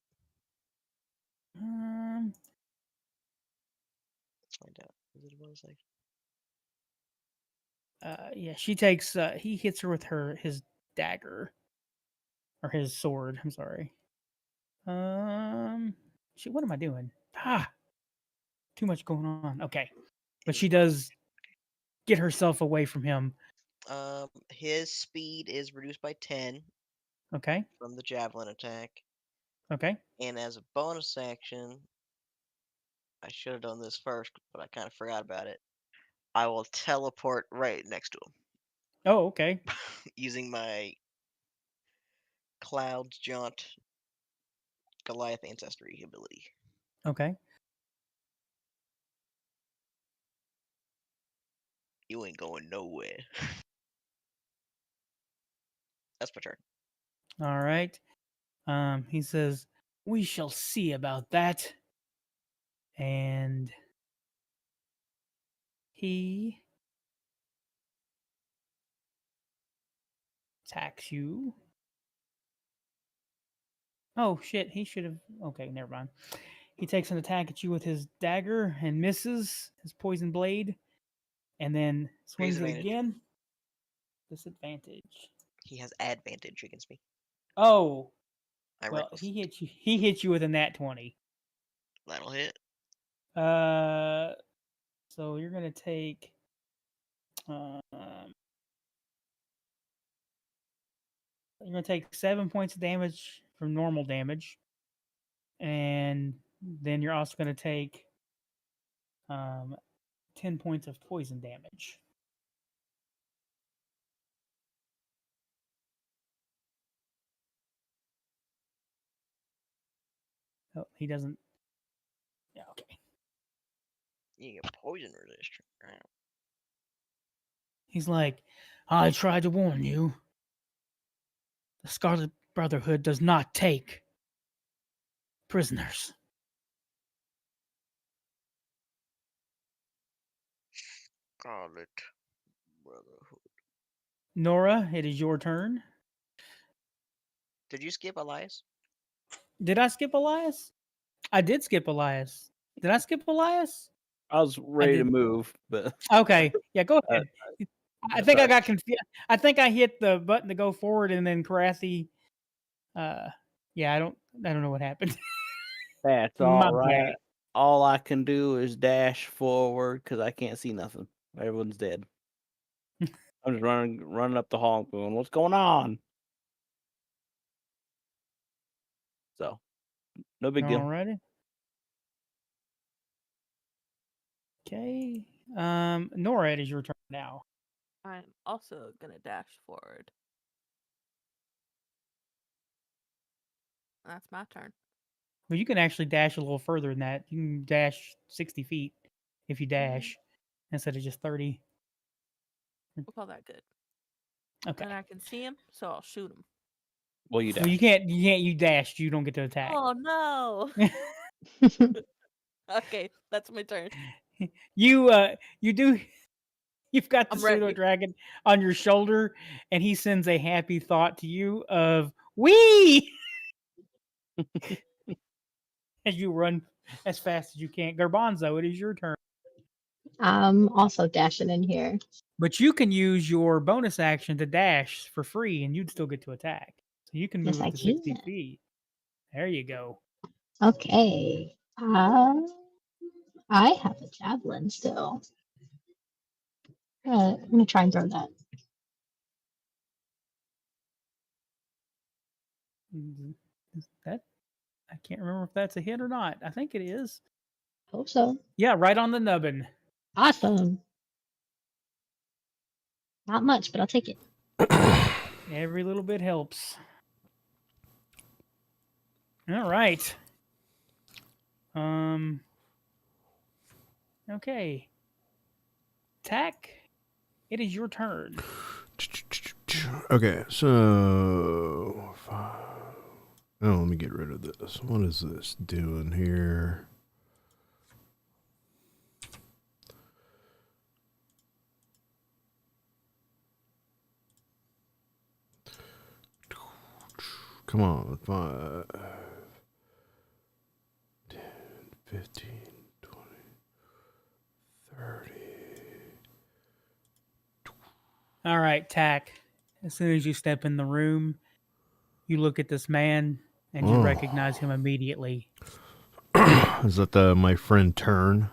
Let's find out. Is it a bonus action? Yeah, she takes. He hits her with his dagger, or his sword. I'm sorry. Shit, what am I doing? Too much going on. Okay, but she does get herself away from him. His speed is reduced by 10. Okay. From the javelin attack. Okay. And as a bonus action, I should have done this first, but I kind of forgot about it. I will teleport right next to him. Oh, okay. Using my Cloud's Jaunt Goliath Ancestry ability. Okay. You ain't going nowhere. That's my turn. All right. He says, "We shall see about that." And he attacks you. Oh shit! He should have. Okay, never mind. He takes an attack at you with his dagger and misses his poison blade, and then swings it Disadvantage. again. Disadvantage. He has advantage against me. Oh, I well, reckless. he hit you. He hit you with a nat 20. That'll hit. So you're gonna take. You're gonna take 7 points of damage from normal damage, and then you're also gonna take 10 points of poison damage. Oh, he doesn't. Yeah, okay. You get poison resistant. Right. He's like, I tried to warn you. The Scarlet Brotherhood does not take prisoners. Scarlet Brotherhood. Nora, it is your turn. Did you skip Elias? Did I skip Elias? I did skip Elias. Did I skip Elias? I was ready to did. move, but Okay. Yeah, go ahead. I think I sorry. got confused. I think I hit the button to go forward, and then Krathi. Yeah, I don't know what happened. that's My all right. bad. All I can do is dash forward because I can't see nothing. Everyone's dead. I'm just running up the hall, going, "What's going on?" So, no big deal. Alrighty. Okay. Nora, it is your turn now. I'm also gonna dash forward. That's my turn. Well, you can actually dash a little further than that. You can dash 60 feet if you dash instead of just 30. We'll call that good. Okay. And I can see him, so I'll shoot him. Well, you Well, dash. you dashed. You don't get to attack. Oh no. Okay, that's my turn. You do. You've got the I'm ready. pseudo dragon on your shoulder, and he sends a happy thought to you of "Wee!" as you run as fast as you can. Garbanzo, it is your turn. I'm also dashing in here. But you can use your bonus action to dash for free, and you'd still get to attack. So you can Yes, move I to 60 can. feet. There you go. Okay. I have a javelin still. I'm gonna try and throw that. Is that? I can't remember if that's a hit or not. I think it is. Hope so. Yeah, right on the nubbin. Awesome. Not much, but I'll take it. Every little bit helps. All right. Okay. Tack, it is your turn. Okay, so let me get rid of this. What is this doing here? Come on, 5, 10, 15, 20, 30. All right, Tack. As soon as you step in the room, you look at this man and you recognize him immediately. Is that my friend Turn?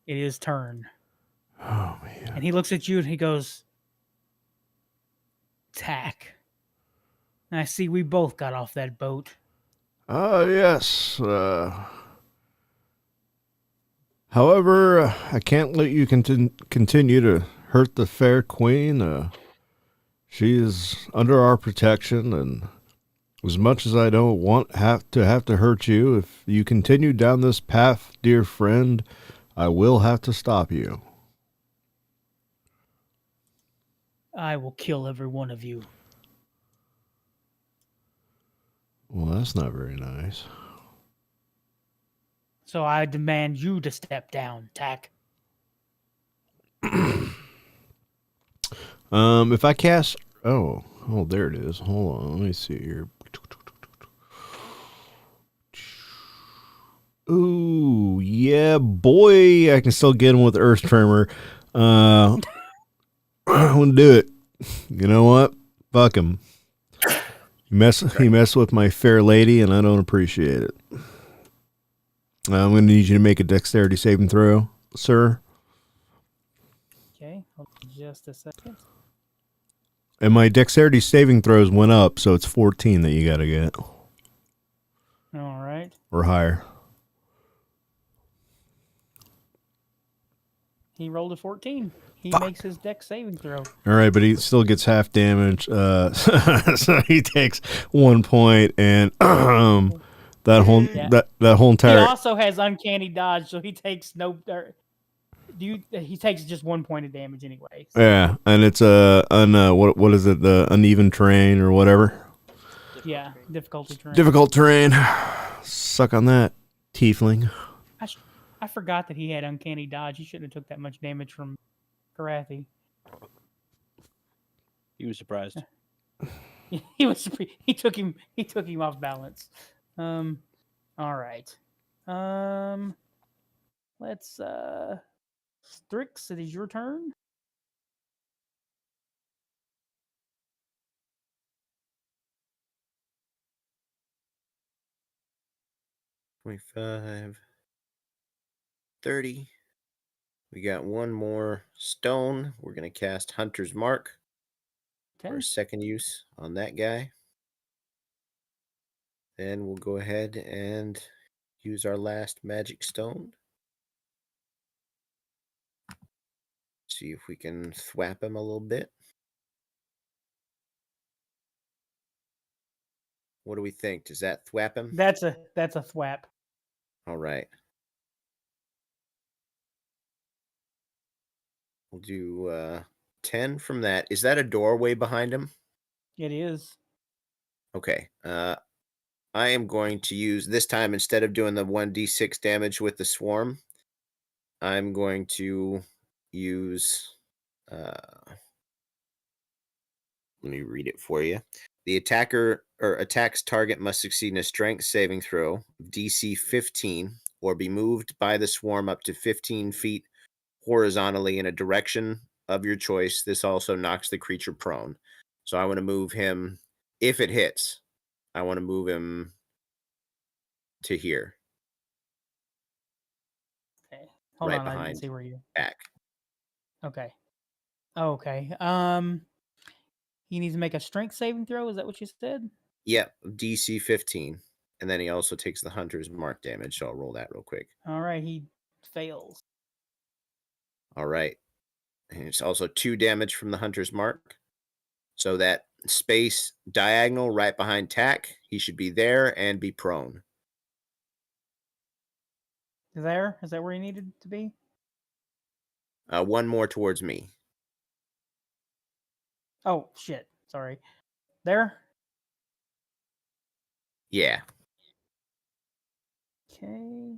It is Turn. Oh, man. And he looks at you and he goes, Tack. I see we both got off that boat. Yes. However, I can't let you continue to hurt the fair queen. She is under our protection, and as much as I don't want have to hurt you, if you continue down this path, dear friend, I will have to stop you. I will kill every one of you. Well, that's not very nice. So I demand you to step down, Tack. If I cast, oh, there it is. Hold on, let me see here. Ooh, yeah, boy, I can still get him with Earth Tremor. I'm gonna do it. You know what? Fuck him. He messed with my fair lady, and I don't appreciate it. I'm gonna need you to make a dexterity saving throw, sir. Okay, hold on just a second. And my dexterity saving throws went up, so it's 14 that you gotta get. All right. Or higher. He rolled a 14. He makes his dex saving throw. All right, but he still gets half damage. So he takes 1 point, and that whole entire. He also has uncanny dodge, so he takes no. He takes just 1 point of damage anyway. So. Yeah, and it's what is it? The uneven terrain or whatever. Difficulty terrain. Difficult terrain. Suck on that, tiefling. I forgot that he had uncanny dodge. He shouldn't have took that much damage from Krathi. He was surprised. He took him off balance. All right. Let's Strix, it is your turn. $25, $30. We got one more stone. We're going to cast Hunter's Mark for a second use on that guy. Then we'll go ahead and use our last magic stone. See if we can thwap him a little bit. What do we think? Does that thwap him? That's a thwap. All right. We'll do 10 from that. Is that a doorway behind him? It is. Okay. I am going to use, this time, instead of doing the 1d6 damage with the swarm, I'm going to use, let me read it for you. The attacker or attacks target must succeed in a strength saving throw, DC 15, or be moved by the swarm up to 15 feet horizontally in a direction of your choice. This also knocks the creature prone. So I want to move him, if it hits, I want to move him to here. Okay. Hold right on, behind I didn't see where you. back. Okay. Okay. He needs to make a strength saving throw. Is that what you said? Yep, DC 15. And then he also takes the Hunter's Mark damage, so I'll roll that real quick. All right, he fails. All right. And it's also 2 damage from the Hunter's Mark. So that space diagonal right behind Tack, he should be there and be prone. There? Is that where he needed to be? One more towards me. Oh, shit. Sorry. There? Yeah. Okay.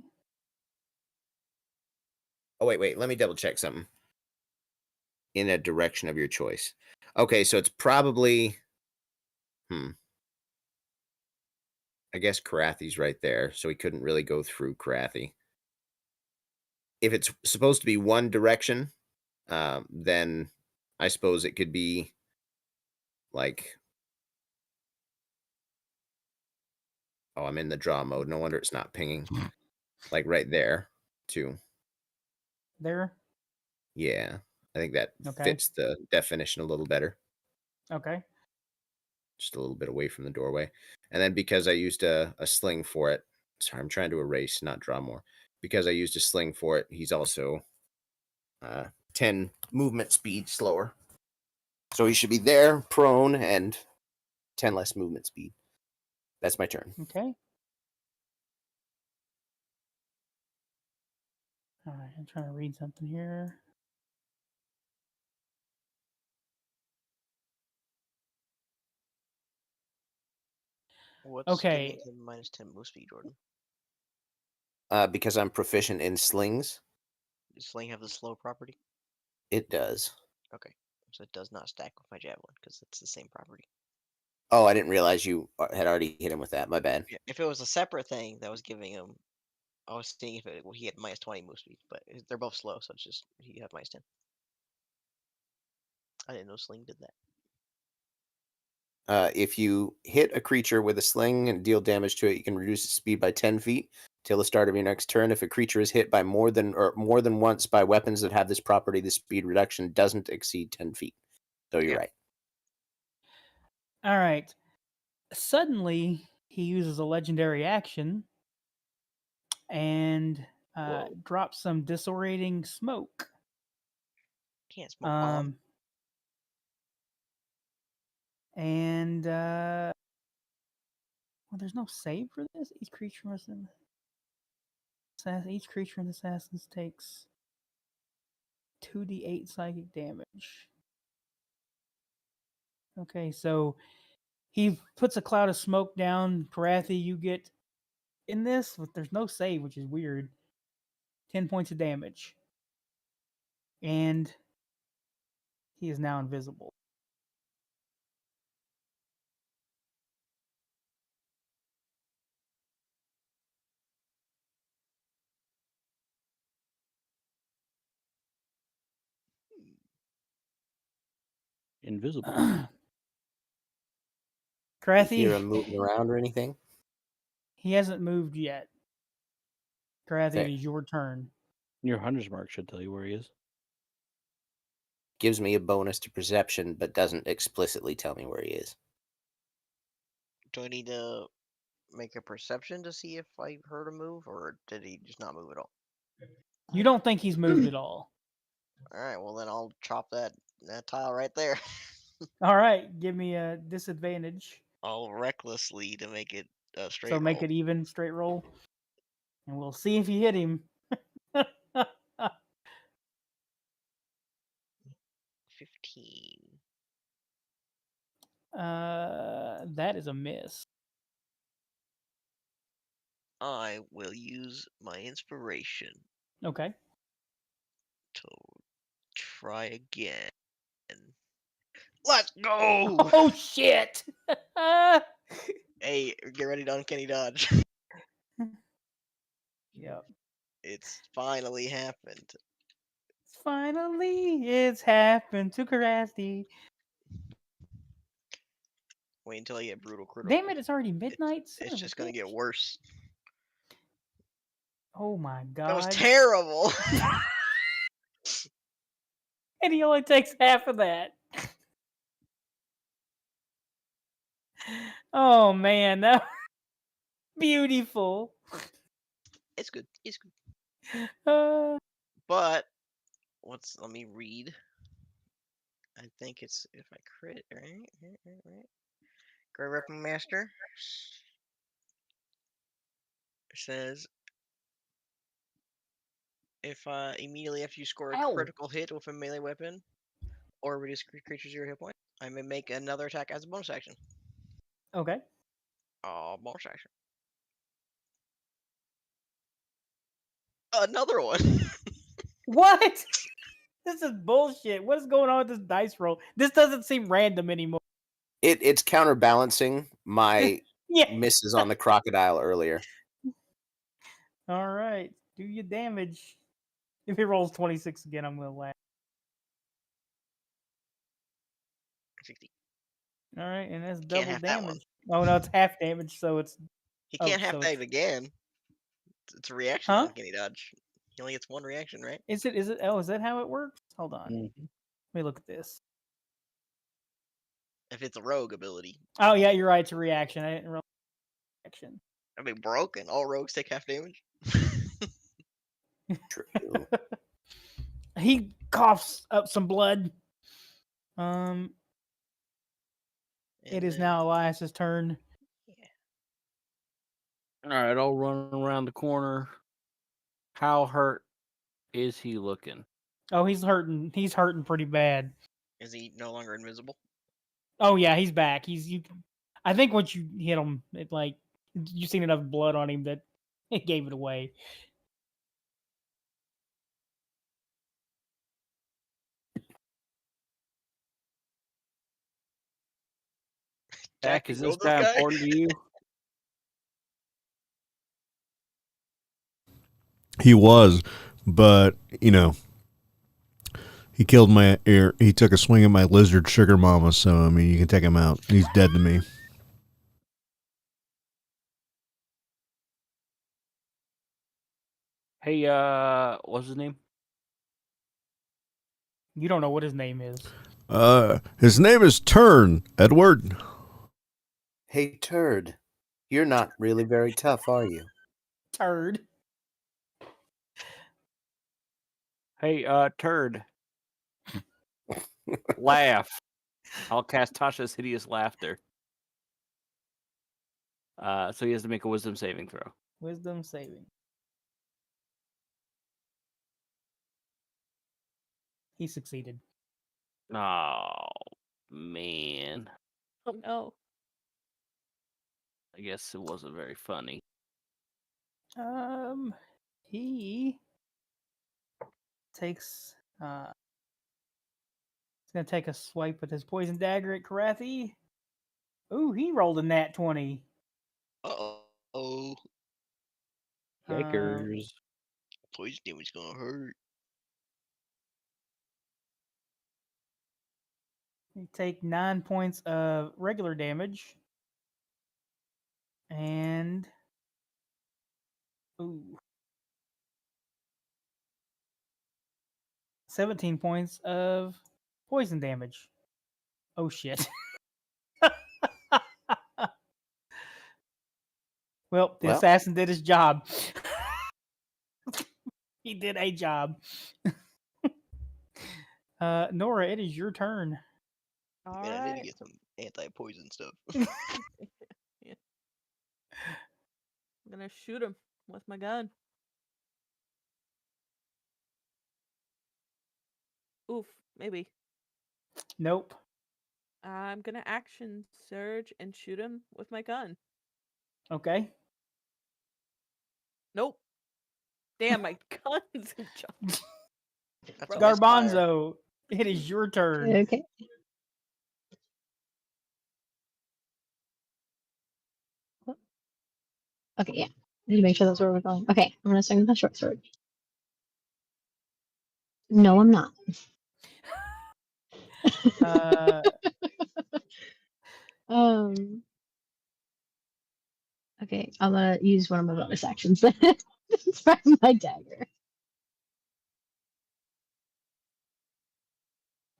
Oh, wait. Let me double check something. In a direction of your choice. Okay, so it's probably... I guess Karathi's right there, so he couldn't really go through Krathi. If it's supposed to be one direction, then I suppose it could be like... Oh, I'm in the draw mode. No wonder it's not pinging. Like right there, too. There? Yeah, I think that fits the definition a little better. Okay. Just a little bit away from the doorway. And then because I used a sling for it, sorry, I'm trying to erase, not draw more. Because I used a sling for it, he's also 10 movement speed slower. So he should be there, prone, and 10 less movement speed. That's my turn. Okay. All right, I'm trying to read something here. What's Okay. giving him -10 move speed, Jordan? Because I'm proficient in slings. Does sling have the slow property? It does. Okay, so it does not stack with my javelin because it's the same property. Oh, I didn't realize you had already hit him with that. My bad. Yeah, if it was a separate thing that was giving him, I was seeing if he had -20 move speed, but they're both slow, so it's just he had -10. I didn't know sling did that. If you hit a creature with a sling and deal damage to it, you can reduce its speed by 10 feet till the start of your next turn. If a creature is hit by more than once by weapons that have this property, the speed reduction doesn't exceed 10 feet. So you're right. All right. Suddenly, he uses a legendary action and drops some disorienting smoke. Can't smoke bomb. And well, there's no save for this. Each creature in Assassins takes 2d8 psychic damage. Okay, so he puts a cloud of smoke down. Krathi, you get in this, but there's no save, which is weird. 10 points of damage. And he is now invisible. Invisible. Krathi, You hear him moving around or anything? he hasn't moved yet. Krathi, Okay. it is your turn. Your hunter's mark should tell you where he is. Gives me a bonus to perception, but doesn't explicitly tell me where he is. Do I need to make a perception to see if I heard him move, or did he just not move at all? You don't think he's moved at all. All right, well then I'll chop that tile right there. All right, give me a disadvantage. I'll recklessly to make it straight. So make it even, straight roll. And we'll see if you hit him. 15. That is a miss. I will use my inspiration Okay. to try again. Let's go! Oh shit! Hey, get ready to uncanny dodge. Yep. It's finally happened. Finally, it's happened to Krathi. Wait until I get brutal critical. Damn it! It's already midnight. It's just gonna get worse. Oh my god! That was terrible. And he only takes half of that. Oh man, that beautiful. It's good. It's good. But let me read. I think it's if I crit, right? Great Weapon Master says if immediately after you score a critical hit with a melee weapon or reduce creature's 0 hit point, I may make another attack as a bonus action. Okay. Bonus action. Another one. What? This is bullshit. What is going on with this dice roll? This doesn't seem random anymore. It's counterbalancing my misses on the crocodile earlier. All right. Do your damage. If he rolls 26 again, I'm going to laugh. 60. All right, and that's Can't double have that one. damage. Oh, no, it's half damage, so it's... He can't have that again. It's a reaction on Uncanny Dodge. He only gets one reaction, right? Is it? Oh, is that how it works? Hold on. Mm-hmm. Let me look at this. If it's a rogue ability. Oh, yeah, you're right. It's a reaction. I didn't realize reaction. I mean, broken. All rogues take half damage. True. He coughs up some blood. It is now Elias's turn. Yeah. All right, I'll run around the corner. How hurt is he looking? Oh, he's hurting. He's hurting pretty bad. Is he no longer invisible? Oh yeah, he's back. I think once you hit him, it like you've seen enough blood on him that it gave it away. Jack, is this Roll this guy guy? important to you? He was, but you know, he killed my ear. He took a swing at my lizard sugar mama. So I mean, you can take him out. He's dead to me. Hey, what's his name? You don't know what his name is. His name is Turn Edward. Hey, Turd, you're not really very tough, are you? Turd. Hey, Turd. Laugh. I'll cast Tasha's Hideous Laughter. So he has to make a wisdom saving throw. Wisdom saving. He succeeded. Oh, man. Oh no. I guess it wasn't very funny. He takes he's gonna take a swipe with his poison dagger at Krathi. Ooh, he rolled a nat 20. Oh, Yikers. poison damage gonna hurt. You take 9 points of regular damage. And 17 points of poison damage. Oh shit. Well, the assassin did his job. He did a job. Nora, it is your turn. All Man, I need to right. get some anti-poison stuff. Yeah. I'm gonna shoot him with my gun. Oof, maybe. Nope. I'm gonna action surge and shoot him with my gun. Okay. Nope. Damn, my gun's jumped. That's a misfire. Garbanzo, it is your turn. Okay. Okay, yeah. I need to make sure that's where we're going. Okay, I'm gonna swing with my short sword. No, I'm not. Um. Okay, I'm gonna use one of my bonus actions then. Try my dagger.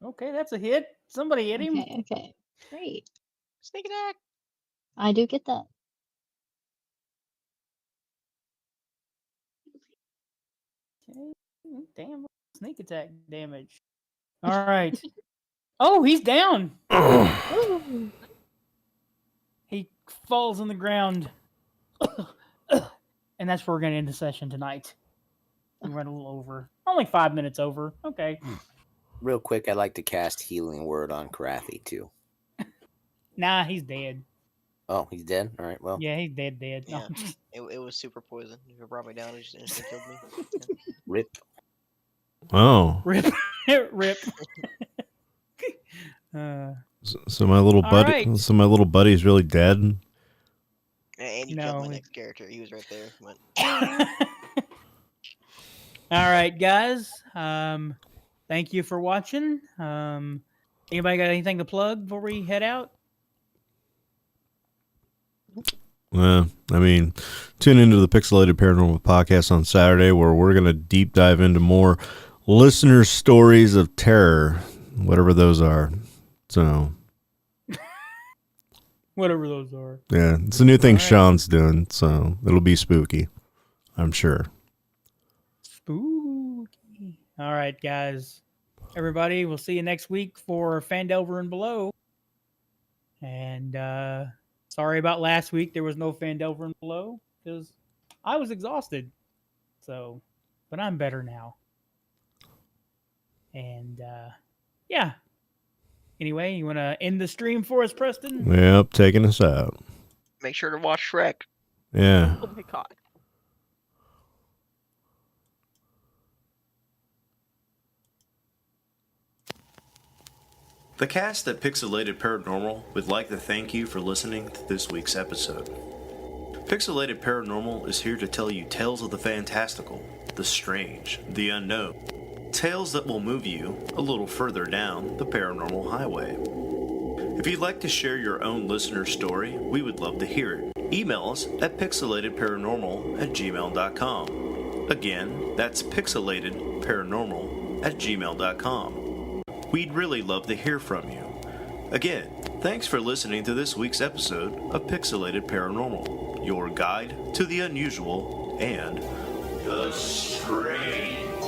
Okay, that's a hit. Somebody hit him. Okay, great. Sneak attack. I do get that. Okay. Damn, sneak attack damage. All right. Oh, he's down. He falls on the ground. And that's where we're going to end the session tonight. We went a little over. Only 5 minutes over. Okay. Real quick, I'd like to cast Healing Word on Krathi, too. Nah, he's dead. Oh, he's dead? All right, well. Yeah, he's dead. Yeah, No. it was super poison. If it brought me down, it just instantly killed me. Rip. Oh. Rip. Rip. So my little buddy, right. so my little buddy's really dead. And you killed my next character. He was right there. But... All right, guys. Thank you for watching. Anybody got anything to plug before we head out? I mean, tune into the Pixelated Paranormal podcast on Saturday, where we're going to deep dive into more listener stories of terror, whatever those are. So, whatever those are. Yeah, it's a new thing Sean's doing, so it'll be spooky, I'm sure. Spooky. All right, guys. Everybody, we'll see you next week for Fandelver and Below. And sorry about last week. There was no Fandelver and Below because I was exhausted. So, but I'm better now. And yeah. Anyway, you want to end the stream for us, Preston? Yep, taking us out. Make sure to watch Shrek. Yeah. Oh my god. The cast at Pixelated Paranormal would like to thank you for listening to this week's episode. Pixelated Paranormal is here to tell you tales of the fantastical, the strange, the unknown. Tales that will move you a little further down the paranormal highway. If you'd like to share your own listener story, we would love to hear it. Email us at pixelatedparanormal@gmail.com. Again, that's pixelatedparanormal@gmail.com. We'd really love to hear from you. Again, thanks for listening to this week's episode of Pixelated Paranormal, your guide to the unusual and the strange.